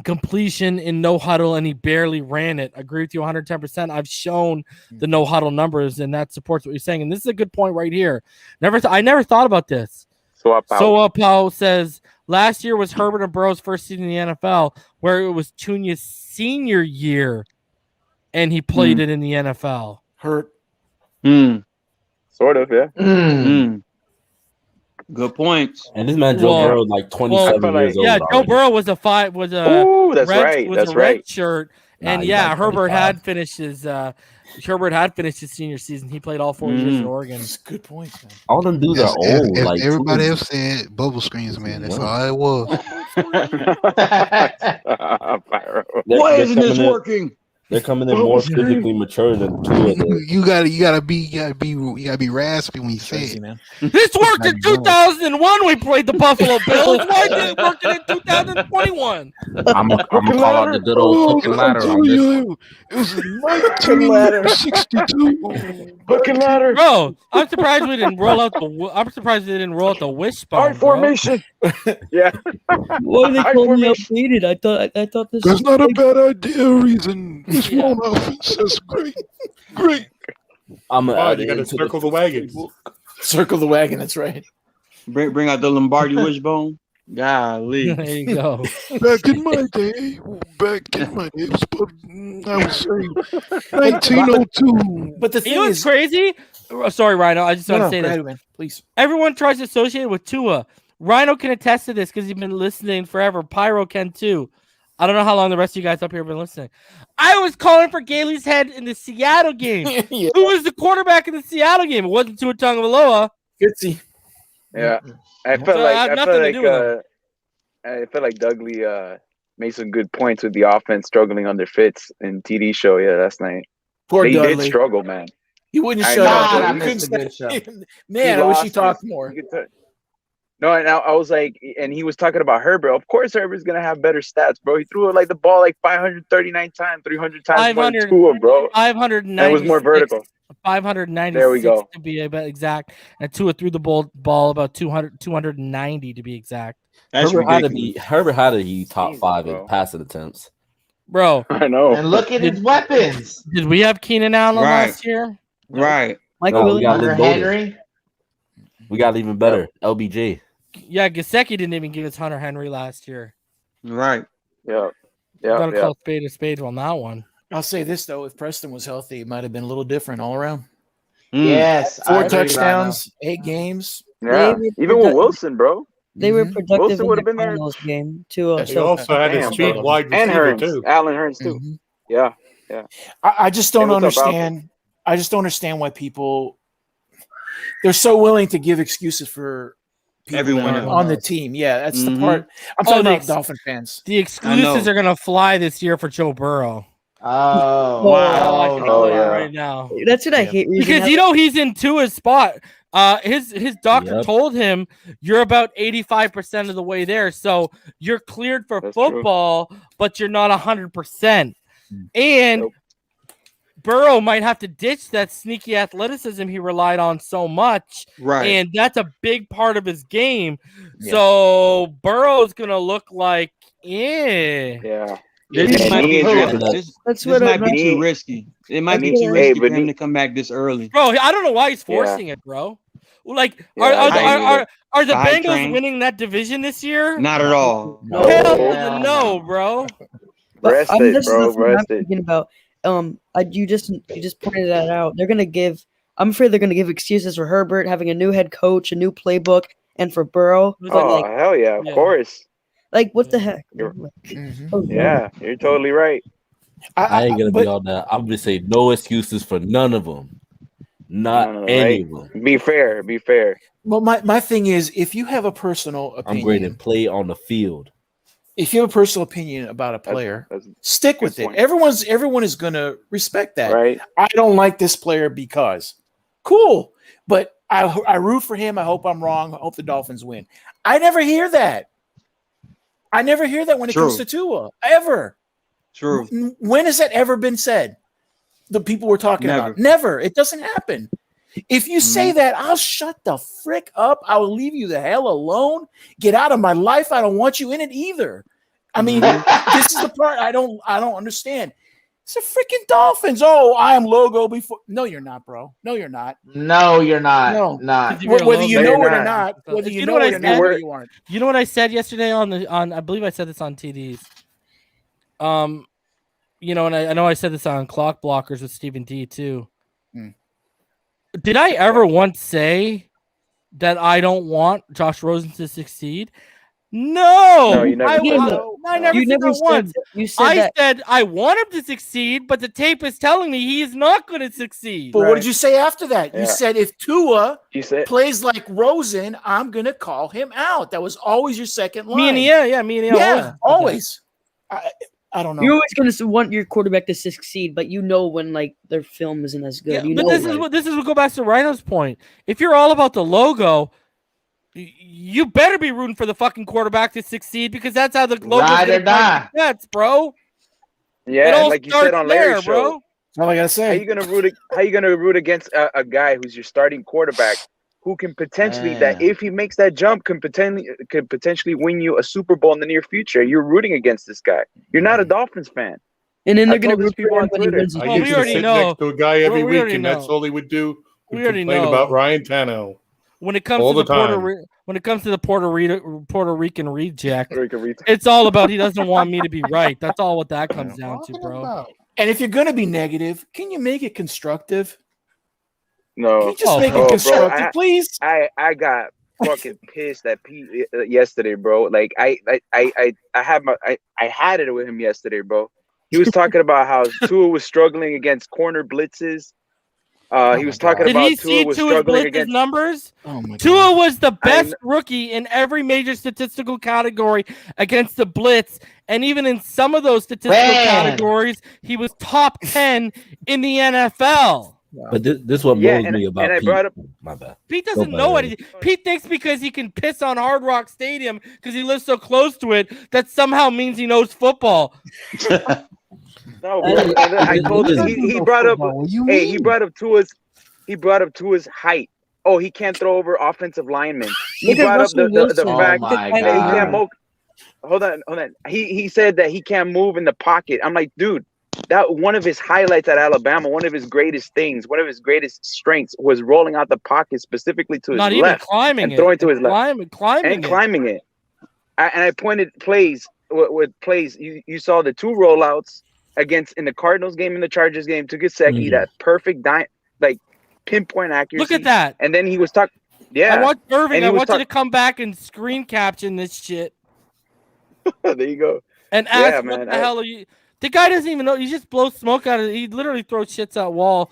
S1: completion, in no huddle, and he barely ran it. I agree with you 110%. I've shown the no huddle numbers, and that supports what you're saying. And this is a good point right here. I never thought about this. So Powell says, last year was Herbert and Burrow's first season in the NFL, where it was Cunha's senior year, and he played it in the NFL.
S18: Sort of, yeah.
S2: Good points.
S17: And this man Joe Burrow like 27 years old.
S1: Yeah, Joe Burrow was a red shirt, and Herbert had finished his senior season. He played all 4 years in Oregon.
S3: That's a good point, man.
S17: All them dudes are old.
S19: If everybody else said bubble screens, man. That's all it was.
S2: Why isn't this working?
S17: They're coming in more physically mature than Tua.
S19: You gotta be raspy when you say it, man.
S1: This worked in 2001. We played the Buffalo Bills. Why didn't it work in 2021?
S17: I'm gonna call out the good old hook and ladder on this.
S19: It was 1962.
S18: Hook and ladder.
S1: Bro, I'm surprised we didn't roll out the wishbone.
S18: Formation. Yeah.
S20: Why they call me outdated? I thought this.
S19: That's not a bad idea. Reason. This one offense is great.
S5: You got to circle the wagon.
S3: Circle the wagon. That's right.
S2: Bring out the Lombardi wishbone. Golly.
S1: There you go.
S19: Back in my day, it was, I would say 1902.
S3: But the thing
S1: is crazy. Sorry, Rhino. I just want to say this.
S3: Man, please.
S1: Everyone tries to associate it with Tua. Rhino can attest to this because he's been listening forever. Pyro can too. I don't know how long the rest of you guys up here have been listening. I was calling for Gailey's head in the Seattle game. Who was the quarterback in the Seattle game? It wasn't Tua Tagovailoa.
S3: Fitzy.
S18: Yeah. I felt like Dudley made some good points with the offense struggling under Fitz in TD show last night.
S3: Poor
S18: Dudley. He did
S3: Dudley.
S18: struggle, man.
S3: He wouldn't shut up. Man, I wish he talked more.
S18: No, and I was like, and he was talking about Herbert. Of course, Herbert's gonna have better stats, bro. He threw the ball like 539 times, 300 times more than Tua, bro.
S1: 590.
S18: It was more vertical.
S1: 596
S18: there we go.
S1: To be exact, and Tua threw the ball about 290 to be exact.
S17: Herbert had to be top 5 in passing attempts.
S1: Bro,
S18: I know.
S15: And look at his weapons.
S1: Did we have Keenan Allen last year?
S2: Right.
S20: Michael Williams.
S15: Hunter Henry.
S17: We got even better. LBJ.
S1: Yeah, Gesicki didn't even give us Hunter Henry last year.
S2: Right.
S18: Yeah.
S1: Gotta call spade a spade on that one.
S3: I'll say this though: if Preston was healthy, it might have been a little different all around.
S15: Yes,
S3: 4 touchdowns, 8 games.
S18: Yeah, even with Wilson, bro.
S20: They were productive
S18: Wilson would
S20: in
S18: have been
S20: the
S18: there.
S20: Cardinals game too.
S5: He also had his speed wide
S18: and
S5: receiver
S18: Hearns,
S5: too.
S18: Allen Hearns too. Yeah.
S3: I just don't
S18: Hey, what's up,
S3: understand. I just don't understand why they're so willing to give excuses for people
S2: Everyone
S3: on the team. Yeah, that's the part. I'm talking about Dolphin fans.
S1: The excuses are gonna fly this year for Joe Burrow.
S15: Oh,
S1: wow! Right now,
S20: that's what I hate.
S1: Because he's in Tua's spot. His doctor told him you're about 85% of the way there, so you're cleared for football, but you're not 100%. And Burrow might have to ditch that sneaky athleticism he relied on so much.
S2: Right.
S1: And that's a big part of his game. Yeah. So Burrow's going to look like,
S18: Yeah.
S2: This might be too risky. It might be too risky for him to come back this early.
S1: Bro, I don't know why he's forcing it, bro. Like, are the Bengals winning that division this year?
S2: Not at all.
S1: Hell no, bro.
S18: Rest it, bro.
S20: I'm thinking about. You just pointed that out. I'm afraid they're gonna give excuses for Herbert having a new head coach, a new playbook, and for Burrow.
S18: Hell yeah, of course.
S20: Like, what the heck?
S18: Yeah, you're totally right.
S17: I ain't gonna be all that. I'm gonna say no excuses for none of them. Not any of them.
S18: Be fair.
S3: Well, my thing is, if you have a personal opinion,
S17: I'm great at play on the field.
S3: If you have a personal opinion about a player, stick with it. Everyone is gonna respect that.
S18: Right.
S3: I don't like this player because cool, but I root for him. I hope I'm wrong. I hope the Dolphins win. I never hear that. when it comes to Tua, ever.
S2: True.
S3: When has that ever been said? The people we're talking about. Never. It doesn't happen. If you say that, I'll shut the frick up. I will leave you the hell alone. Get out of my life. I don't want you in it either. I mean, this is the part I don't understand. It's the freaking Dolphins. Oh, I am logo before. No, you're not, bro. No, you're not.
S15: No, you're not.
S3: No,
S15: not.
S3: Whether you know it or not. Whether you know it or not, you aren't.
S1: You know what I said yesterday on I believe I said this on TDs. You know, and I know I said this on Clock Blockers with Stephen D too. Did I ever once say that I don't want Josh Rosen to succeed? No,
S18: you never
S1: I never said that once. I said I want him to succeed, but the tape is telling me he is not going to succeed.
S3: But what did you say after that? You said if Tua plays like Rosen, I'm going to call him out. That was always your second line.
S1: Me and
S3: always. I don't know.
S20: You're always going to want your quarterback to succeed, but you know when like their film isn't as good.
S1: Yeah, this is what go back to Rhino's point. If you're all about the logo, you better be rooting for the fucking quarterback to succeed because that's how the logo gets, bro.
S18: Yeah, like you said on Larry's show,
S1: bro.
S3: That's all I gotta say.
S18: How you gonna root against a guy who's your starting quarterback who can potentially that if he makes that jump could potentially win you a Super Bowl in the near future? You're rooting against this guy. You're not a Dolphins fan.
S20: And then they're gonna root
S18: people on Twitter.
S5: I used to sit next to a guy every week, and that's all he would do. We already complain about Ryan Tannehill.
S1: When it comes to the Puerto Rican reject, it's all about he doesn't want me to be right. That's all what that comes down to, bro.
S3: And if you're gonna be negative, can you make it constructive?
S18: No,
S3: can you just make it constructive, please.
S18: I got fucking pissed at Pete yesterday, bro. Like I had it with him yesterday, bro. He was talking about how Tua was struggling against corner blitzes. He was talking about Tua was struggling against
S1: numbers. Tua was the best rookie in every major statistical category against the blitz, and even in some of those statistical categories, he was top 10 in the NFL.
S17: But this what blows me about Pete. My bad.
S1: Pete doesn't know anything. Pete thinks because he can piss on Hard Rock Stadium because he lives so close to it that somehow means he knows football.
S18: No, bro. I told you he brought up. Hey, he brought up Tua's height. Oh, he can't throw over offensive linemen. He brought up the fact that he can't move. Hold on. He said that he can't move in the pocket. I'm like, dude, that one of his highlights at Alabama, one of his greatest things, one of his greatest strengths was rolling out the pocket specifically to his
S1: left,
S18: and throwing to his left, climbing it. And I pointed plays with plays. You saw the two rollouts against in the Cardinals game and the Chargers game to Gesicki, that perfect pinpoint accuracy.
S1: Look at that.
S18: And then he was talking. Yeah,
S1: I want Irving. I want you to come back and screen caption this shit.
S18: There you go.
S1: And ask what the hell are you? The guy doesn't even know. He just blows smoke out of it. He literally throws shit at wall,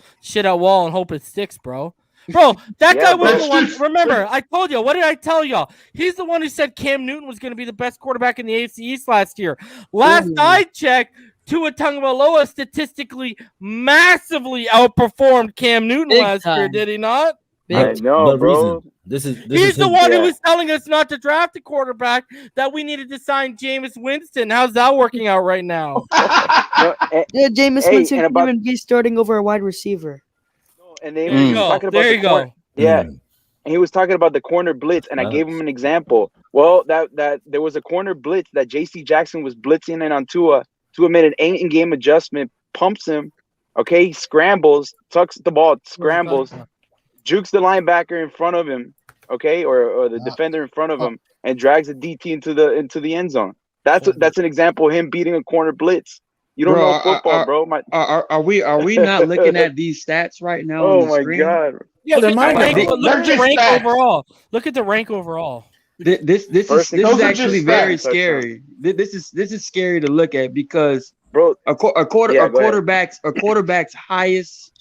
S1: and hope it sticks, bro. Bro, that guy was the one. Remember, I told you. What did I tell y'all? He's the one who said Cam Newton was going to be the best quarterback in the AFC East last year. Last I checked, Tua Tagovailoa statistically massively outperformed Cam Newton last year. Did he not?
S18: I know, bro.
S1: He's the one who was telling us not to draft a quarterback, that we needed to sign Jameis Winston. How's that working out right now?
S20: Yeah, Jameis
S18: Hey,
S20: Winston
S18: and
S20: can
S18: about-
S20: even be starting over a wide receiver.
S18: And they
S1: There you
S18: were
S1: go.
S18: talking about
S1: There
S18: the
S1: you go.
S18: Yeah, and he was talking about the corner blitz, and I gave him an example. Well, that there was a corner blitz that J.C. Jackson was blitzing in on Tua. Tua made an in-game adjustment, pumps him. Okay, scrambles, tucks the ball, scrambles, jukes the linebacker in front of him. Okay, or the defender in front of him, and drags the DT into the end zone. That's an example of him beating a corner blitz. You don't know football, bro.
S2: Are we not looking at these stats right now on
S18: Oh
S2: the
S18: my
S2: screen?
S18: god!
S3: Yeah, they're mine.
S1: Look at the rank overall. Look at the rank overall.
S2: This is actually very scary. This is scary to look at because a quarterback's highest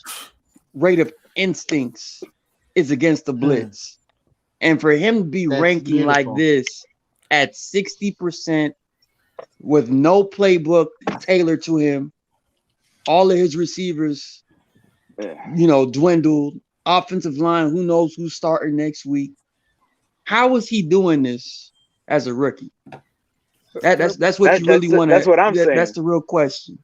S2: rate of instincts is against the blitz, and for him to be ranking like this at 60% with no playbook tailored to him, all of his receivers, dwindled. Offensive line, who knows who's starting next week? How is he doing this as a rookie? That's what you really want to.
S18: That's what I'm saying.
S2: That's the real question.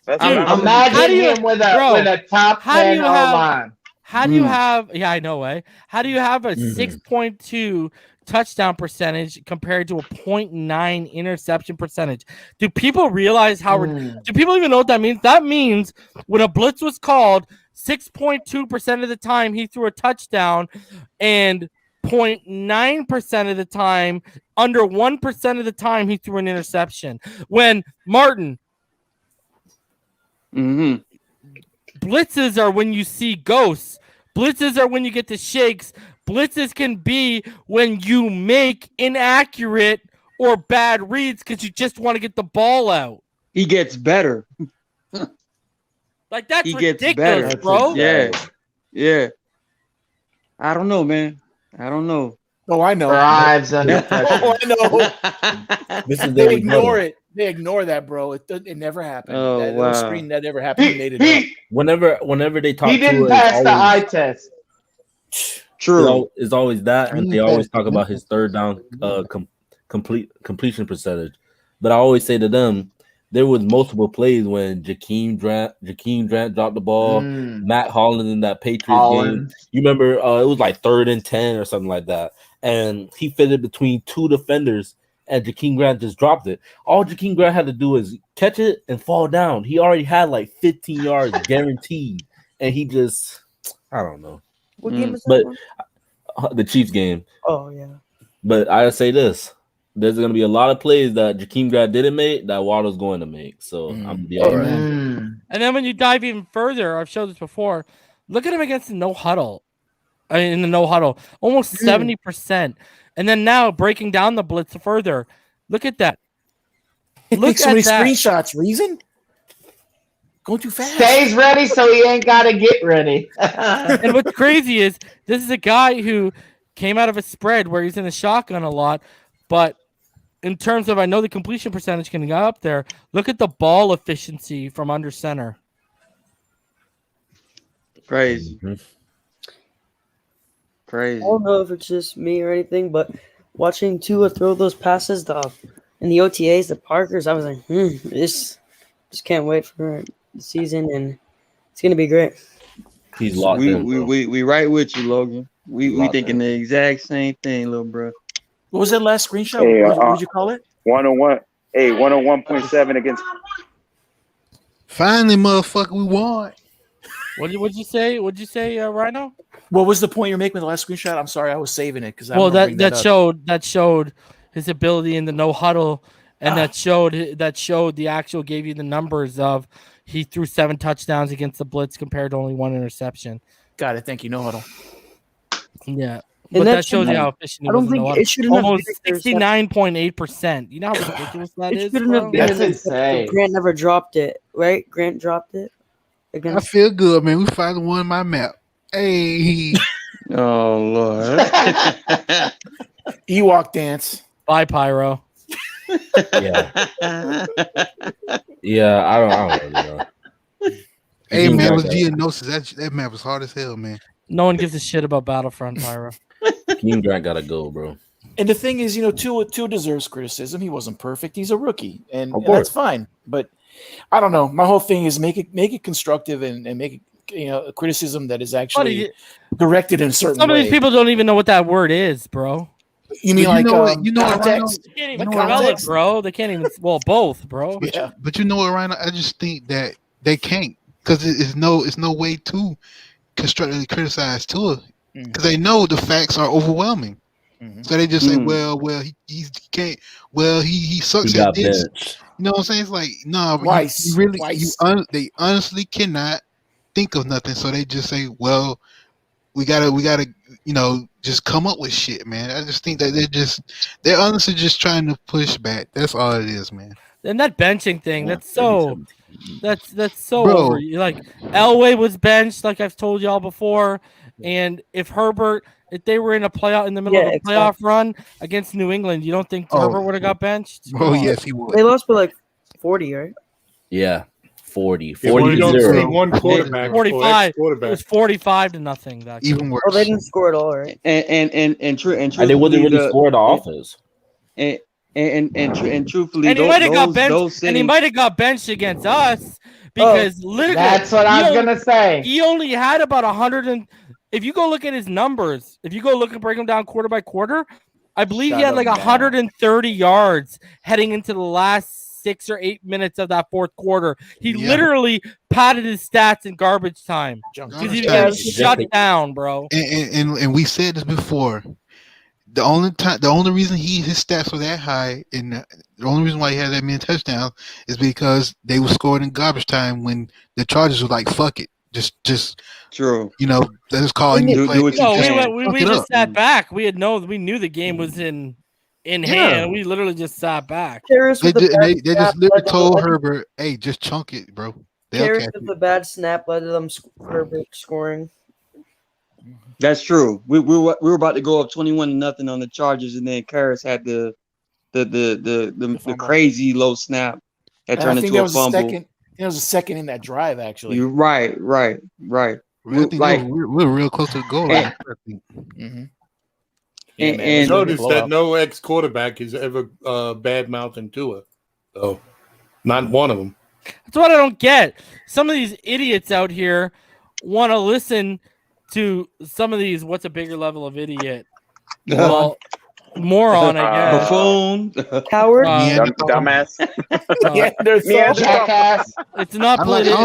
S15: Imagine him with a top 10 O-line.
S1: How do you have? Yeah, I know. How do you have a 6.2 touchdown percentage compared to a 0.9 interception percentage? Do people realize how? Do people even know what that means? That means when a blitz was called, 6.2% of the time he threw a touchdown, and 0.9% of the time, under 1% of the time, he threw an interception. When Martin, blitzes are when you see ghosts. Blitzes are when you get the shakes. Blitzes can be when you make inaccurate or bad reads because you just want to get the ball out.
S2: He gets better.
S1: Like, that's
S2: he
S1: ridiculous,
S2: gets better,
S1: bro.
S2: Yeah. I don't know, man. I don't know.
S3: Oh, I know.
S15: Thrives under pressure.
S3: Oh, I know. They ignore it. They ignore that, bro. It never happened.
S2: Oh,
S3: that
S2: wow.
S3: screen that never happened. He made it up.
S17: Whenever they talk,
S15: He didn't pass the eye test.
S2: True.
S17: It's always that, and they always talk about his third down completion percentage. But I always say to them, there was multiple plays when Jakeem Grant dropped the ball. Matt Holland in that Patriots game. You remember it was like 3rd and 10 or something like that. And he fitted between two defenders, and Jakeem Grant just dropped it. All Jakeem Grant had to do is catch it and fall down. He already had like 15 yards guaranteed. And he just, I don't know.
S20: What game was that
S17: But the Chiefs game.
S20: Oh, yeah.
S17: But I say this. There's going to be a lot of plays that Jakeem Grant didn't make that Waddle's going to make. So I'm going to be all right.
S1: And then when you dive even further, I've showed this before, look at him against the no huddle. In the no huddle, almost 70%. And then now breaking down the blitz further. Look at that.
S3: Look so many screenshots. Reason? Going too fast.
S15: Stays ready so he ain't got to get ready.
S1: And what's crazy is this is a guy who came out of a spread where he's in a shotgun a lot, but in terms of, I know the completion percentage can go up there. Look at the ball efficiency from under center.
S2: Crazy. Crazy.
S20: I don't know if it's just me or anything, but watching Tua throw those passes in the OTAs, the Parkers, I was like, just can't wait for the season, and it's gonna be great.
S17: He's locked in.
S2: We right with you, Logan. We thinking the exact same thing, little bro.
S3: What was that last screenshot?
S18: Hey,
S3: what did you call it?
S18: 101. Hey, 101.7 against.
S19: Finally, motherfucker, we won.
S1: What'd you say? What'd you say, Rhino?
S3: What was the point you're making with the last screenshot? I'm sorry, I was saving it because
S1: that showed his ability in the no huddle, and that showed the actual, gave you the numbers of he threw 7 touchdowns against the blitz compared to only 1 interception.
S3: Got it. Thank you. No huddle.
S1: Yeah. But that shows you how efficient it was. I don't think it should have almost 69.8%. You know how ridiculous that is?
S15: That's insane.
S20: Grant never dropped it, right? Grant dropped it.
S19: I feel good, man. We finally won my map. Hey.
S2: Oh, Lord.
S3: Ewok dance.
S1: Bye, Pyro.
S17: Yeah. Yeah, I don't really know.
S19: Hey, man, it was Geonosis. That map was hard as hell, man.
S1: No one gives a shit about Battlefront, Pyro.
S17: King Drag gotta go, bro.
S3: And the thing is, Tua deserves criticism. He wasn't perfect. He's a rookie, and
S17: Of
S3: that's
S17: course.
S3: fine. But I don't know. My whole thing is make it constructive and make it a criticism that is actually directed in a certain
S1: Some of
S3: way.
S1: these people don't even know what that word is, bro.
S3: You mean like
S1: context?
S3: context?
S1: They can't even spell it, bro. They can't even. Well, both, bro.
S19: But you know what, Rhino? I just think that they can't because it's no way to constructively criticize Tua because they know the facts are overwhelming. So they just say, well, he can't. Well, he sucks
S17: He
S19: at
S17: got
S19: this.
S17: benched.
S19: You know what I'm saying? It's like, no,
S3: Weiss,
S19: you really,
S3: Weiss.
S19: they honestly cannot think of nothing. So they just say, well, we gotta, just come up with shit, man. I just think that they're honestly just trying to push back. That's all it is, man.
S1: And that benching thing, that's so
S19: Bro.
S1: over. Like Elway was benched, like I've told y'all before. And if they were in the middle of a playoff run against New England, you don't think Herbert would have got benched?
S19: Oh yes, he would.
S20: They lost by like 40, right?
S17: Yeah, 40
S5: well, you don't
S17: 0.
S5: see one quarterback.
S1: 45. It was 45-0. That
S19: Even worse.
S20: Oh, they didn't score at all, right?
S2: And
S17: And they wouldn't really score the offense.
S2: And truthfully,
S1: and he might have got benched.
S2: those
S1: And he
S2: cities-
S1: might have got benched against us because literally
S15: That's what I was gonna say.
S1: He only had about 100 and if you go look at his numbers, if you go look and break them down quarter by quarter, I believe he had like 130 yards heading into the last 6 or 8 minutes of that fourth quarter. He literally padded his stats in garbage time because he was getting shut down, bro.
S19: And we said this before. The only reason his stats were that high, and the only reason why he had that many touchdowns is because they were scored in garbage time when the Chargers were like, "Fuck it, just
S2: true."
S19: Let's call him.
S1: We just sat back. We knew the game was in hand. We literally just sat back.
S19: They just literally told Herbert, "Hey, just chunk it, bro."
S20: Carries with the bad snap led to them Herbert scoring.
S2: That's true. We were about to go up 21-0 on the Chargers, and then Karras had the crazy low snap that turned into a fumble.
S3: It was a second in that drive, actually.
S2: You're right.
S19: I think we're real close to the goal line.
S5: And notice that no ex-quarterback is ever bad mouthing Tua. So, not one of them.
S1: That's what I don't get. Some of these idiots out here want to listen to some of these. What's a bigger level of idiot? Well, moron, I guess.
S2: Buffoon,
S20: coward,
S18: dumbass.
S20: jackass.
S1: It's not politically.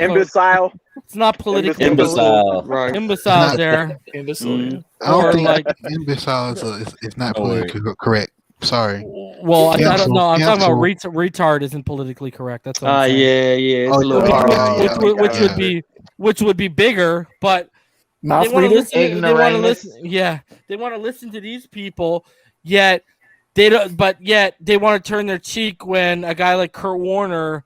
S18: Imbecile.
S1: It's not politically.
S17: Imbecile.
S2: Right.
S1: Imbecile there.
S3: Imbecile.
S19: I don't think
S1: like
S19: imbecile is not politically correct. Sorry.
S1: Well, I don't know. I'm talking about retard isn't politically correct. That's what I'm saying.
S2: Yeah. It's a little hard.
S1: Which would be bigger, but
S3: mouth
S1: they want to listen. They want to
S15: ignoramus.
S1: listen. Yeah, they want to listen to these people. Yet they don't. But yet they want to turn their cheek when a guy like Kurt Warner,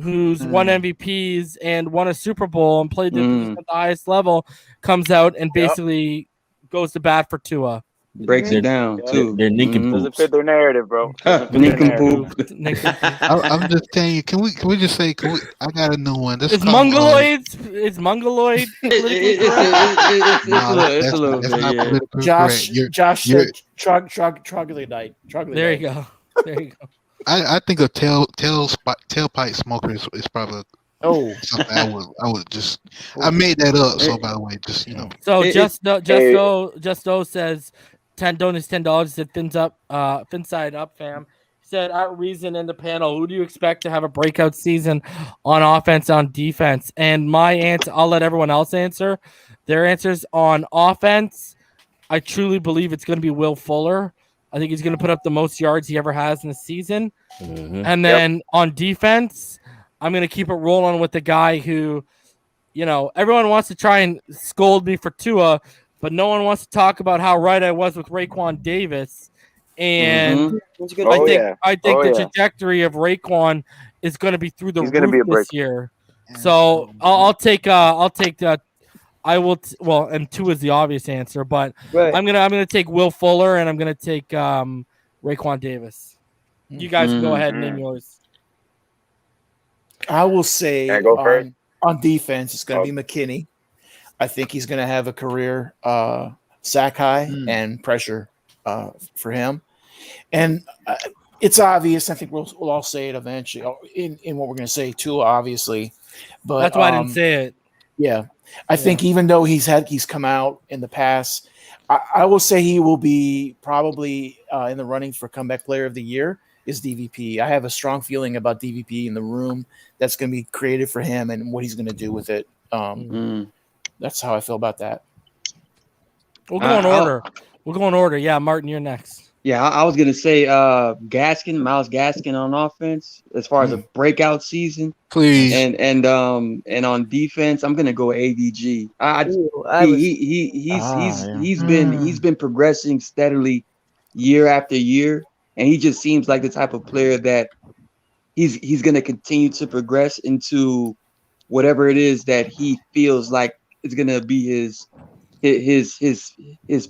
S1: who's won MVPs and won a Super Bowl and played at the highest level, comes out and basically goes to bat for Tua.
S2: Breaks it down too.
S17: They're nincompoops.
S18: Doesn't fit their narrative, bro.
S2: Nincompoop.
S19: I'm just saying you. Can we just say? I got a new one.
S1: Is mongoloid? Is mongoloid?
S2: It's a little bit.
S3: Josh said troglodyte.
S1: There you go.
S19: I think a tailpipe smoker is probably something I would just. I made that up. So by the way, just
S1: So Justo says donate $10. Said Phinside up, fam. He said at Reason in the panel, who do you expect to have a breakout season on offense, on defense? And my answer, I'll let everyone else answer. Their answers on offense, I truly believe it's going to be Will Fuller. I think he's going to put up the most yards he ever has in the season. And then on defense, I'm going to keep it rolling with the guy who, everyone wants to try and scold me for Tua, but no one wants to talk about how right I was with Raekwon Davis. And I think the trajectory of Raekwon is going to be through the roof this year. So I'll take that. And Tua is the obvious answer, but I'm gonna take Will Fuller and I'm gonna take Raekwon Davis. You guys can go ahead and name yours.
S3: I will say On defense, it's going to be McKinney. I think he's going to have a career sack high and pressure for him. And it's obvious. I think we'll all say it eventually in what we're going to say too, obviously. But
S1: that's why I didn't say it.
S3: Yeah. I think even though he's come out in the past, I will say he will be probably in the running for comeback player of the year is DVP. I have a strong feeling about DVP in the room that's going to be created for him and what he's going to do with it. That's how I feel about that.
S1: We'll go in order. We'll go in order. Yeah, Martin, you're next.
S2: Yeah, I was gonna say Miles Gaskin on offense as far as a breakout season.
S19: Please.
S2: And on defense, I'm gonna go AVG. He's been progressing steadily year after year, and he just seems like the type of player that he's gonna continue to progress into whatever it is that he feels like is gonna be his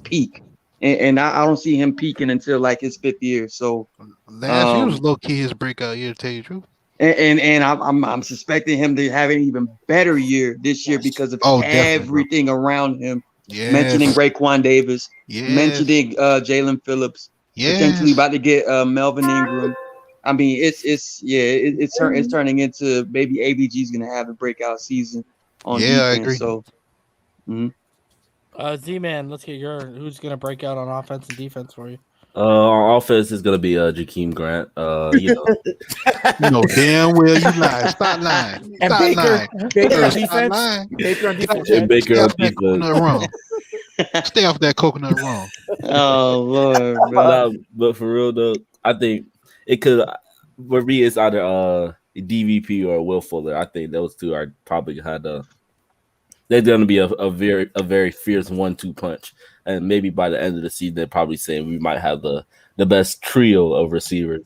S2: peak. And I don't see him peaking until like his 5th year. So
S19: last year was low key his breakout year, to tell you the truth.
S2: And I'm suspecting him to have an even better year this year because of everything around him.
S19: Yes.
S2: Mentioning Raekwon Davis, mentioning Jalen Phillips, potentially about to get Melvin Ingram. I mean, it's turning into maybe AVG's gonna have a breakout season on defense.
S19: I agree.
S2: So.
S1: Z-Man, let's get who's going to break out on offense and defense for you?
S17: On offense is going to be Jakeem Grant. You
S19: know damn well you lying. Stop lying.
S3: And
S19: Stop lying.
S3: Baker on
S19: Stop
S3: defense.
S19: lying.
S3: Baker on defense.
S17: And Baker on
S19: Stay off that coconut rum. Stay off that coconut rum.
S2: Oh Lord, bro.
S17: But for real though, I think it could. For me, it's either DVP or Will Fuller. I think those two are probably had they're going to be a very fierce 1-2 punch, and maybe by the end of the season, they're probably saying we might have the best trio of receivers,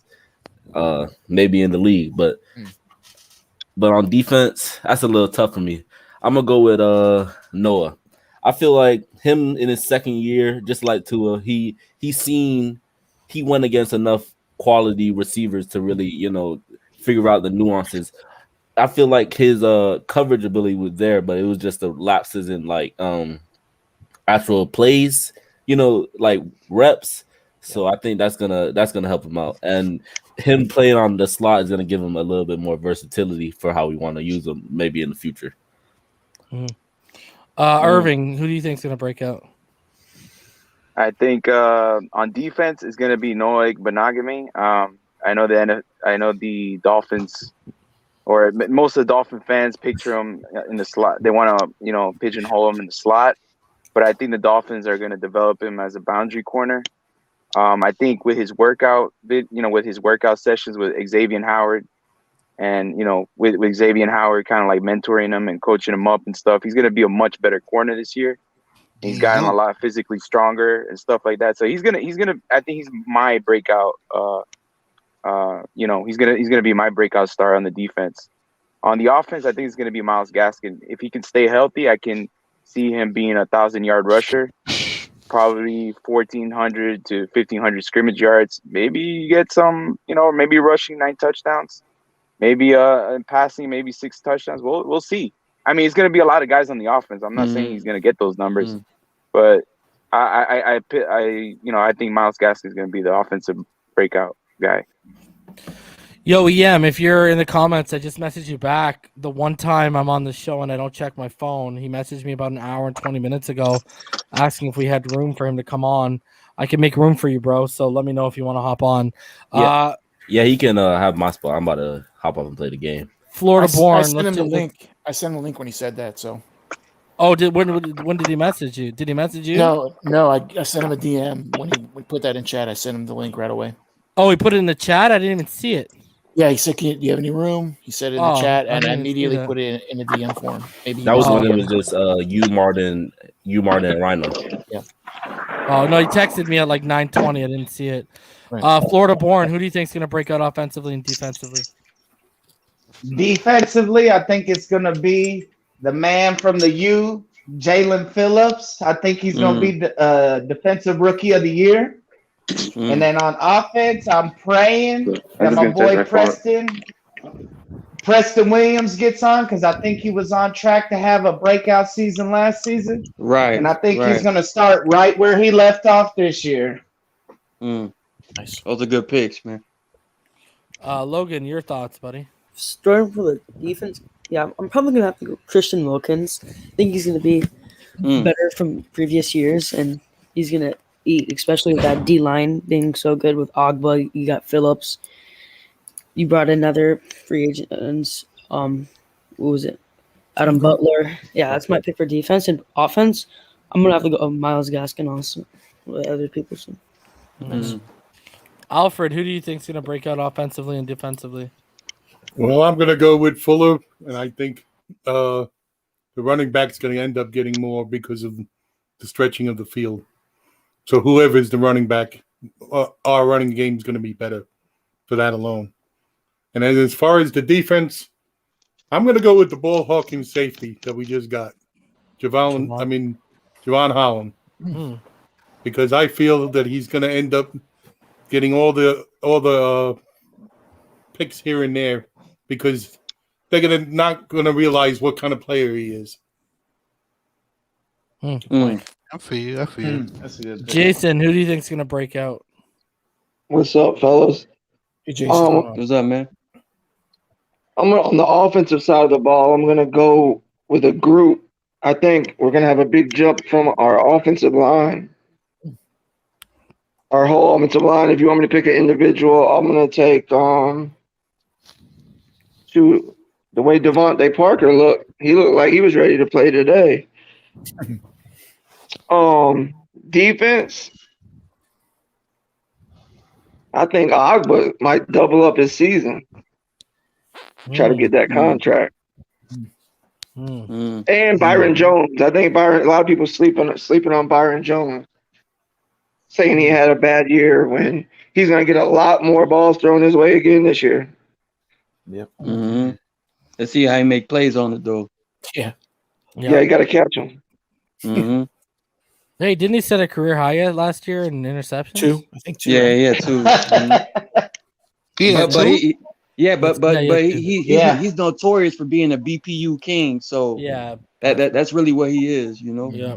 S17: maybe in the league. But on defense, that's a little tough for me. I'm gonna go with Noah. I feel like him in his second year, just like Tua, he went against enough quality receivers to really figure out the nuances. I feel like his coverage ability was there, but it was just the lapses in like actual plays, like reps. So I think that's gonna help him out, and him playing on the slot is gonna give him a little bit more versatility for how we want to use him maybe in the future.
S1: Irving, who do you think is gonna break out?
S18: I think on defense is gonna be Noah Benogamy. I know the Dolphins. Or most of the Dolphin fans picture him in the slot. They want to, pigeonhole him in the slot. But I think the Dolphins are going to develop him as a boundary corner. I think with his workout sessions with Xavier Howard, and with Xavier Howard kind of like mentoring him and coaching him up and stuff, he's going to be a much better corner this year. He's gotten a lot physically stronger and stuff like that. So he's gonna. I think he's my breakout. He's gonna be my breakout star on the defense. On the offense, I think it's gonna be Myles Gaskin. If he can stay healthy, I can see him being a 1,000-yard rusher, probably 1,400 to 1,500 scrimmage yards. Maybe you get some, maybe rushing 9 touchdowns, maybe passing maybe 6 touchdowns. We'll see. I mean, it's gonna be a lot of guys on the offense. I'm not saying he's gonna get those numbers, but I think Myles Gaskin is gonna be the offensive breakout guy.
S1: Yo, EM, if you're in the comments, I just messaged you back. The one time I'm on the show and I don't check my phone, he messaged me about an hour and 20 minutes ago asking if we had room for him to come on. I can make room for you, bro, so let me know if you want to hop on.
S17: Yeah, he can have my spot. I'm about to hop up and play the game.
S1: Florida born.
S3: I sent him the link. I sent him the link when he said that, so.
S1: Oh, when did he message you? Did he message you?
S3: No, I sent him a DM when we put that in chat. I sent him the link right away.
S1: Oh, he put it in the chat? I didn't even see it.
S3: Yeah, he said, do you have any room? He said it in the chat, and I immediately put it in a DM form. Maybe
S17: that was when it was just you, Martin, and Rhino.
S3: Yeah.
S1: Oh, no, he texted me at like 9:20. I didn't see it. Right. Florida born, who do you think is going to break out offensively and defensively?
S15: Defensively, I think it's going to be the man from the U, Jalen Phillips. I think he's going to be the defensive rookie of the year. And then on offense, I'm praying that my boy Preston Preston Williams gets on, because I think he was on track to have a breakout season last season.
S2: Right.
S15: And I think he's
S2: right.
S15: going to start right where he left off this year.
S3: Nice.
S2: Those are good picks, man.
S1: Logan, your thoughts, buddy?
S20: Starting for the defense, yeah, I'm probably gonna have to go Christian Wilkins. I think he's gonna be better from previous years, and he's gonna eat, especially with that D line being so good with Ogba. You got Phillips. You brought another free agent. What was it? Adam Butler. Yeah, that's my pick for defense and offense. I'm gonna have to go Myles Gaskin also. What other people say.
S1: Nice. Alfred, who do you think is going to break out offensively and defensively?
S5: Well, I'm going to go with Fuller, and I think the running back's going to end up getting more because of the stretching of the field. So whoever is the running back, our running game is going to be better for that alone. And then as far as the defense, I'm going to go with the ball hawking safety that we just got, Javon Holland, because I feel that he's going to end up getting all the picks here and there because they're not gonna realize what kind of player he is.
S19: I feel you.
S15: That's a good pick.
S1: Jason, who do you think is gonna break out?
S21: What's up, fellas?
S3: Hey, Jason.
S2: What's up, man?
S21: On the offensive side of the ball, I'm going to go with a group. I think we're going to have a big jump from our offensive line. Our whole offensive line. If you want me to pick an individual, I'm going to take the way Devante Parker looked. He looked like he was ready to play today. Defense. I think Ogba might double up his season. Try to get that contract. And Byron Jones. I think a lot of people sleeping on Byron Jones, saying he had a bad year when he's going to get a lot more balls thrown his way again this year.
S3: Yep.
S2: Let's see how he make plays on it, though.
S3: Yeah.
S21: Yeah, you got to catch him.
S1: Hey, didn't he set a career high yet last year in interceptions?
S3: 2. I think 2.
S2: Yeah, 2. He's notorious for being a BPU king. So
S1: yeah,
S2: that's really what he is, you know.
S1: Yeah.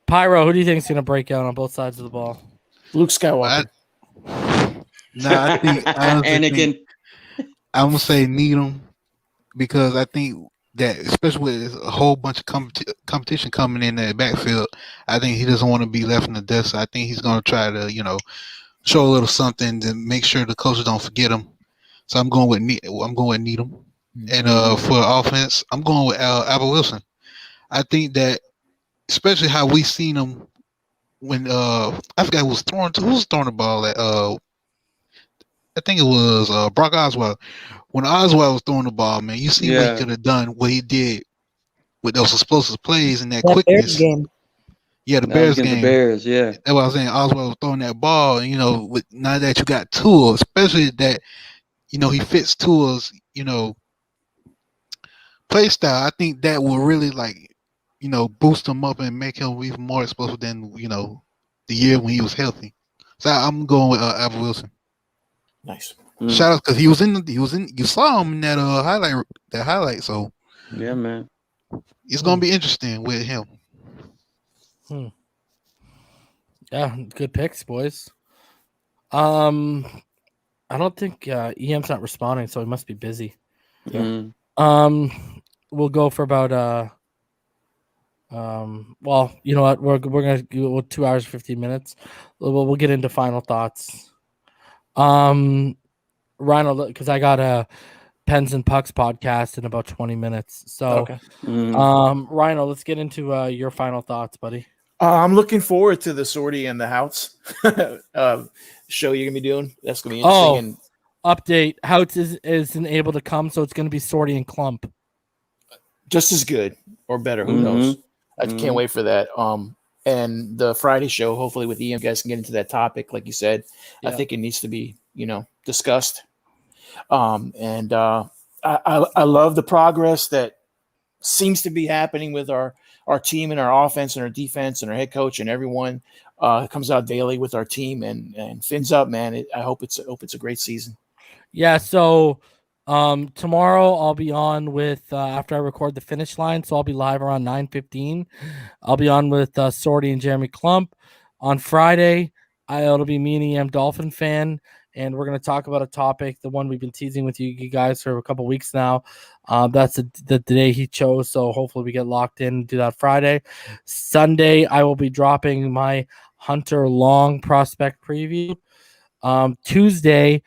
S1: Pyro, who do you think is going to break out on both sides of the ball?
S3: Luke Skywalker.
S19: I think
S2: Anakin.
S19: I'm gonna say Needham because I think that, especially with a whole bunch of competition coming in that backfield, I think he doesn't want to be left in the dust. I think he's gonna try to, show a little something to make sure the coaches don't forget him. So I'm going with Needham. And for offense, I'm going with Albert Wilson. I think that, especially how we seen him when I forgot who was throwing the ball at I think it was Brock Osweiler. When Osweiler was throwing the ball, man, you see what he could have done, what he did with those explosive plays and that quickness.
S20: Bears game.
S21: Yeah, the Bears game.
S2: The Bears, yeah.
S21: That's what I was saying. Osweiler was throwing that ball, and with now that you got Tua, especially that, he fits Tua's, play style. I think that will really boost him up and make him even more explosive than the year when he was healthy. So I'm going with Albert Wilson.
S3: Nice.
S21: Shout out because he was in. You saw him in that highlight. So
S2: yeah, man,
S21: it's gonna be interesting with him.
S1: Yeah, good picks, boys. I don't think EM's not responding, so he must be busy.
S2: Yeah.
S1: We'll go for about well, you know what? We're gonna go 2 hours 15 minutes. We'll get into final thoughts. Rhino, because I got a Pens and Pucks podcast in about 20 minutes. So,
S3: okay.
S1: Rhino, let's get into your final thoughts, buddy.
S3: I'm looking forward to the Sortie and the House show you're gonna be doing. That's gonna be interesting.
S1: Update: House isn't able to come, so it's gonna be Sortie and Clump.
S3: Just as good or better. Who knows? I can't wait for that. And the Friday show, hopefully with Ian, you guys can get into that topic, like you said. Yeah. I think it needs to be, discussed. And I love the progress that seems to be happening with our team and our offense and our defense and our head coach and everyone comes out daily with our team and fins up, man. I hope it's a great season.
S1: Yeah. So Tomorrow I'll be on with after I record the finish line, so I'll be live around 9:15. I'll be on with Sorty and Jeremy Klump. On Friday, it'll be me and EM Dolphin fan, and we're going to talk about a topic, the one we've been teasing with you guys for a couple weeks now. That's the day he chose, so hopefully we get locked in and do that Friday. Sunday, I will be dropping my Hunter Long prospect preview. Tuesday,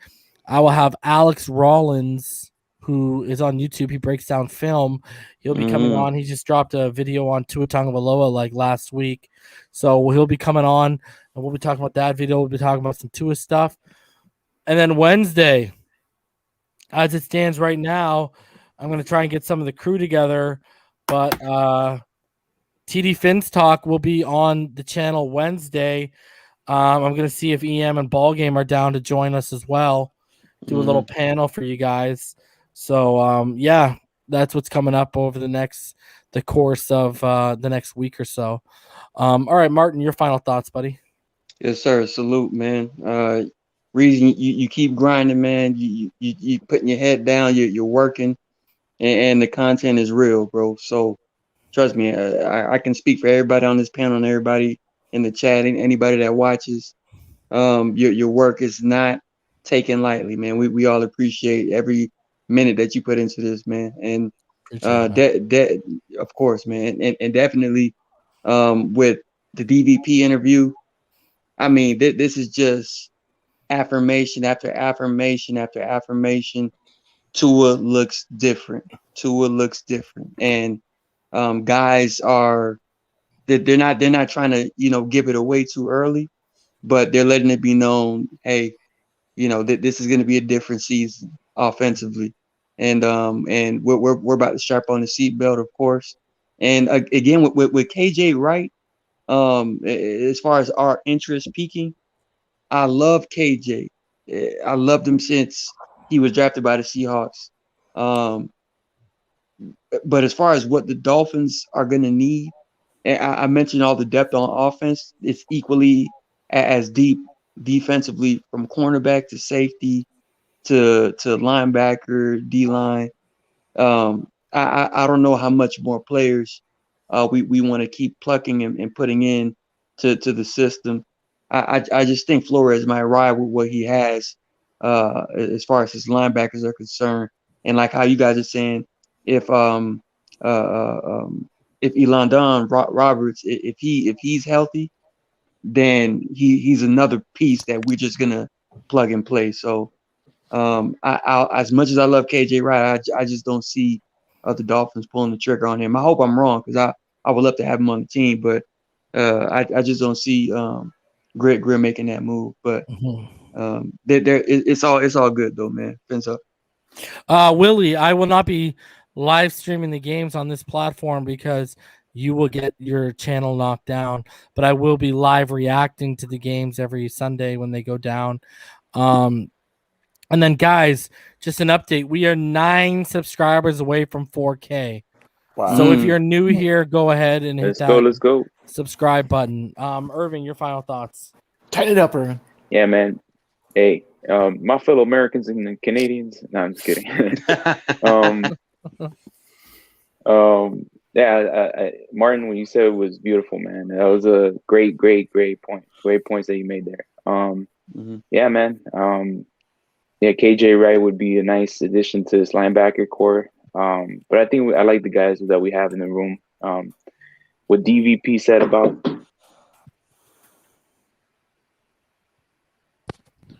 S1: I will have Alex Rollins, who is on YouTube. He breaks down film. He'll be coming on. He just dropped a video on Tua Tagovailoa like last week. So he'll be coming on, and we'll be talking about that video. We'll be talking about some Tua stuff. And then Wednesday, as it stands right now, I'm going to try and get some of the crew together. But TD Fins Talk will be on the channel Wednesday. I'm going to see if EM and Ballgame are down to join us as well. Do a little panel for you guys. So, yeah, that's what's coming up over the course of the next week or so. All right, Martin, your final thoughts, buddy.
S2: Yes, sir. Salute, man. Reason you keep grinding, man. You putting your head down. You're working, and the content is real, bro. So trust me, I can speak for everybody on this panel and everybody in the chat and anybody that watches. Your work is not taken lightly, man. We all appreciate every minute that you put into this, man. And of course, man, and definitely with the DVP interview, I mean, this is just affirmation after affirmation after affirmation. Tua looks different. And guys are they're not trying to give it away too early, but they're letting it be known, hey, this is going to be a different season offensively, and we're about to strap on the seatbelt, of course. And again, with KJ Wright, as far as our interest peaking, I love KJ. I loved him since he was drafted by the Seahawks. But as far as what the Dolphins are going to need, and I mentioned all the depth on offense, it's equally as deep defensively, from cornerback to safety to linebacker, D-line. I don't know how much more players we want to keep plucking and putting in to the system. I just think Flores might ride with what he has as far as his linebackers are concerned. And like how you guys are saying, if Elandon Roberts, if he's healthy, then he's another piece that we're just gonna plug and play. So I as much as I love KJ Wright, I just don't see the Dolphins pulling the trigger on him. I hope I'm wrong, because I would love to have him on the team, but I just don't see Greer making that move. But it's all good though, man. Fins up.
S1: Willie, I will not be live streaming the games on this platform because you will get your channel knocked down, but I will be live reacting to the games every Sunday when they go down. And then, guys, just an update. We are 9 subscribers away from 4K.
S18: Wow.
S1: So if you're new here, go ahead and hit
S18: Let's go.
S1: subscribe button. Irving, your final thoughts.
S3: Tighten it up, Irving.
S18: Yeah, man. Hey, my fellow Americans and Canadians. No, I'm just kidding. Yeah, Martin, what you said was beautiful, man. That was a great point. Great points that you made there. Yeah, man. Yeah, KJ Wright would be a nice addition to this linebacker core. But I think I like the guys that we have in the room. What DVP said about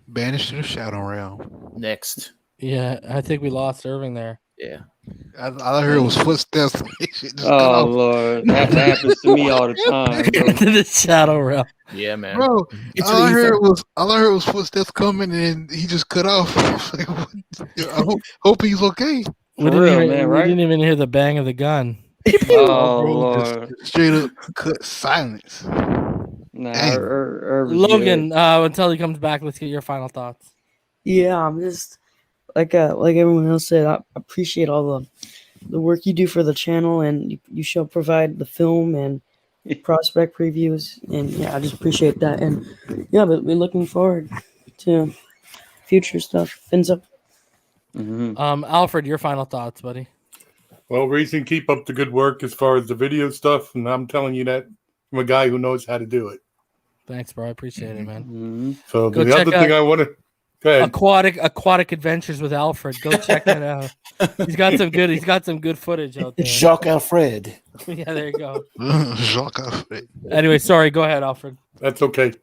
S19: banished to the shadow realm.
S3: Next.
S1: Yeah, I think we lost Irving there.
S3: Yeah.
S19: All I heard was footsteps.
S2: Oh Lord, that happens to me all the time, bro.
S1: To the shadow realm.
S3: Yeah, man.
S19: Bro, all I heard was footsteps coming, and he just cut off. I hope he's okay.
S1: We didn't even hear the bang of the gun.
S2: Oh
S19: Bro,
S2: Lord,
S19: just straight up cut silence.
S2: Nah,
S1: Logan, until he comes back, let's get your final thoughts.
S20: Yeah, I'm just like everyone else said. I appreciate all the work you do for the channel, and you shall provide the film and prospect previews, and yeah, I just appreciate that. And yeah, but we're looking forward to future stuff. Fins up.
S1: Alfred, your final thoughts, buddy.
S5: Well, Reason, keep up the good work as far as the video stuff, and I'm telling you that from a guy who knows how to do it.
S1: Thanks, bro. I appreciate it, man.
S5: So
S1: Go
S5: the
S1: check
S5: other thing
S1: out
S5: I want to go ahead.
S1: Aquatic Adventures with Alfred. Go check it out. He's got some good footage out there.
S3: Jacques Alfred.
S1: Yeah, there you go.
S19: Jacques Alfred.
S1: Anyway, sorry. Go ahead, Alfred.
S5: That's okay.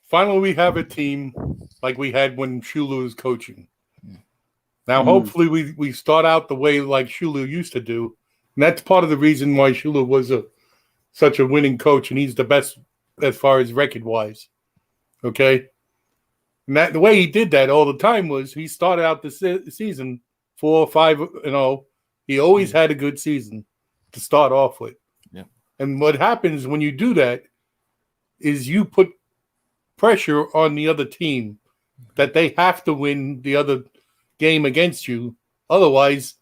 S5: Finally, we have a team like we had when Shula was coaching. Now, hopefully, we start out the way like Shula used to do. And that's part of the reason why Shula was such a winning coach, and he's the best as far as record-wise. Okay? And the way he did that all the time was he started out the season 4 or 5-0. He always had a good season to start off with.
S3: Yeah.
S5: And what happens when you do that is you put pressure on the other team that they have to win the other game against you. Otherwise,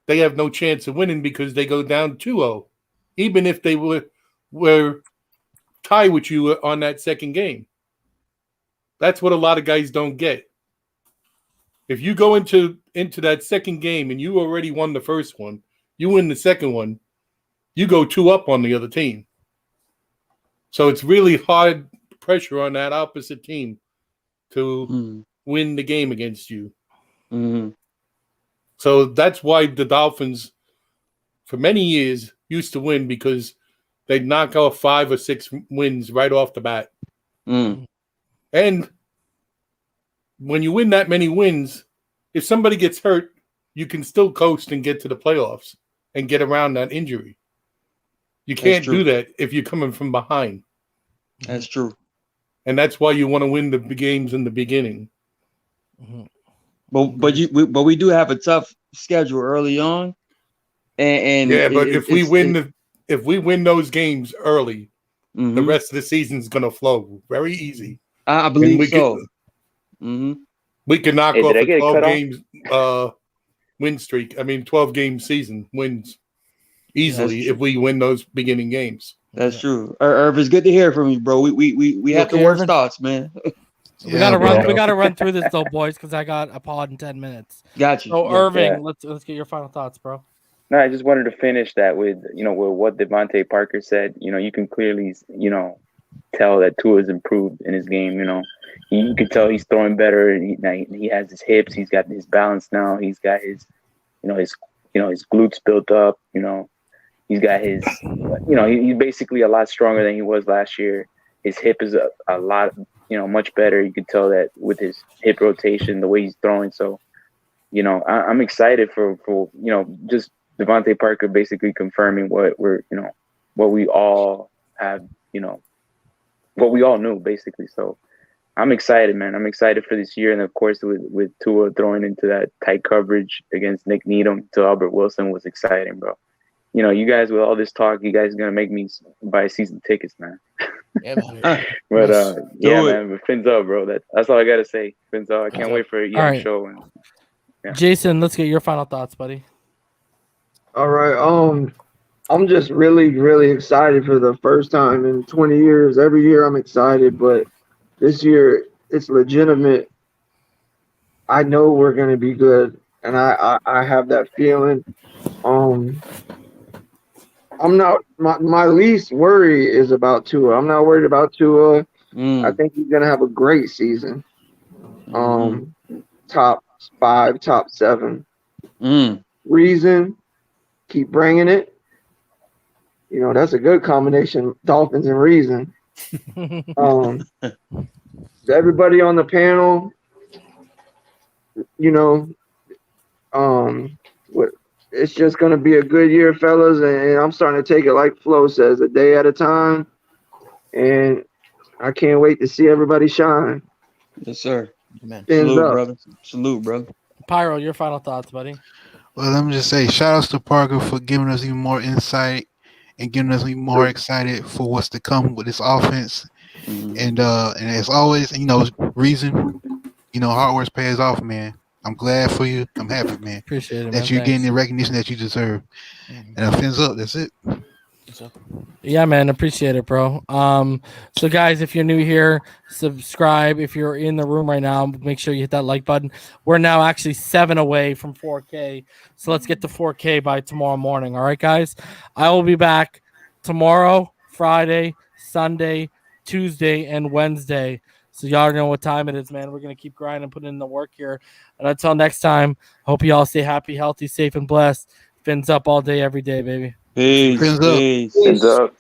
S5: they have no chance of winning because they go down 2-0, even if they were tied with you on that second game. That's what a lot of guys don't get. If you go into that second game and you already won the first one, you win the second one, you go 2-up on the other team. So it's really hard pressure on that opposite team to win the game against you. So that's why the Dolphins, for many years, used to win because they'd knock off 5 or 6 wins right off the bat. And when you win that many wins, if somebody gets hurt, you can still coast and get to the playoffs and get around that injury. You can't do that if you're coming from behind.
S2: That's true.
S5: And that's why you want to win the games in the beginning.
S2: But we do have a tough schedule early on. And
S5: but if we win those games early, the rest of the season is going to flow very easy.
S2: I believe so.
S5: We can knock off a 12 games win streak. 12 game season wins easily if we win those beginning games.
S2: That's true. Irv, it's good to hear from you, bro. We have to work thoughts, man.
S1: We gotta run through this though, boys, because I got a pod in 10 minutes.
S2: Got you.
S1: So Irving, let's get your final thoughts, bro.
S18: No, I just wanted to finish that with with what Devante Parker said. You can clearly tell that Tua's improved in his game. You can tell he's throwing better. He has his hips. He's got his balance now. He's got his his glutes built up. He's got his he's basically a lot stronger than he was last year. His hip is a lot much better. You can tell that with his hip rotation, the way he's throwing. So I'm excited for just Devante Parker basically confirming what what we all have what we all knew basically. So I'm excited, man. I'm excited for this year, and of course with Tua throwing into that tight coverage against Nick Needham to Albert Wilson was exciting, bro. You guys with all this talk, you guys are gonna make me buy season tickets, man.
S3: Yeah, man.
S18: But man. But fins up, bro. That's all I gotta say. Fins up. I can't wait for your show. And
S1: Jason, let's get your final thoughts, buddy.
S21: All right. I'm just really, really excited for the first time in 20 years. Every year I'm excited, but this year it's legitimate. I know we're gonna be good, and I have that feeling. I'm not my least worry is about Tua. I'm not worried about Tua. I think he's gonna have a great season. Top 5, top 7. Reason, keep bringing it. That's a good combination. Dolphins and Reason. Everybody on the panel, it's just going to be a good year, fellas, and I'm starting to take it like Flo says, a day at a time, and I can't wait to see everybody shine.
S2: Yes, sir.
S3: Amen.
S2: Salute, brother. Salute, brother.
S1: Pyro, your final thoughts, buddy.
S19: Well, let me just say, shout outs to Parker for giving us even more insight and getting us even more excited for what's to come with this offense. And as always, Reason, hard work pays off, man. I'm glad for you. I'm happy, man.
S1: Appreciate it,
S19: that
S1: man.
S19: you're
S1: Thanks.
S19: getting the recognition that you deserve. And fins up. That's it.
S1: Yeah, man, appreciate it, bro. So guys, if you're new here, subscribe. If you're in the room right now, make sure you hit that like button. We're now actually 7 away from 4K, so let's get to 4K by tomorrow morning. All right, guys. I will be back tomorrow, Friday, Sunday, Tuesday, and Wednesday. So y'all know what time it is, man. We're gonna keep grinding, putting in the work here. And until next time, hope you all stay happy, healthy, safe, and blessed. Fins up all day, every day, baby.
S2: Peace.
S19: Fins up.
S2: Peace.
S18: Ends up.